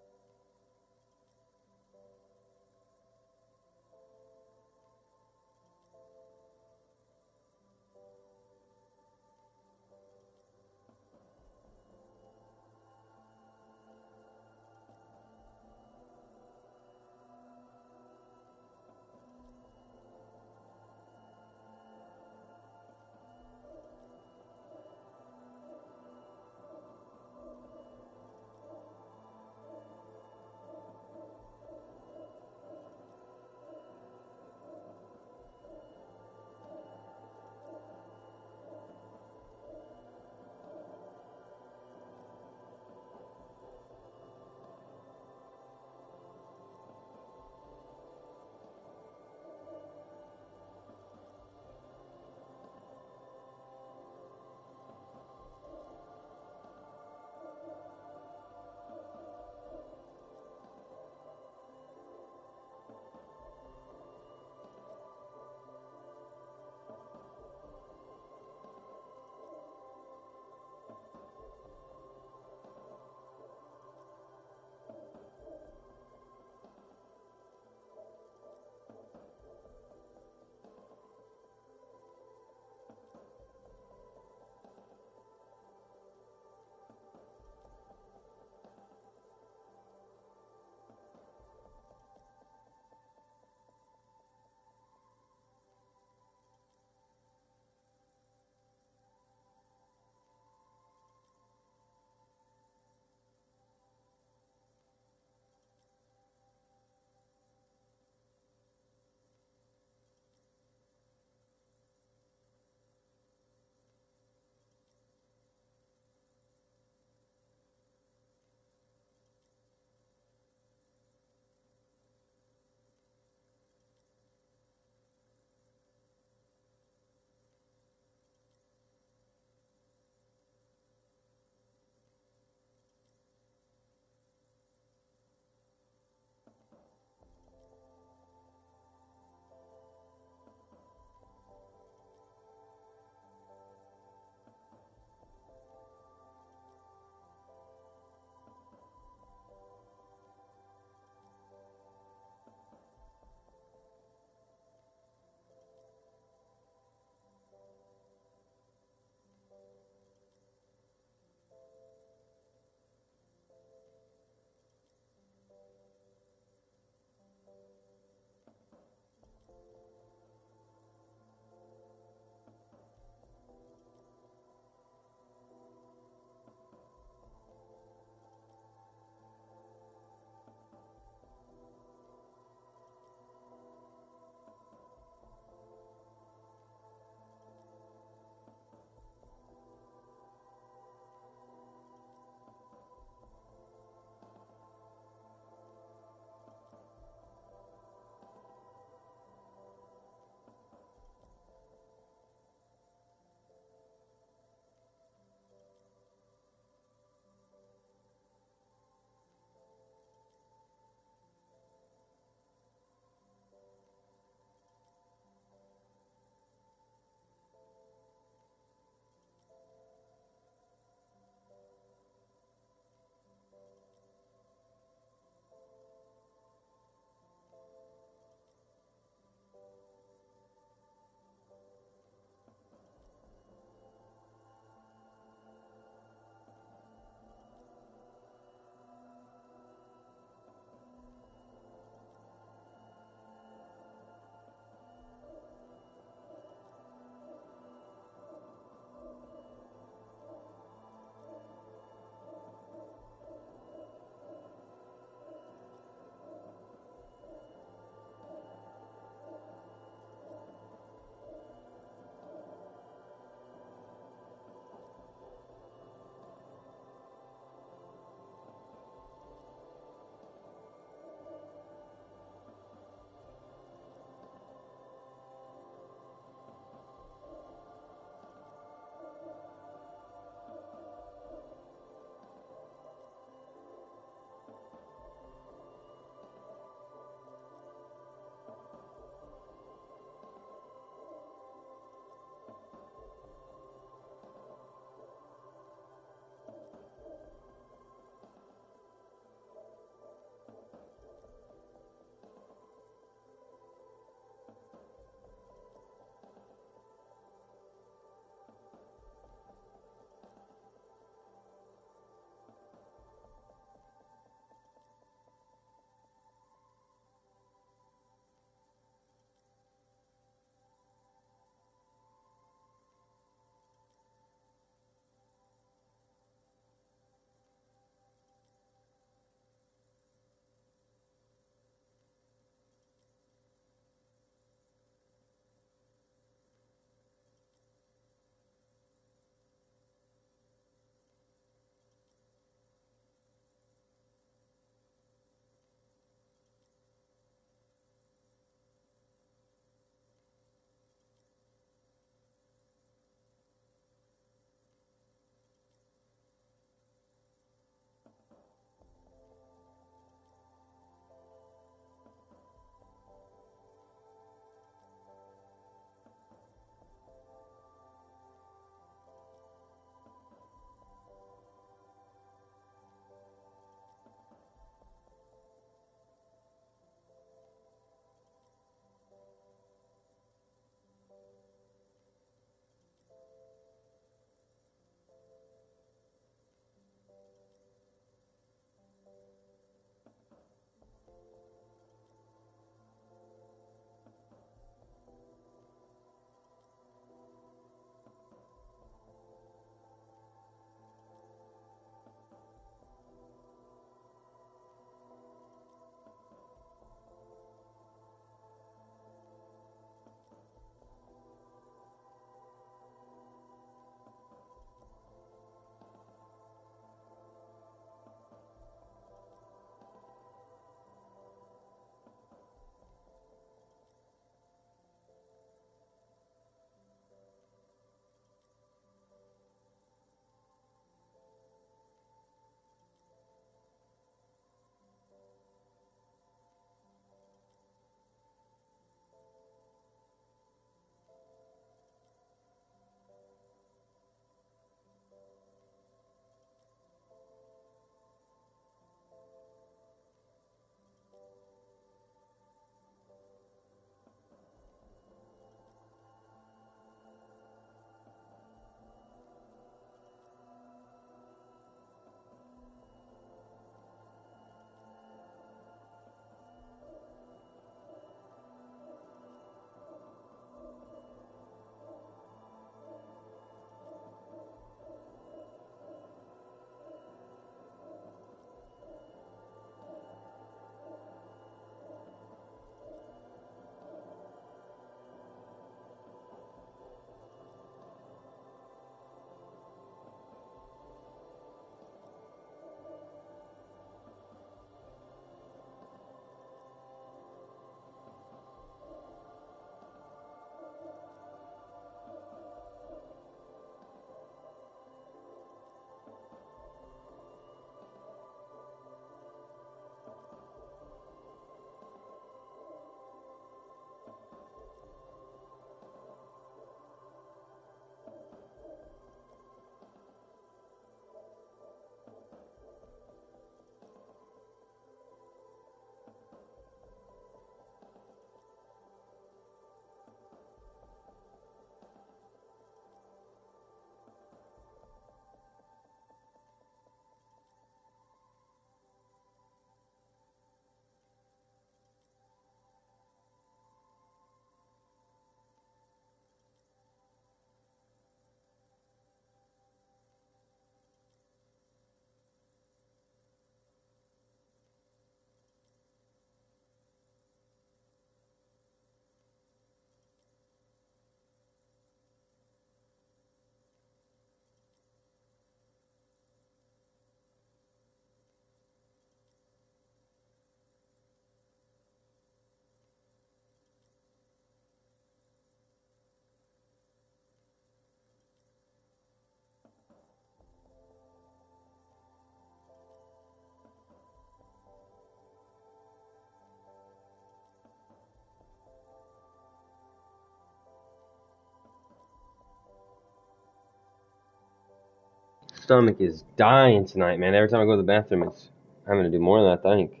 stomach is dying tonight, man. Every time I go to the bathroom, it's having to do more than I think.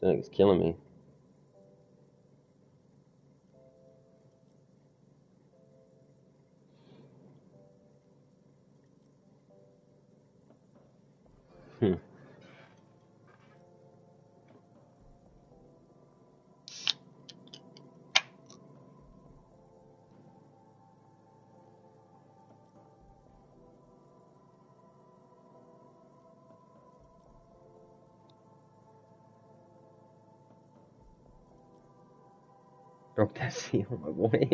I think it's killing me. Broke that seal, my boy.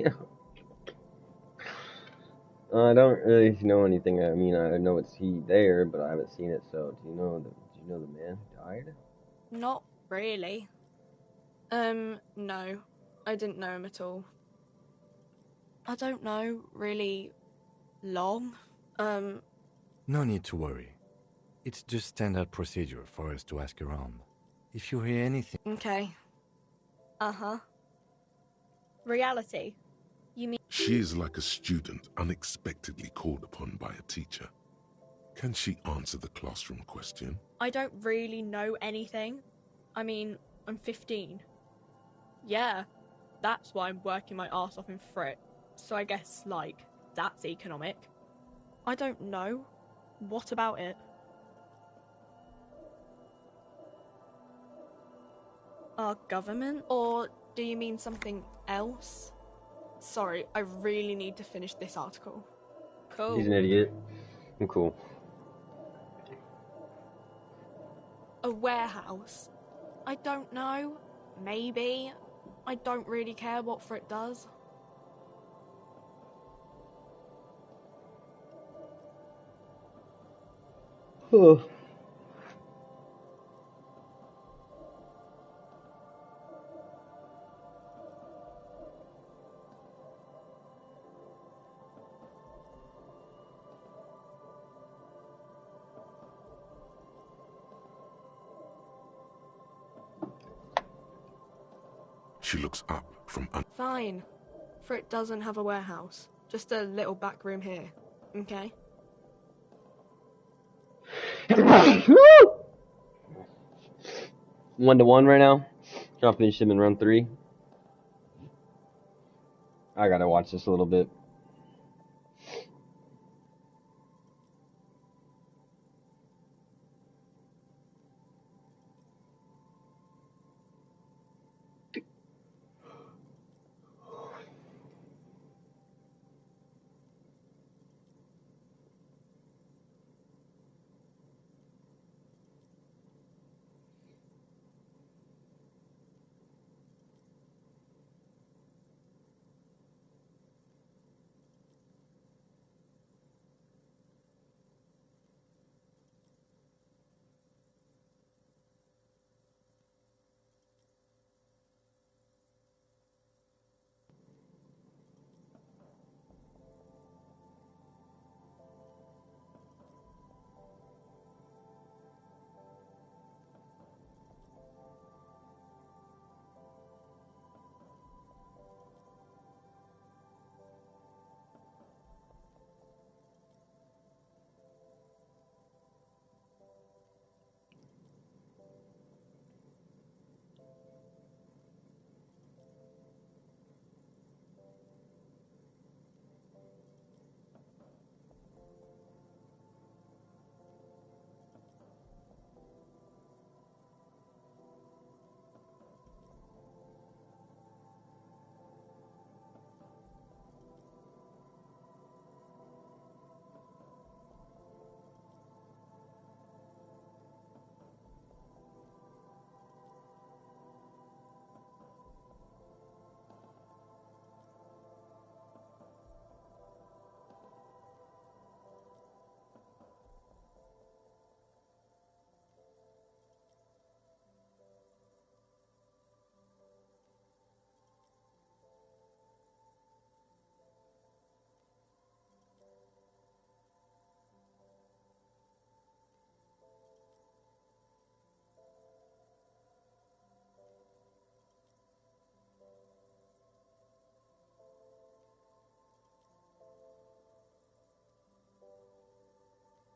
I don't really know anything. I mean, I know it's he there, but I haven't seen it. So, do you know the man who died? Not really. No. I didn't know him at all. I don't know, really long. No need to worry. It's just standard procedure for us to ask around. If you hear anything... Okay. Uh-huh. Reality? You mean... She is like a student unexpectedly called upon by a teacher. Can she answer the classroom question? I don't really know anything. I mean, I'm 15. Yeah, that's why I'm working my arse off in Frit. So I guess, like, that's economic. I don't know. What about it? Our government? Or do you mean something else? Sorry, I really need to finish this article. Cool. He's an idiot. I'm cool. A warehouse? I don't know. Maybe. I don't really care what Frit does. She looks up from Fine. Frit doesn't have a warehouse. Just a little back room here. Okay? 1-1 right now. I'll finish him in round 3. I gotta watch this a little bit.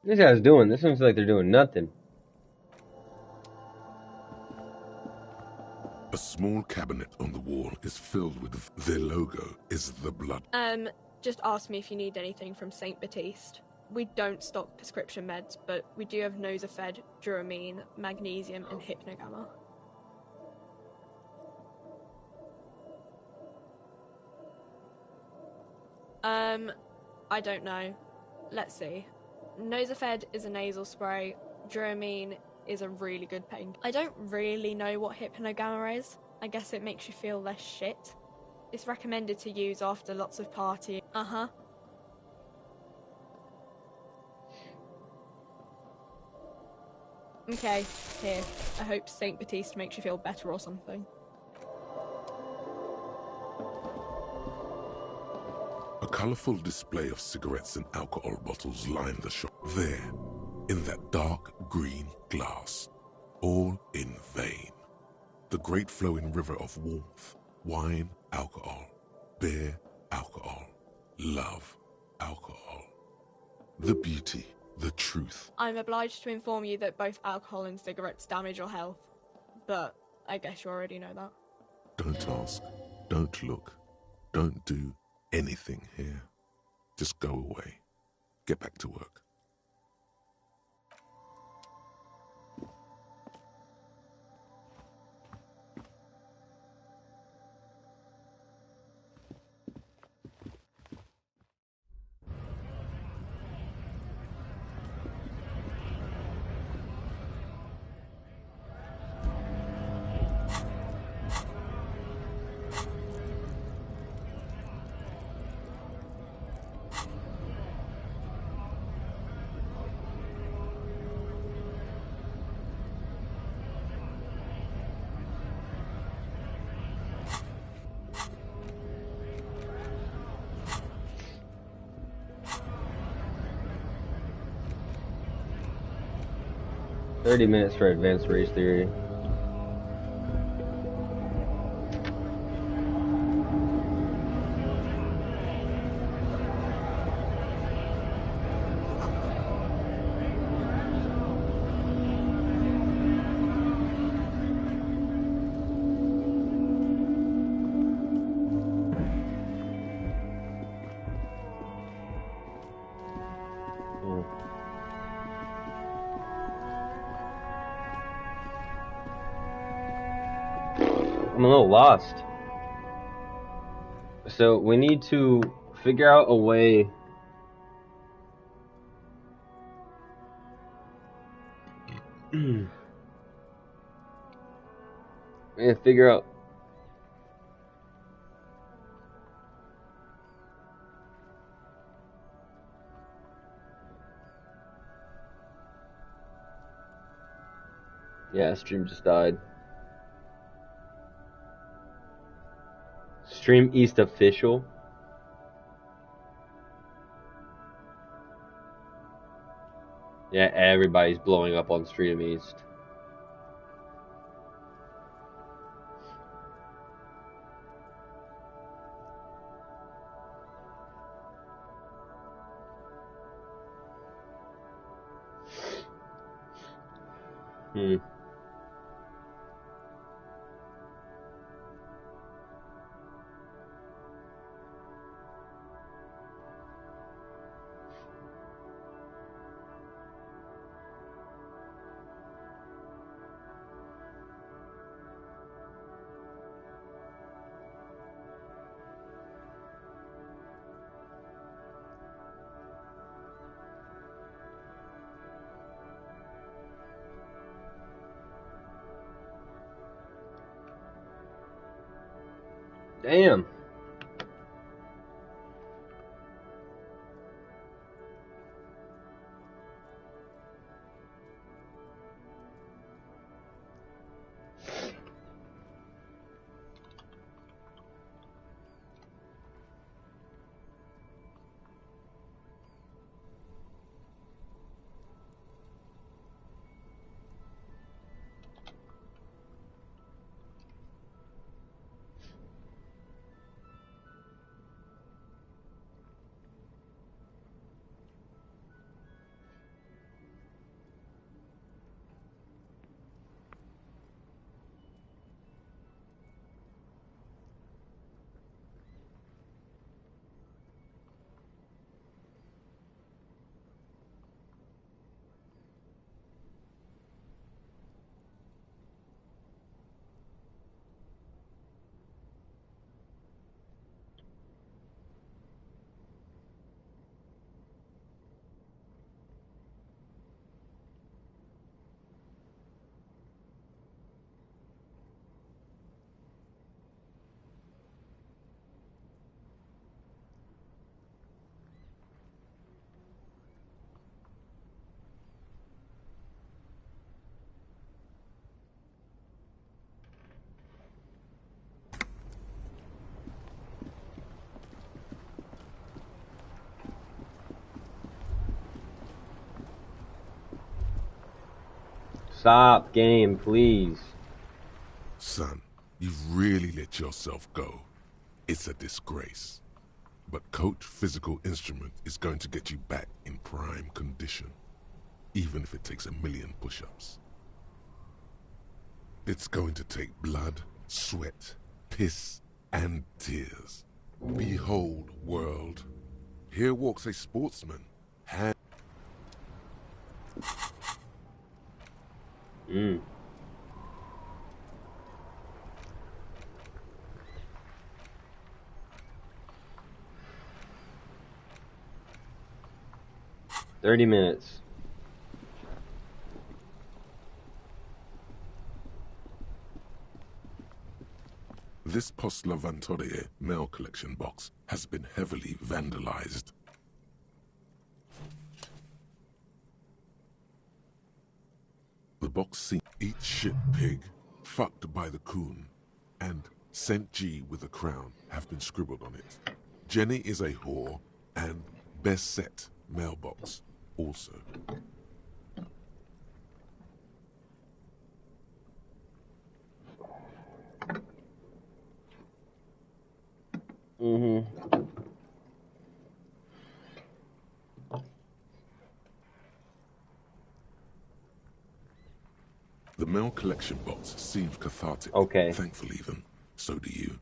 These guys doing? This seems like they're doing nothing. A small cabinet on the wall is filled with their logo is the blood. Just ask me if you need anything from St. Baptiste. We don't stock prescription meds, but we do have Nosafed, Duramine, magnesium, and Hypnogamma. I don't know. Let's see. Nosafed is a nasal spray. Duramine is a really good pain. I don't really know what Hypnogamma is. I guess it makes you feel less shit. It's recommended to use after lots of partying. Uh-huh. Okay, here. I hope St. Baptiste makes you feel better or something. A colourful display of cigarettes and alcohol bottles line the shop. There, in that dark green glass, all in vain. The great flowing river of warmth, wine, alcohol, beer, alcohol, love, alcohol. The beauty, the truth. I'm obliged to inform you that both alcohol and cigarettes damage your health, but I guess you already know that. Don't ask, don't look, don't do anything here. Just go away. Get back to work. $30 for advanced race theory. I'm a little lost. So we need to figure out a way we need to figure out yeah, stream just died. Stream East official. Yeah, everybody's blowing up on Stream East. Damn. Stop, game, please. Son, you've really let yourself go. It's a disgrace. But Coach Physical Instrument is going to get you back in prime condition, even if it takes 1,000,000 push-ups. It's going to take blood, sweat, piss, and tears. Behold, world. Here walks a sportsman. Mm. "30 minutes. This Post Lavatorie mail collection box has been heavily vandalized. The box seems "Eat shit, pig," "Fucked by the coon," and "Sent G with a crown" have been scribbled on it. Jenny is a whore, and "Best set" mailbox also. The mail collection box seems cathartic. Okay. Thankfully, then, so do you.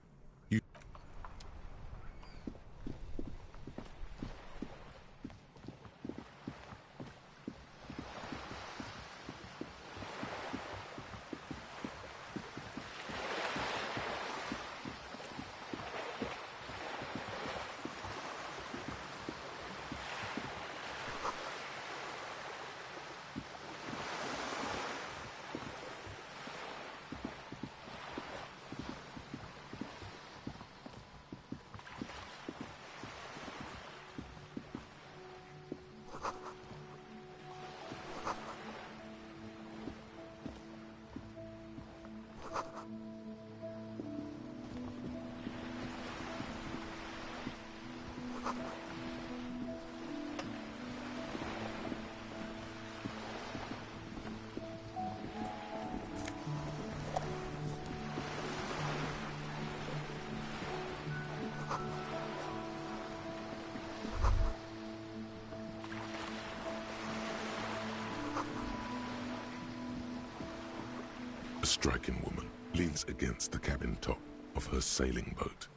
A striking woman leans against the cabin top of her sailing boat.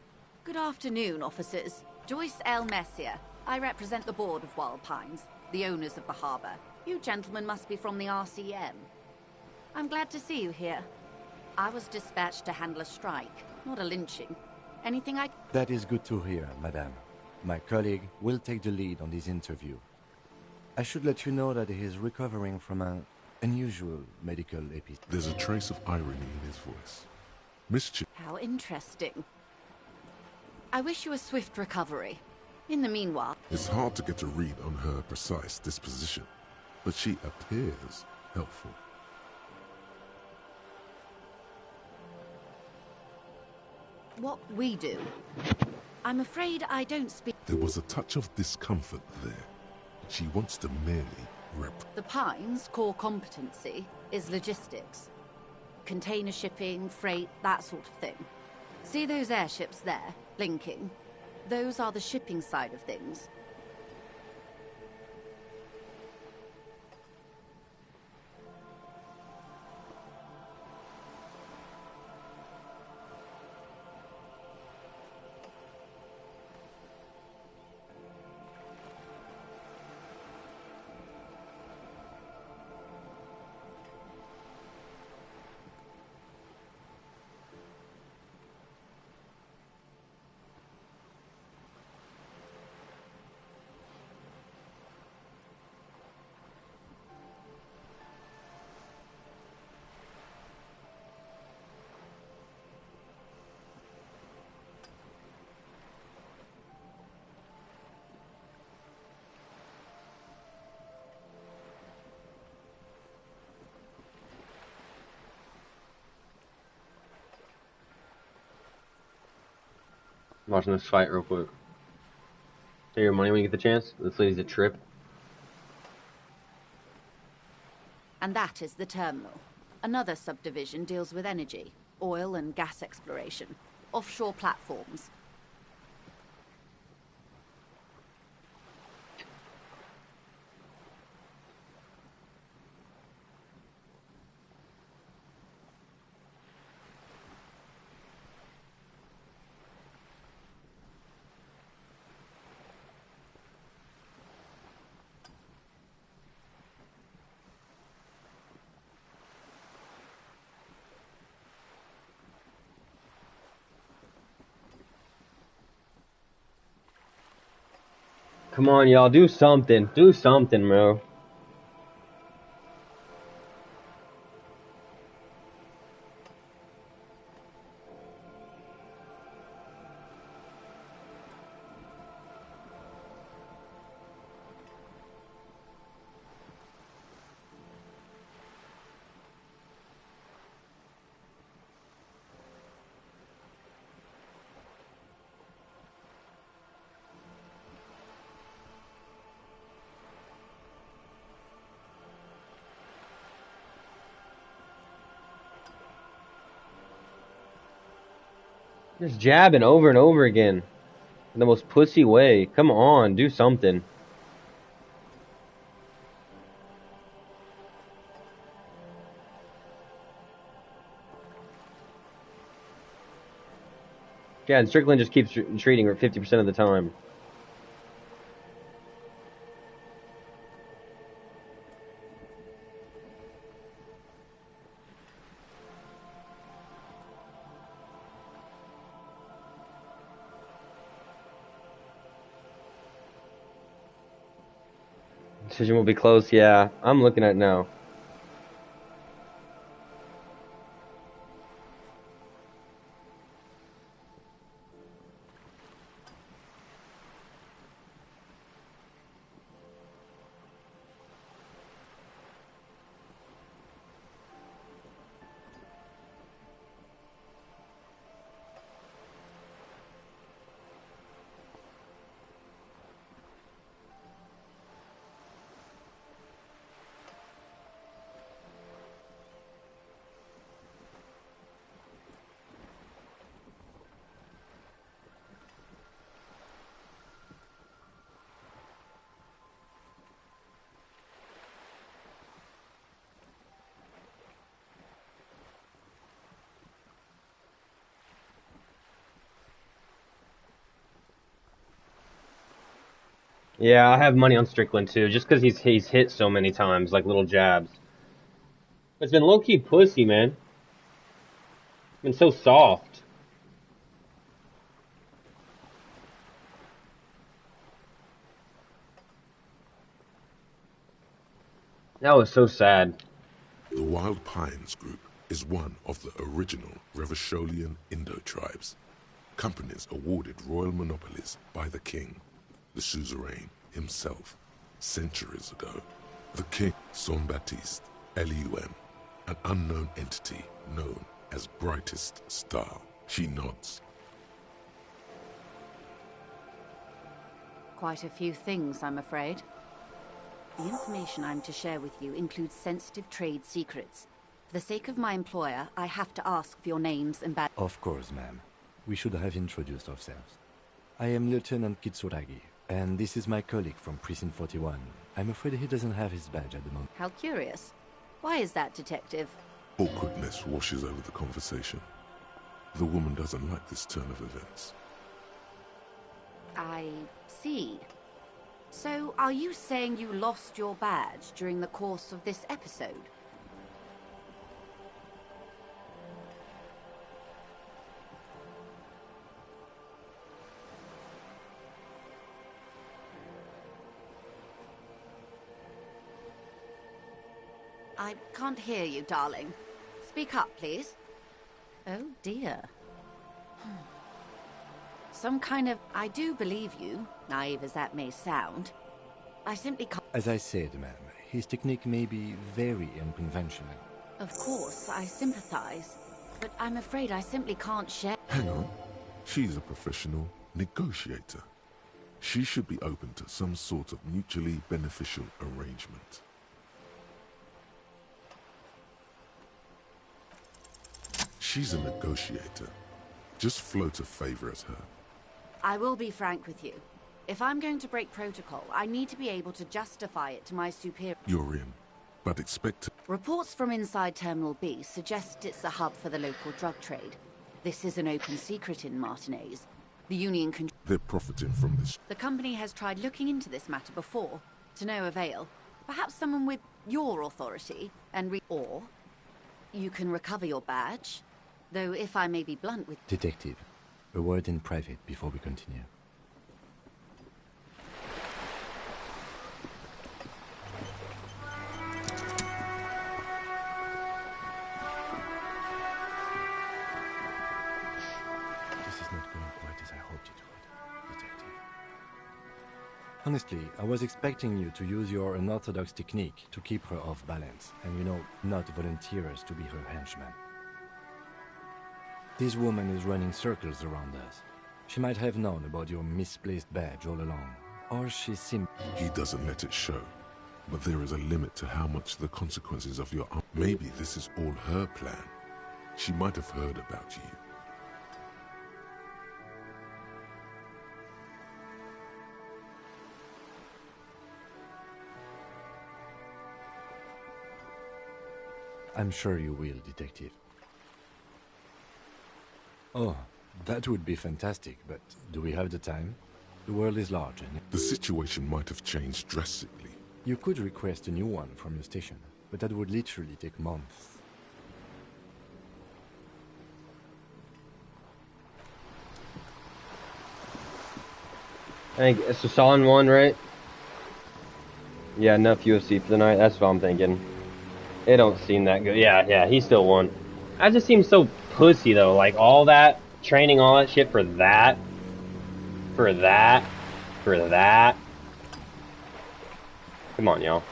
Good afternoon, officers. Joyce L. Messier. I represent the board of Wild Pines, the owners of the harbour. You gentlemen must be from the RCM. I'm glad to see you here. I was dispatched to handle a strike, not a lynching. Anything I... That is good to hear, madame. My colleague will take the lead on this interview. I should let you know that he is recovering from an unusual medical episode. There's a trace of irony in his voice. Mischief. How interesting. I wish you a swift recovery. In the meanwhile... It's hard to get a read on her precise disposition, but she appears helpful. What we do... I'm afraid I don't speak... There was a touch of discomfort there. She wants to merely The Pines' core competency is logistics. Container shipping, freight, that sort of thing. See those airships there, blinking? Those are the shipping side of things. Watching this fight real quick. Pay your money when you get the chance. This lady's a trip. And that is the terminal. Another subdivision deals with energy, oil and gas exploration, offshore platforms. Come on, y'all, do something. Do something, bro. Just jabbing over and over again. In the most pussy way. Come on, do something. Yeah, and Strickland just keeps treating her 50% of the time. Decision will be close, yeah. I'm looking at it now. Yeah, I have money on Strickland too, just because he's hit so many times, like little jabs. It's been low-key pussy, man. Been so soft. That was so sad. The Wild Pines Group is one of the original Revacholian Indo tribes. Companies awarded royal monopolies by the king, the suzerain himself, centuries ago. The king, Son Baptiste, Elysium, an unknown entity known as Brightest Star. She nods. Quite a few things, I'm afraid. The information I'm to share with you includes sensitive trade secrets. For the sake of my employer, I have to ask for your names and badges. Of course, ma'am. We should have introduced ourselves. I am Lieutenant Kitsuragi, and this is my colleague from Precinct 41. I'm afraid he doesn't have his badge at the moment. How curious. Why is that, Detective? Awkwardness washes over the conversation. The woman doesn't like this turn of events. I see. So, are you saying you lost your badge during the course of this episode? I can't hear you, darling. Speak up, please. Oh, dear. Some kind of... I do believe you, naive as that may sound. I simply can't... As I said, ma'am, his technique may be very unconventional. Of course, I sympathize. But I'm afraid I simply can't share... Hang on. She's a professional negotiator. She should be open to some sort of mutually beneficial arrangement. She's a negotiator. Just float a favor at her. I will be frank with you. If I'm going to break protocol, I need to be able to justify it to my superior. You're in, but expect... Reports from inside Terminal B suggest it's a hub for the local drug trade. This is an open secret in Martinez. The Union can... They're profiting from this. The company has tried looking into this matter before, to no avail. Perhaps someone with your authority and or you can recover your badge. Though if I may be blunt with... Detective, a word in private before we continue. Honestly, I was expecting you to use your unorthodox technique to keep her off balance, and you know, not volunteer us to be her henchman. This woman is running circles around us. She might have known about your misplaced badge all along, or she simply... He doesn't let it show, but there is a limit to how much the consequences of your... Maybe this is all her plan. She might have heard about you. I'm sure you will, Detective. Oh, that would be fantastic, but do we have the time? The world is large and... The situation might have changed drastically. You could request a new one from your station, but that would literally take months. I think it's the Solon one, right? Yeah, enough UFC for the night. That's what I'm thinking. It don't seem that good. Yeah, he still won. That just seems so pussy, though. Like, all that, training all that shit for that. For that. For that. Come on, y'all.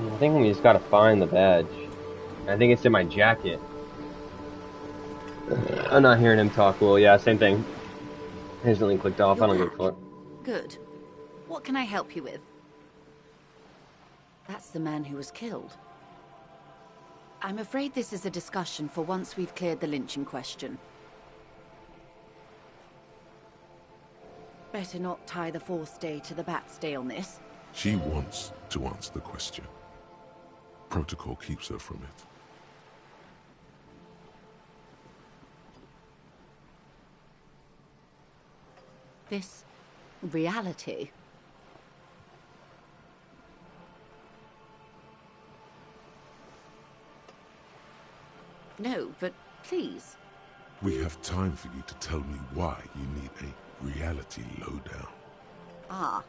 I think we just gotta find the badge. I think it's in my jacket. I'm not hearing him talk well. Yeah, same thing. Instantly clicked off. I don't give a fuck. Good. What can I help you with? That's the man who was killed. I'm afraid this is a discussion for once we've cleared the lynching question. Better not tie the fourth day to the bat's day on this. She wants to answer the question. Protocol keeps her from it. This reality. No, but please. We have time for you to tell me why you need a reality lowdown. Ah,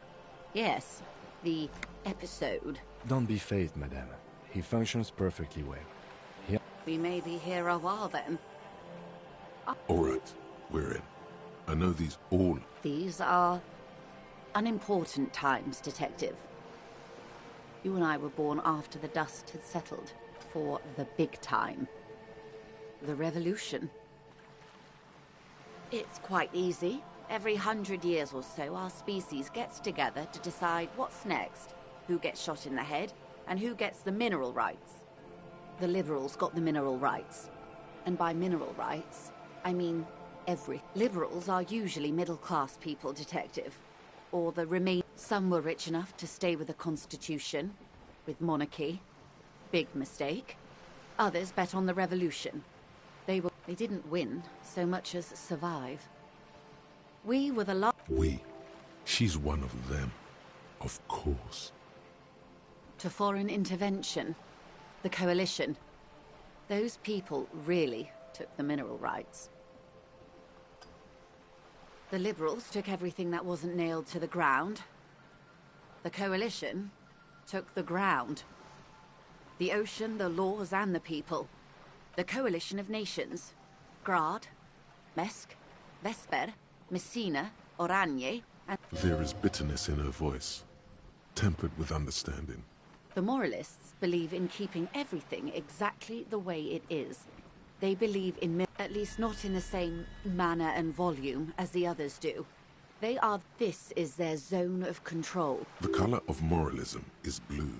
yes. The episode. Don't be phased, madame. He functions perfectly well. We may be here a while then. Alright, we're in. I know these all... These are unimportant times, Detective. You and I were born after the dust had settled for the big time. The revolution. It's quite easy. Every 100 years or so, our species gets together to decide what's next, who gets shot in the head, and who gets the mineral rights. The liberals got the mineral rights. And by mineral rights, I mean every. Liberals are usually middle-class people, Detective. Or the remain. Some were rich enough to stay with the Constitution, with monarchy. Big mistake. Others bet on the revolution. They didn't win so much as survive. We were the We? She's one of them. Of course. To foreign intervention. The coalition. Those people really took the mineral rights. The liberals took everything that wasn't nailed to the ground. The coalition took the ground. The ocean, the laws, and the people. The coalition of nations. Grad, Mesk, Vesper, Messina, Oranje, and... There is bitterness in her voice. tempered with understanding. The moralists believe in keeping everything exactly the way it is. They believe in, at least not in the same manner and volume as the others do. This is their zone of control. The color of moralism is blue.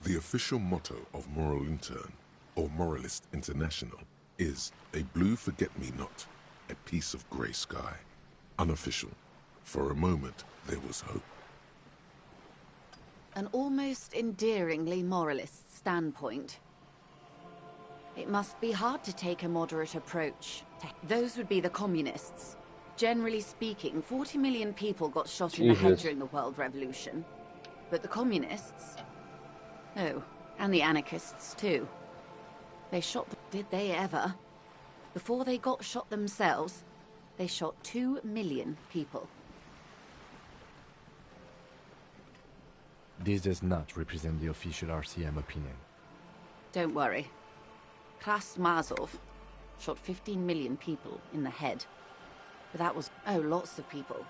The official motto of Moral Intern, or Moralist International, is a blue forget-me-not, a piece of grey sky. Unofficial. For a moment, there was hope. An almost endearingly moralist standpoint. It must be hard to take a moderate approach. Those would be the communists. Generally speaking, 40 million people got shot in the head during the World Revolution. But the communists... Oh, and the anarchists too. They shot... Did they ever? Before they got shot themselves, they shot 2 million people. This does not represent the official RCM opinion. Don't worry. Klas Mazov shot 15 million people in the head. But that was, lots of people.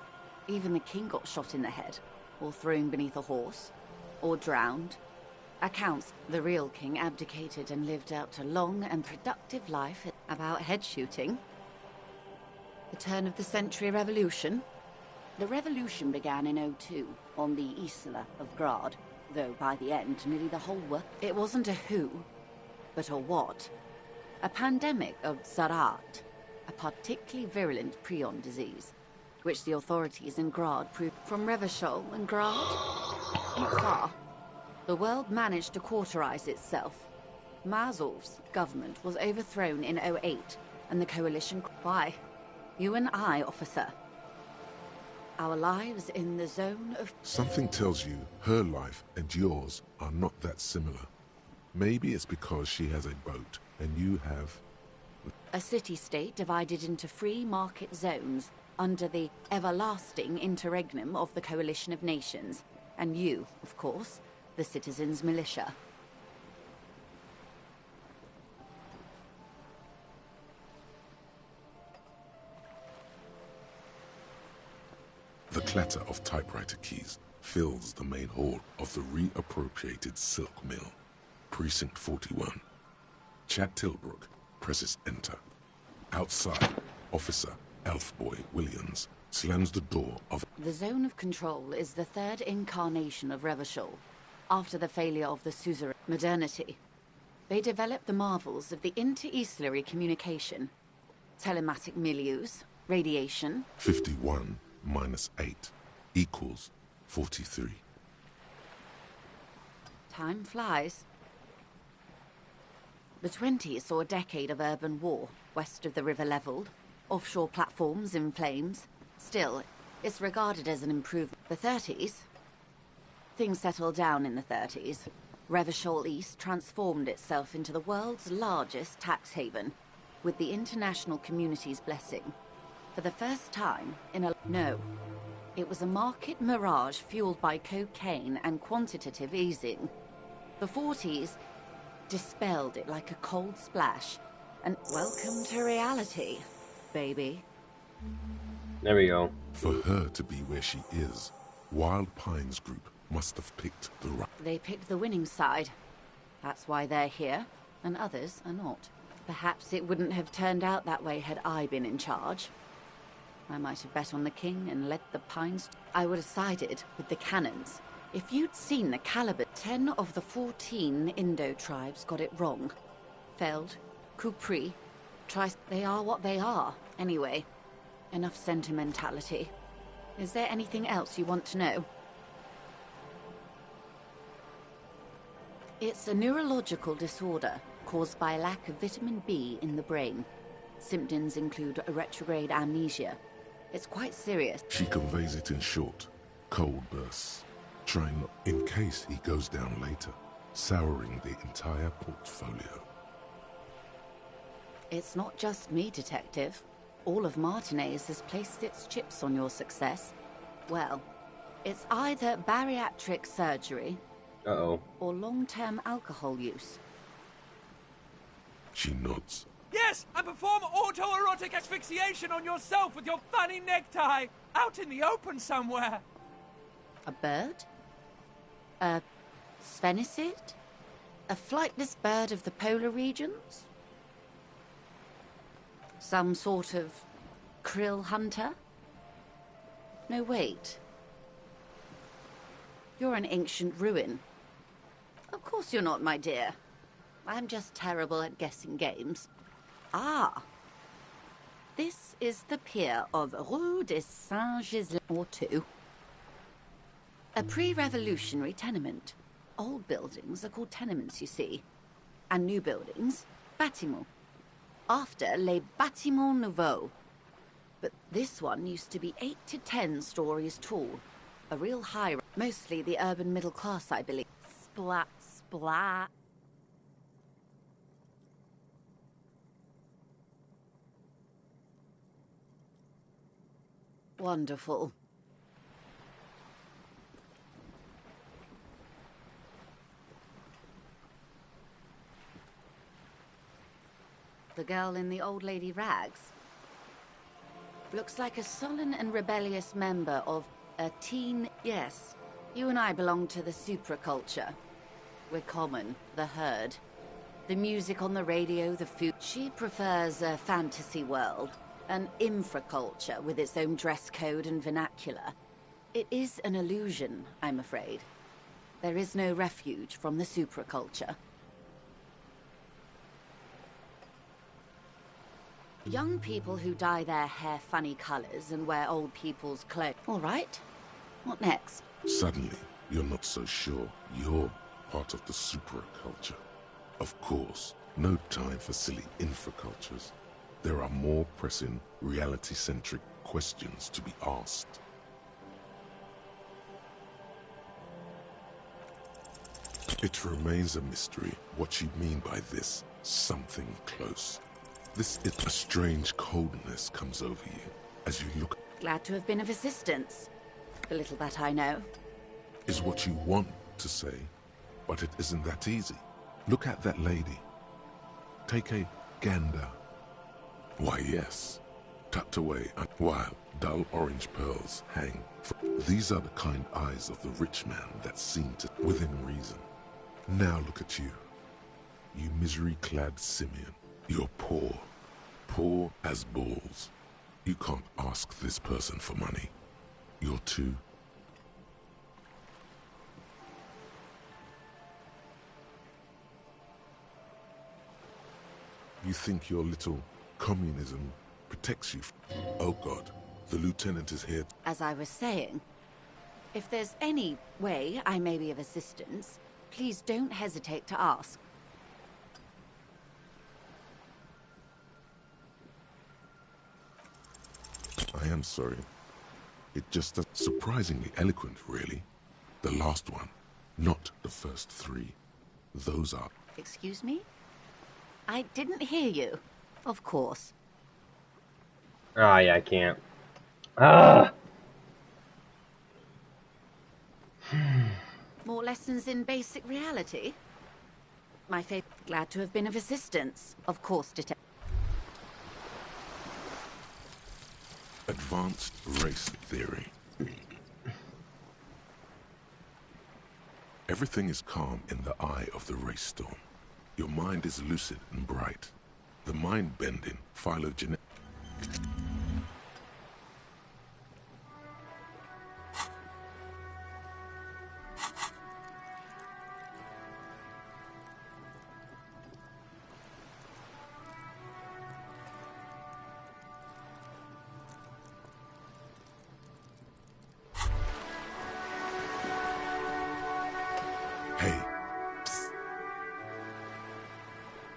Even the king got shot in the head, or thrown beneath a horse, or drowned. Accounts, the real king abdicated and lived out a long and productive life. About head shooting. The turn of the century revolution. The revolution began in 02 on the Isla of Grad, though by the end, nearly the whole world. It wasn't a who, but a what. A pandemic of Zarat, a particularly virulent prion disease, which the authorities in Grad proved. From Revachol and Grad, not far, the world managed to cauterize itself. Mazov's government was overthrown in 08, and the coalition... Why? You and I, officer. Our lives in the zone of... Something tells you her life and yours are not that similar. Maybe it's because she has a boat, and you have... A city-state divided into free market zones under the everlasting interregnum of the Coalition of Nations. And you, of course, the citizens' militia. The clatter of typewriter keys fills the main hall of the reappropriated silk mill. Precinct 41. Chad Tilbrook presses enter. Outside, Officer Elfboy Williams slams the door of... The zone of control is the third incarnation of Revachol, after the failure of the suzerain modernity. They developed the marvels of the inter-Islary communication, telematic milieus, radiation... 51 minus 8 equals 43. Time flies. The 20s saw a decade of urban war, west of the river leveled, offshore platforms in flames. Still, it's regarded as an improvement. The 30s? Things settled down in the 30s. Revachol East transformed itself into the world's largest tax haven, with the international community's blessing. For the first time in a... No. It was a market mirage fueled by cocaine and quantitative easing. The 40s dispelled it like a cold splash. And welcome to reality, baby. There we go. For her to be where she is, Wild Pines Group must have picked the right... They picked the winning side. That's why they're here, and others are not. Perhaps it wouldn't have turned out that way had I been in charge. I might have bet on the king and let the Pines... I would have sided with the cannons. If you'd seen the caliber, 10 of the 14 Indo tribes got it wrong. Feld, Kupri, they are what they are. Anyway, enough sentimentality. Is there anything else you want to know? It's a neurological disorder caused by a lack of vitamin B in the brain. Symptoms include a retrograde amnesia. It's quite serious. She conveys it in short, cold bursts, trying not in case he goes down later, souring the entire portfolio. It's not just me, Detective. All of Martinez has placed its chips on your success. Well, it's either bariatric surgery... Uh-oh. ...or long-term alcohol use. She nods. Yes, and perform autoerotic asphyxiation on yourself with your funny necktie, out in the open somewhere. A bird? A sphenicid? A flightless bird of the polar regions? Some sort of krill hunter? No, wait. You're an ancient ruin. Of course you're not, my dear. I'm just terrible at guessing games. Ah. This is the pier of Rue de Saint-Gislain or two. A pre-revolutionary tenement. Old buildings are called tenements, you see. And new buildings, bâtiments. After les bâtiments nouveaux. But this one used to be 8 to 10 stories tall. A real high, mostly the urban middle class, I believe. Splat, splat. Wonderful. The girl in the old lady rags. Looks like a sullen and rebellious member of a teen... Yes, you and I belong to the supraculture. We're common, the herd. The music on the radio, the food... She prefers a fantasy world, an infraculture with its own dress code and vernacular. It is an illusion, I'm afraid. There is no refuge from the supraculture. Young people who dye their hair funny colors and wear old people's clothes. All right. What next? Suddenly, you're not so sure you're part of the supraculture. Of course, no time for silly infracultures. There are more pressing, reality-centric questions to be asked. It remains a mystery what you mean by this something close. This is a strange coldness comes over you as you look. Glad to have been of assistance. The little that I know. Is what you want to say, but it isn't that easy. Look at that lady. Take a gander. Why, yes. Tucked away while dull orange pearls hang. These are the kind eyes of the rich man that seem to within reason. Now look at you. You misery-clad simian. You're poor. Poor as balls. You can't ask this person for money. You're too... You think your little communism protects you? Oh God, the lieutenant is here. As I was saying, if there's any way I may be of assistance, please don't hesitate to ask. I am sorry. It's just surprisingly eloquent, really. The last one, not the first three. Those are... Excuse me? I didn't hear you. Of course. Ah, yeah, I can't. Ah! More lessons in basic reality? My faith, glad to have been of assistance. Of course, Detective. Advanced race theory. Everything is calm in the eye of the race storm. Your mind is lucid and bright. The mind-bending phylogenetic... Hey. Psst.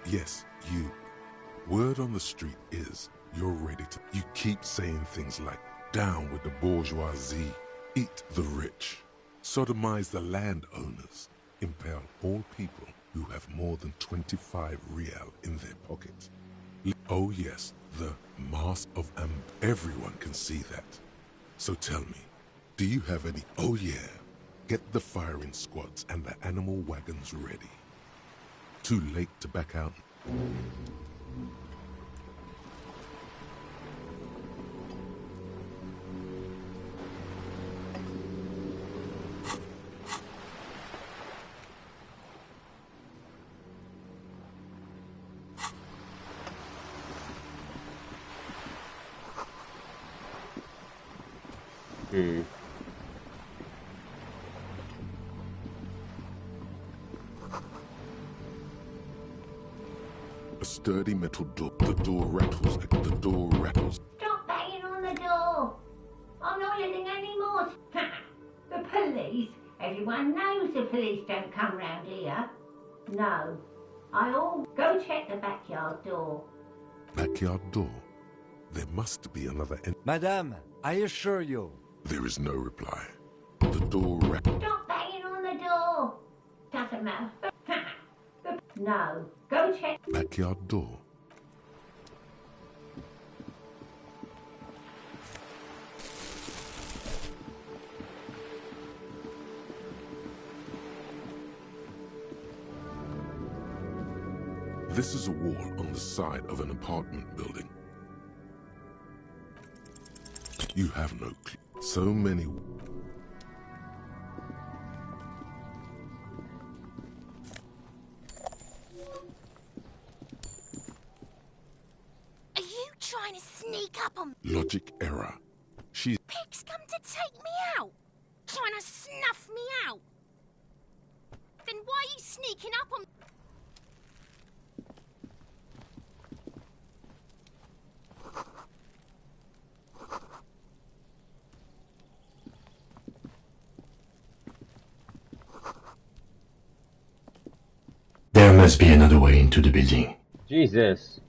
Yes, you. Word on the street is you're ready to... You keep saying things like, down with the bourgeoisie, eat the rich, sodomize the landowners, impale all people who have more than 25 real in their pockets. Oh yes, the mask of everyone can see that. So tell me, do you have any... Oh yeah, get the firing squads and the animal wagons ready. Too late to back out. A sturdy metal door. The door rattles. The door rattles. Stop banging on the door. I'm not living anymore. The police? Everyone knows the police don't come round here. No. I'll go check the backyard door. Backyard door? There must be another end. Madame, I assure you. There is no reply. The door rattles. Stop banging on the door. Doesn't matter. No. Go check. Backyard door. This is a wall on the side of an apartment building. You have no clue. So many... Are you trying to sneak up on me? Logic error. She's... Pigs come to take me out. Trying to snuff me out. Then why are you sneaking up on me? There must be another way into the building. Jesus.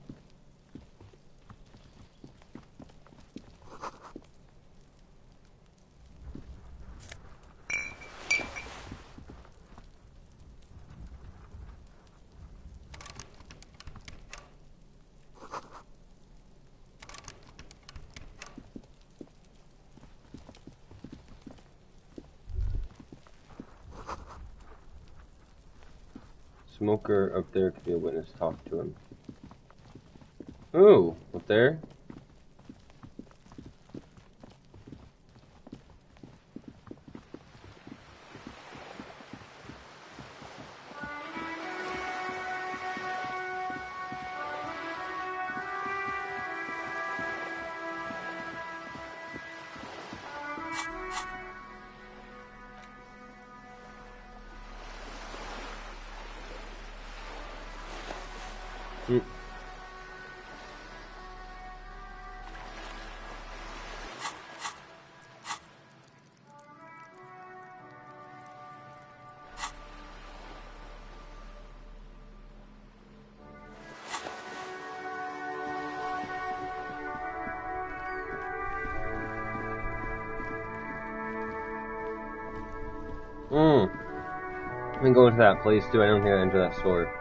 Smoker up there could be a witness. Talk to him. Ooh, up there. I can go into that place too. I don't think I enter that store.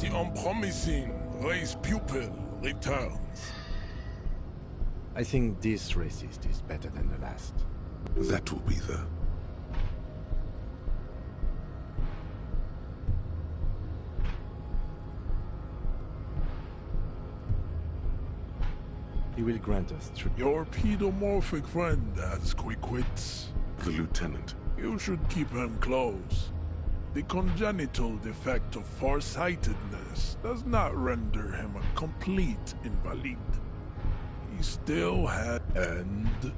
The unpromising race pupil returns. I think this racist is better than the last. That will be the... He will grant us truth. Your pedomorphic friend has quick wits. The lieutenant. You should keep him close. The congenital defect of farsightedness does not render him a complete invalid. He still had... and...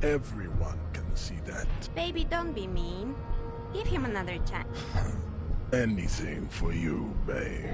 Everyone can see that. Baby, don't be mean. Give him another chance. Anything for you, babe.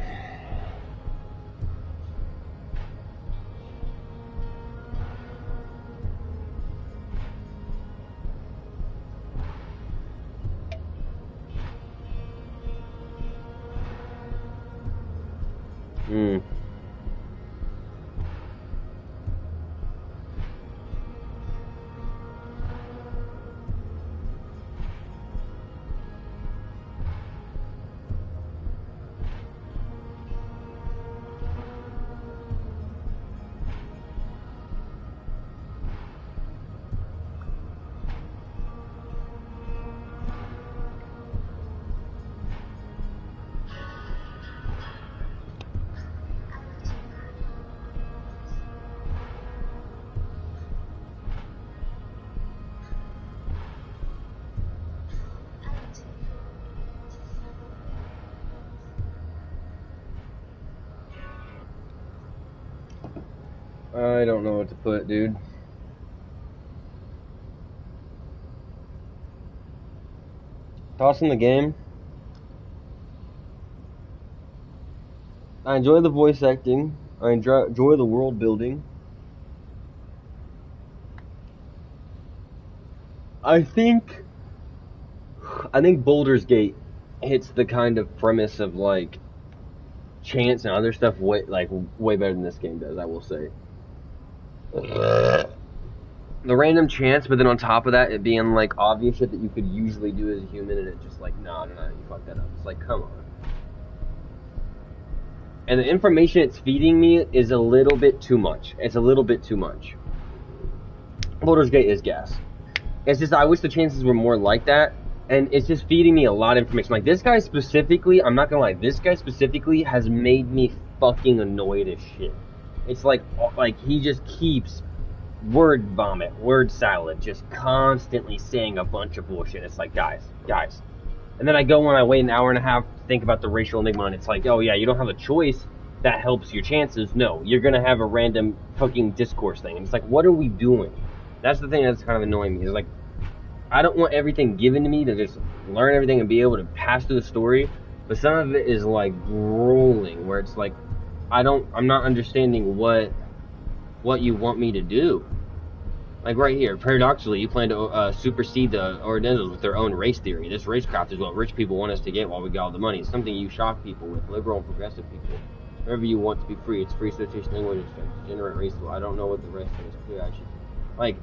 I don't know what to put, dude. Tossing the game. I enjoy the voice acting. I enjoy the world building. I think Baldur's Gate hits the kind of premise of like chance and other stuff way better than this game does, I will say. The random chance, but then on top of that, it being like obvious shit that you could usually do as a human, and it just like, no, you fucked that up. It's like, come on. And the information it's feeding me is a little bit too much. It's a little bit too much. Baldur's Gate is gas. It's just, I wish the chances were more like that, and it's just feeding me a lot of information. Like, this guy specifically, I'm not gonna lie, this guy specifically has made me fucking annoyed as shit. It's like he just keeps word vomit, word salad, just constantly saying a bunch of bullshit. It's like, guys. And then I go and I wait an hour and a half to think about the racial enigma, and it's like, oh yeah, you don't have a choice that helps your chances. No, you're gonna have a random fucking discourse thing. And it's like, what are we doing? That's the thing that's kind of annoying me. Is like, I don't want everything given to me to just learn everything and be able to pass through the story, but some of it is like grueling, where it's like, I'm not understanding what you want me to do. Like right here, paradoxically, you plan to supersede the Orientals with their own race theory. This racecraft is what rich people want us to get while we got all the money. It's something you shock people with, liberal and progressive people. Wherever you want to be free, it's free association, language, degenerate race. I don't know what the rest is clear. Like,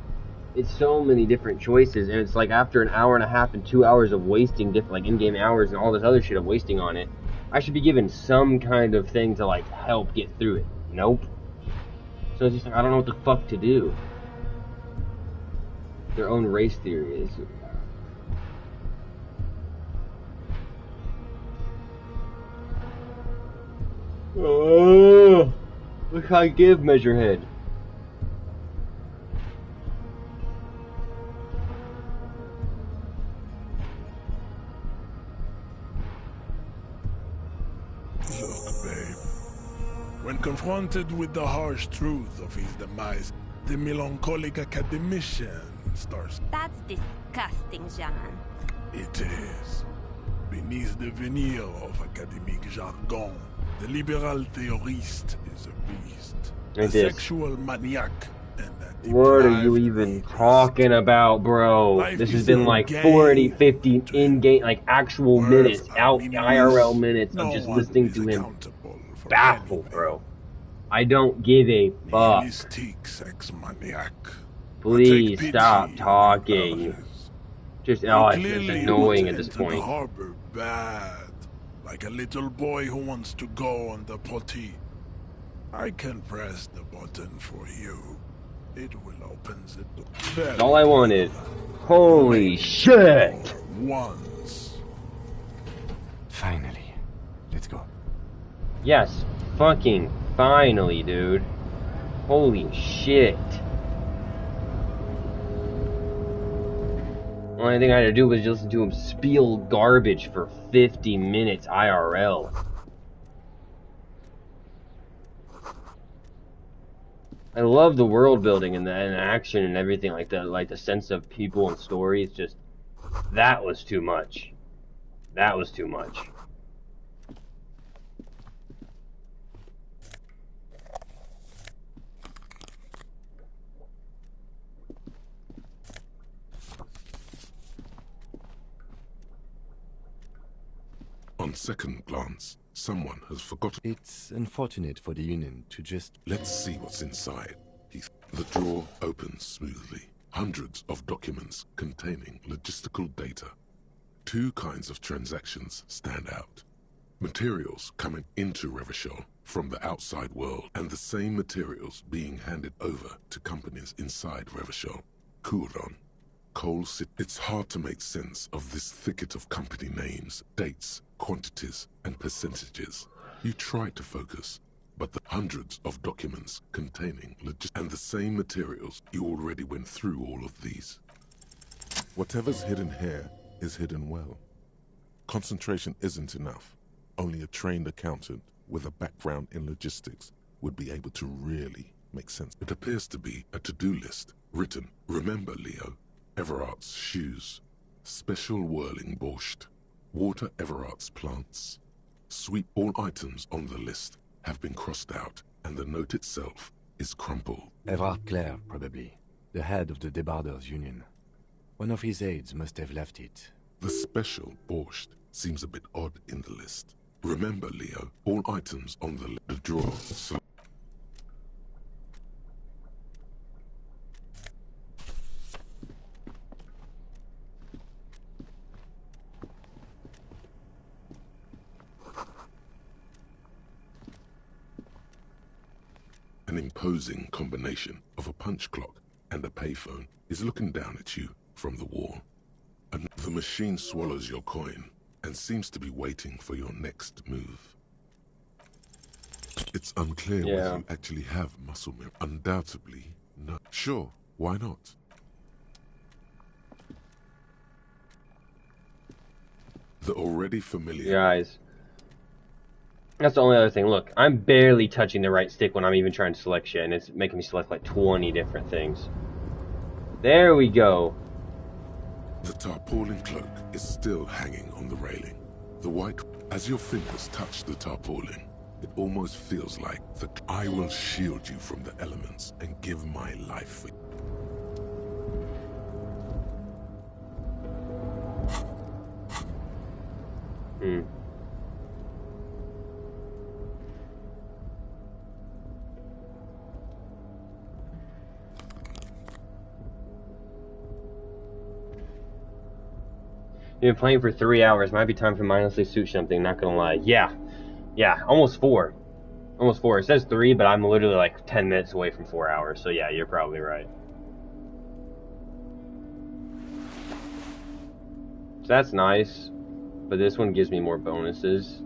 it's so many different choices, and it's like after an hour and a half and 2 hours of wasting different, like in-game hours and all this other shit of wasting on it, I should be given some kind of thing to like help get through it. Nope. So it's just like, I don't know what the fuck to do. Their own race theory is. Oh, look how I give Measurehead. Look, babe. When confronted with the harsh truth of his demise, the melancholic academician starts. That's disgusting, Jean. It is. Beneath the veneer of academic jargon, the liberal theorist is a beast. A sexual maniac. What are you even talking about, bro? This has been like 40, 50 in-game, like actual minutes, IRL minutes of just listening to him baffle, bro. I don't give a fuck. Please stop talking. Just, it's just annoying at this point. Harbor bad, like a little boy who wants to go on the potty. I can press the button for you. It will open the door. That's all I wanted. Holy shit! Once. Finally. Let's go. Yes, fucking finally, dude. Holy shit. Only thing I had to do was just listen to him spiel garbage for 50 minutes IRL. I love the world building and the action and everything like that, like the sense of people and stories. Just that was too much. That was too much. On second glance, Someone has forgotten. It's unfortunate for the Union to just... Let's see what's inside. The drawer opens smoothly. Hundreds of documents containing logistical data. Two kinds of transactions stand out. Materials coming into Revachol from the outside world, and the same materials being handed over to companies inside Revachol. Couron, Coal City. It's hard to make sense of this thicket of company names, dates, quantities, and percentages. You try to focus, but the hundreds of documents containing and the same materials, you already went through all of these. Whatever's hidden here is hidden well. Concentration isn't enough. Only a trained accountant with a background in logistics would be able to really make sense. It appears to be a to-do list written, remember Leo, Everart's shoes, special whirling borscht, water Everart's plants. Sweep all items on the list have been crossed out, and the note itself is crumpled. Everard Clare, probably. The head of the Debarders Union. One of his aides must have left it. The special borscht seems a bit odd in the list. Remember, Leo, all items on the drawer. So an imposing combination of a punch clock and a payphone is looking down at you from the wall. And the machine swallows your coin and seems to be waiting for your next move. It's unclear whether you actually have muscle memory. Undoubtedly, no. Sure, why not? The already familiar... Guys. That's the only other thing. Look, I'm barely touching the right stick when I'm even trying to select shit, and it's making me select like 20 different things. There we go. The tarpaulin cloak is still hanging on the railing. The white... As your fingers touch the tarpaulin, it almost feels like the... I will shield you from the elements and give my life for you. You've been playing for 3 hours. Might be time to mindlessly shoot something, not gonna lie. Yeah, almost 4. Almost 4. It says 3, but I'm literally like 10 minutes away from 4 hours. So yeah, you're probably right. So that's nice. But this one gives me more bonuses.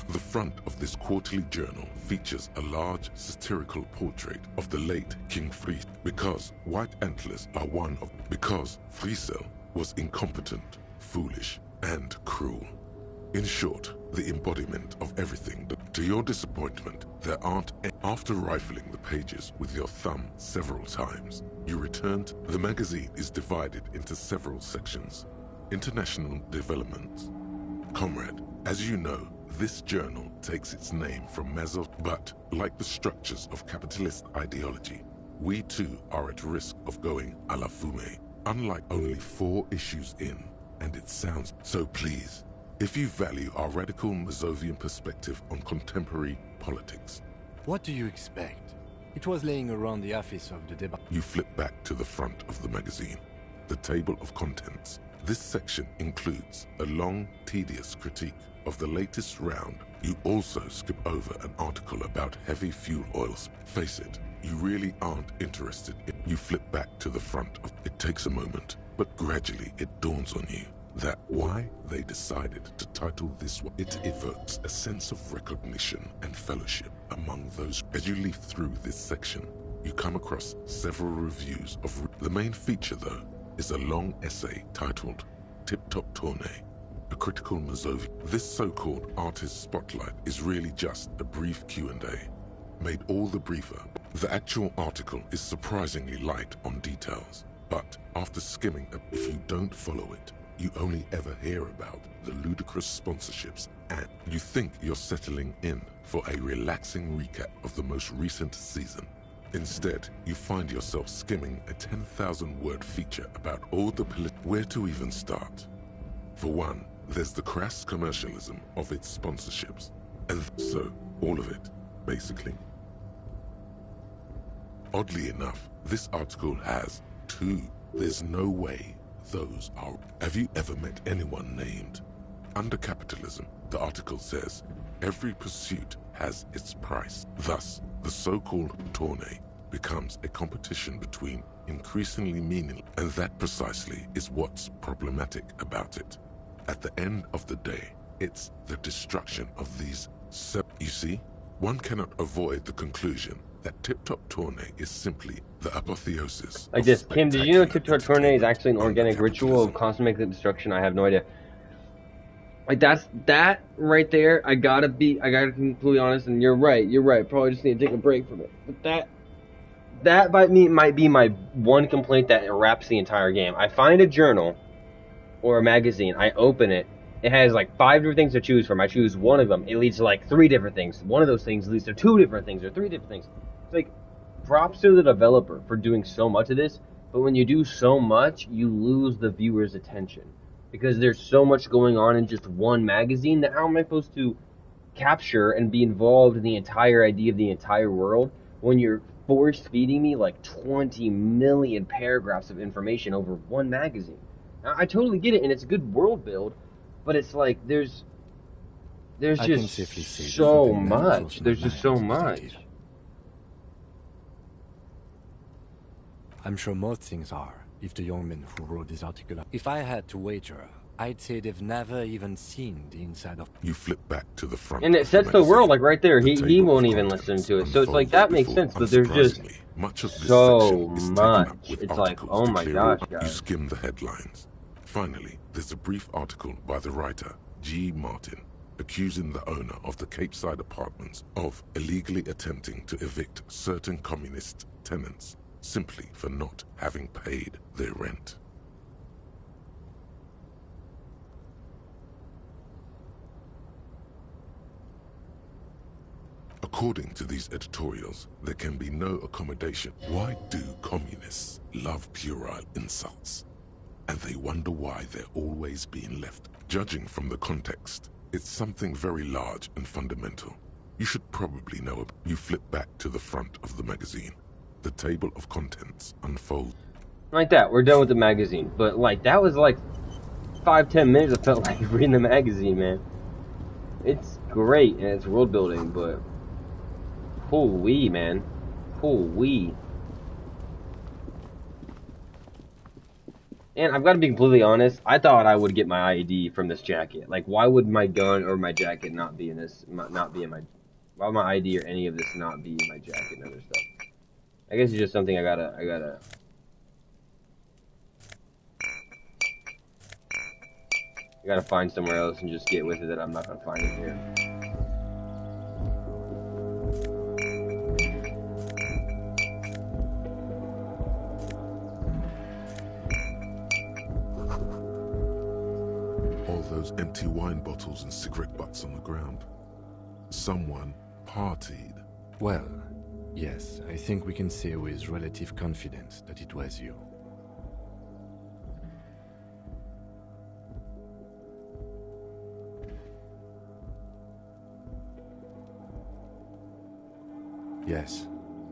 The front of this quarterly journal features a large satirical portrait of the late King Fries, because white antlers are one of... Because Friesel was incompetent, foolish, and cruel. In short, the embodiment of everything that, to your disappointment, there aren't... After rifling the pages with your thumb several times, you returned... The magazine is divided into several sections. International developments. Comrade, as you know, this journal takes its name from Mazov, but, like the structures of capitalist ideology, we too are at risk of going à la fumée, unlike only 4 issues in, and it sounds... So please, if you value our radical Mazovian perspective on contemporary politics... What do you expect? It was laying around the office of the debate. You flip back to the front of the magazine, the table of contents. This section includes a long, tedious critique of the latest round. You also skip over an article about heavy fuel oils. Face it, you really aren't interested in... You flip back to the front of... It takes a moment, but gradually it dawns on you that why they decided to title this one. It evokes a sense of recognition and fellowship among those. As you leaf through this section, you come across several reviews of... The main feature, though, is a long essay titled Tip Top Tournée, a critical Mazovian. This so-called artist spotlight is really just a brief Q&A, made all the briefer. The actual article is surprisingly light on details, but after skimming, if you don't follow it, you only ever hear about the ludicrous sponsorships, and you think you're settling in for a relaxing recap of the most recent season. Instead, you find yourself skimming a 10,000-word feature about all the where to even start. For one, there's the crass commercialism of its sponsorships. And so, all of it, basically. Oddly enough, this article has two. There's no way those are. Have you ever met anyone named? Under capitalism, the article says, every pursuit has its price. Thus, the so-called tourney becomes a competition between increasingly meaningless, and that precisely is what's problematic about it. At the end of the day, it's the destruction of these. You see, one cannot avoid the conclusion that Tip-Top Tourney is simply the apotheosis. Like this, Kim, did you know Tip-Top Tourney is actually an organic ritual of cosmic destruction? I have no idea. Like that right there, I gotta be completely honest, and you're right, probably just need to take a break from it. But that might be my one complaint that wraps the entire game. I find a journal or a magazine, I open it, it has like 5 different things to choose from. I choose one of them, it leads to like 3 different things. One of those things leads to 2 different things or 3 different things. It's like, props to the developer for doing so much of this, but when you do so much, you lose the viewer's attention. Because there's so much going on in just one magazine that how am I supposed to capture and be involved in the entire idea of the entire world when you're force feeding me like 20 million paragraphs of information over one magazine? Now, I totally get it, and it's a good world build, but it's like there's just so much. There's just so much. I'm sure most things are, if the young men who wrote this article... If I had to wager, I'd say they've never even seen the inside of... You flip back to the front. And it sets the world, like right there. He won't even listen to it. So it's like, that makes sense, but there's just so much. It's like, oh my gosh, guys. You skim the headlines. Finally, there's a brief article by the writer, G. Martin, accusing the owner of the Cape Side apartments of illegally attempting to evict certain communist tenants simply for not having paid their rent. According to these editorials, there can be no accommodation. Why do communists love puerile insults? And they wonder why they're always being left. Judging from the context, it's something very large and fundamental. You should probably know it. You flip back to the front of the magazine. The table of contents unfolds. Like that, we're done with the magazine. But like, that was like 5-10 minutes I felt like reading the magazine, man. It's great, and it's world building, but... Hoo-wee, man. Hoo-wee. And I've got to be completely honest, I thought I would get my ID from this jacket. Like, why would my gun or my jacket not be in this, why would my ID or any of this not be in my jacket and other stuff? I guess it's just something I gotta find somewhere else and just get with it that I'm not gonna find it here. All those empty wine bottles and cigarette butts on the ground. Someone partied. Well, yes, I think we can say with relative confidence that it was you. Yes,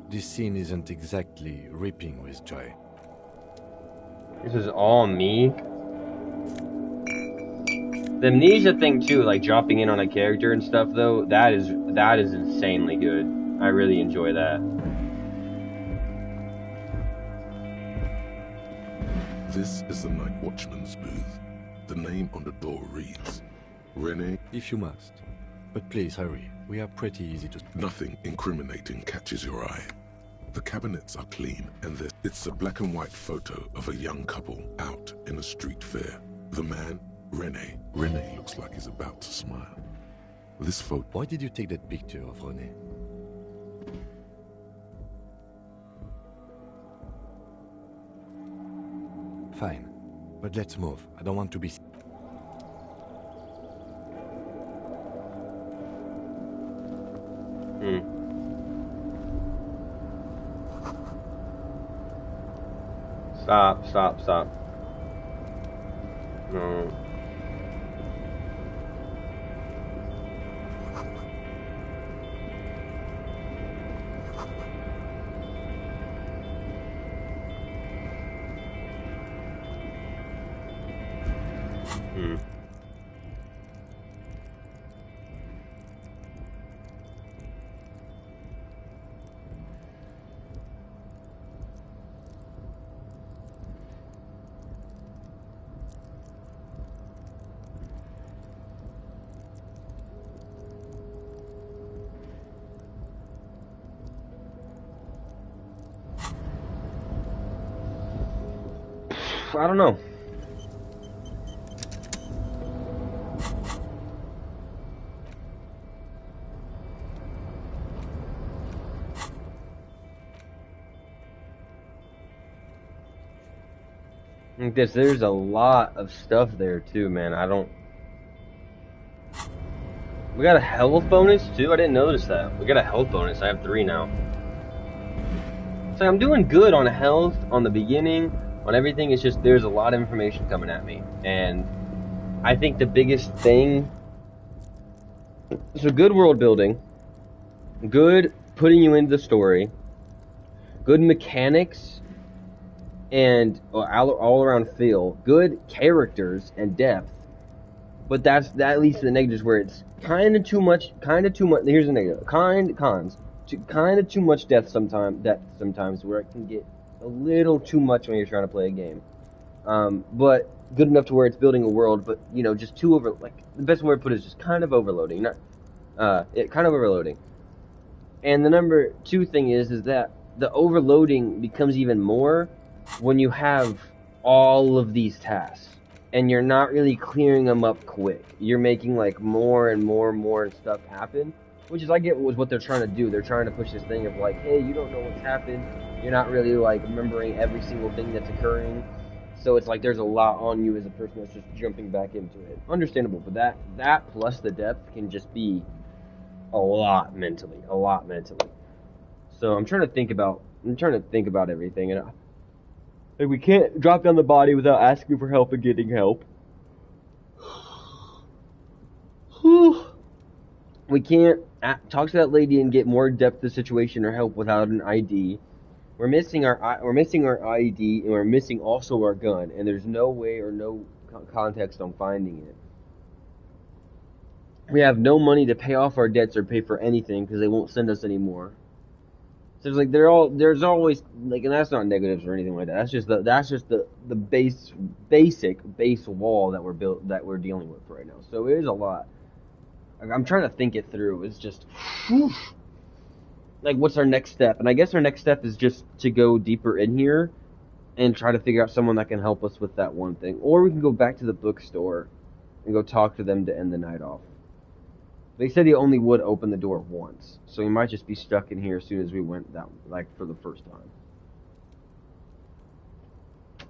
this scene isn't exactly ripping with joy. This is all me? The amnesia thing too, like dropping in on a character and stuff though, that is insanely good. I really enjoy that. This is the night watchman's booth. The name on the door reads, Rene. If you must. But please hurry, we are pretty easy to... Nothing incriminating catches your eye. The cabinets are clean, and it's a black and white photo of a young couple out in a street fair. The man, Rene looks like he's about to smile. This photo... Why did you take that picture of Rene? Fine, but let's move. I don't want to be... Stop, stop, stop. No. I don't know. There's a lot of stuff there too, man. We got a health bonus too? I didn't notice that. We got a health bonus. I have 3 now. So I'm doing good on health, on the beginning, on everything. It's just there's a lot of information coming at me. And I think the biggest thing... So good world building. Good putting you into the story. Good mechanics. And all around feel. Good characters and depth. But that leads to the negatives where it's kind of too much. Here's the negative. Cons. Kind of too much depth sometimes where it can get a little too much when you're trying to play a game. But good enough to where it's building a world, but you know, just too the best way to put it is just kind of overloading. Kind of overloading. And the number 2 thing is that the overloading becomes even more when you have all of these tasks and you're not really clearing them up quick. You're making like more and more stuff happen. Which is, I get what they're trying to do. They're trying to push this thing of like, hey, you don't know what's happened. You're not really like remembering every single thing that's occurring. So it's like there's a lot on you as a person that's just jumping back into it. Understandable, but that plus the depth can just be a lot mentally. So I'm trying to think about everything, and we can't drop down the body without asking for help and getting help. We can't talk to that lady and get more depth to the situation or help without an ID. We're missing our ID, and we're missing also our gun, and there's no way or no context on finding it. We have no money to pay off our debts or pay for anything because they won't send us anymore. So it's like there's always like, and that's not negatives or anything like that. That's just the basic wall that we're dealing with right now. So it is a lot. I'm trying to think it through. It's just, like, what's our next step? And I guess our next step is just to go deeper in here and try to figure out someone that can help us with that one thing. Or we can go back to the bookstore and go talk to them to end the night off. They said he only would open the door once, so we might just be stuck in here as soon as we went down, like, for the first time.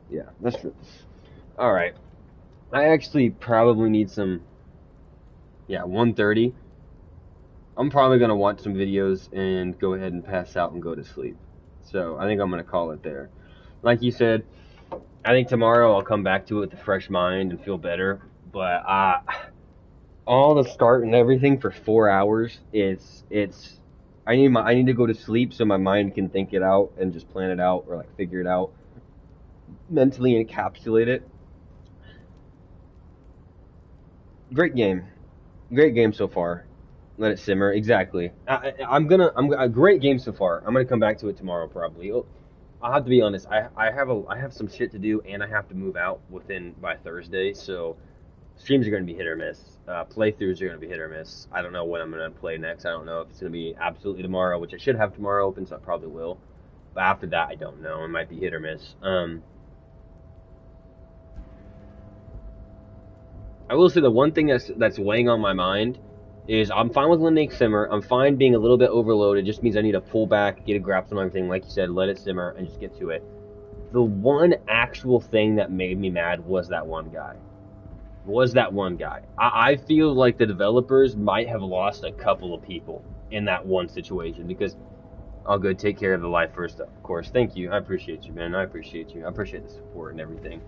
Yeah, that's true. Alright. I actually probably need some... Yeah, 1:30. I'm probably going to watch some videos and go ahead and pass out and go to sleep. So, I think I'm going to call it there. Like you said, I think tomorrow I'll come back to it with a fresh mind and feel better. But, all the start and everything for 4 hours, I need to go to sleep so my mind can think it out and just plan it out or, like, figure it out. Mentally encapsulate it. Great game. Great game so far. Let it simmer. Exactly. A great game so far. I'm gonna come back to it tomorrow probably. I'll have to be honest. I have some shit to do and I have to move out by Thursday. So streams are gonna be hit or miss. Playthroughs are gonna be hit or miss. I don't know when I'm gonna play next. I don't know if it's gonna be absolutely tomorrow, which I should have tomorrow open, so I probably will. But after that, I don't know. It might be hit or miss. I will say the one thing that's weighing on my mind is I'm fine with letting it simmer. I'm fine being a little bit overloaded. It just means I need to pull back, get a grasp on everything, like you said, let it simmer, and just get to it. The one actual thing that made me mad was that one guy. I feel like the developers might have lost a couple of people in that one situation, because All good. Take care of the life first, of course. Thank you. I appreciate you, man. I appreciate you. I appreciate the support and everything.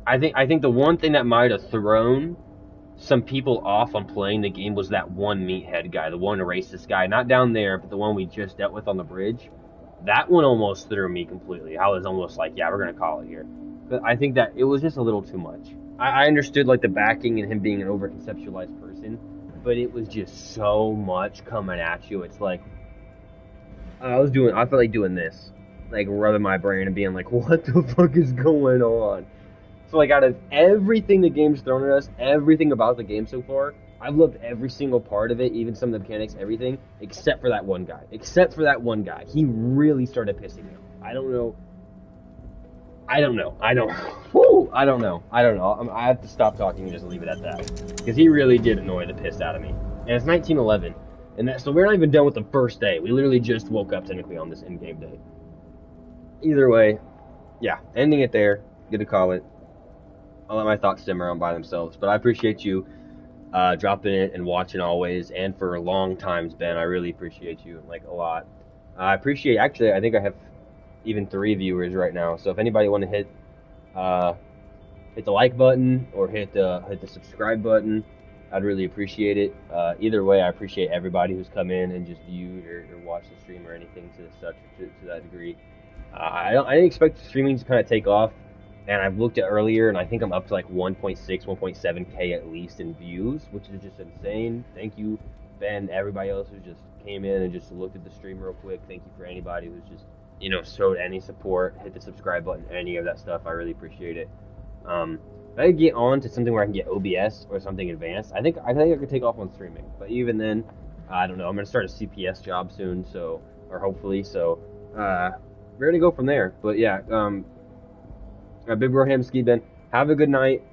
I think the one thing that might have thrown some people off on playing the game was that one meathead guy, the one racist guy. Not down there, but the one we just dealt with on the bridge. That one almost threw me completely. I was almost like, yeah, we're going to call it here. But I think that it was just a little too much. I understood, like, the backing and him being an over-conceptualized person, but it was just so much coming at you. It's like, I felt like doing this. Like, rubbing my brain and being like, what the fuck is going on? So, like, out of everything the game's thrown at us, everything about the game so far, I've loved every single part of it, even some of the mechanics, everything, except for that one guy. Except for that one guy. He really started pissing me off. I don't know. I have to stop talking and just leave it at that. Because he really did annoy the piss out of me. And it's 1911. So we're not even done with the first day. We literally just woke up technically on this in-game day. Either way, yeah, ending it there. Good to call it. I'll let my thoughts simmer on by themselves. But I appreciate you dropping it and watching always. And for long times, Ben, I really appreciate you, like, a lot. I appreciate, actually, I think I have even 3 viewers right now. So if anybody want to hit the like button or hit the subscribe button, I'd really appreciate it. Either way, I appreciate everybody who's come in and just viewed or watched the stream or anything to that degree. I didn't expect streaming to kind of take off, and I've looked at earlier, and I think I'm up to like 1.6, 1.7K at least in views, which is just insane. Thank you, Ben, everybody else who just came in and just looked at the stream real quick. Thank you for anybody who's just, showed any support, hit the subscribe button, any of that stuff. I really appreciate it. If I could get on to something where I can get OBS or something advanced, I think I could take off on streaming. But even then, I don't know. I'm gonna start a CPS job soon, or hopefully. So, we're gonna go from there. But yeah, Big Bro Hamski, Ben, have a good night.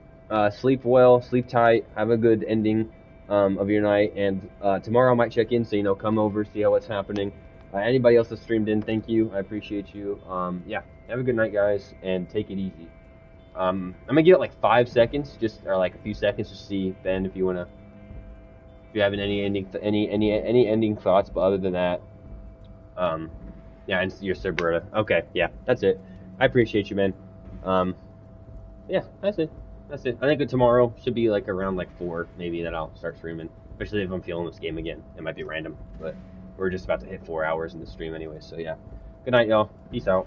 Sleep well, sleep tight. Have a good ending of your night. And tomorrow I might check in, so come over, see how it's happening. Anybody else that streamed in, thank you. I appreciate you. Yeah, have a good night, guys, and take it easy. I'm gonna give it like 5 seconds, or like a few seconds to see, Ben, if you have any ending thoughts. But other than that, yeah, and your Roberta. Okay, yeah, that's it. I appreciate you, man. Yeah, that's it. I think that tomorrow should be like around like 4, maybe, that I'll start streaming. Especially if I'm feeling this game again. It might be random, but we're just about to hit 4 hours in the stream anyway. So yeah, good night, y'all. Peace out.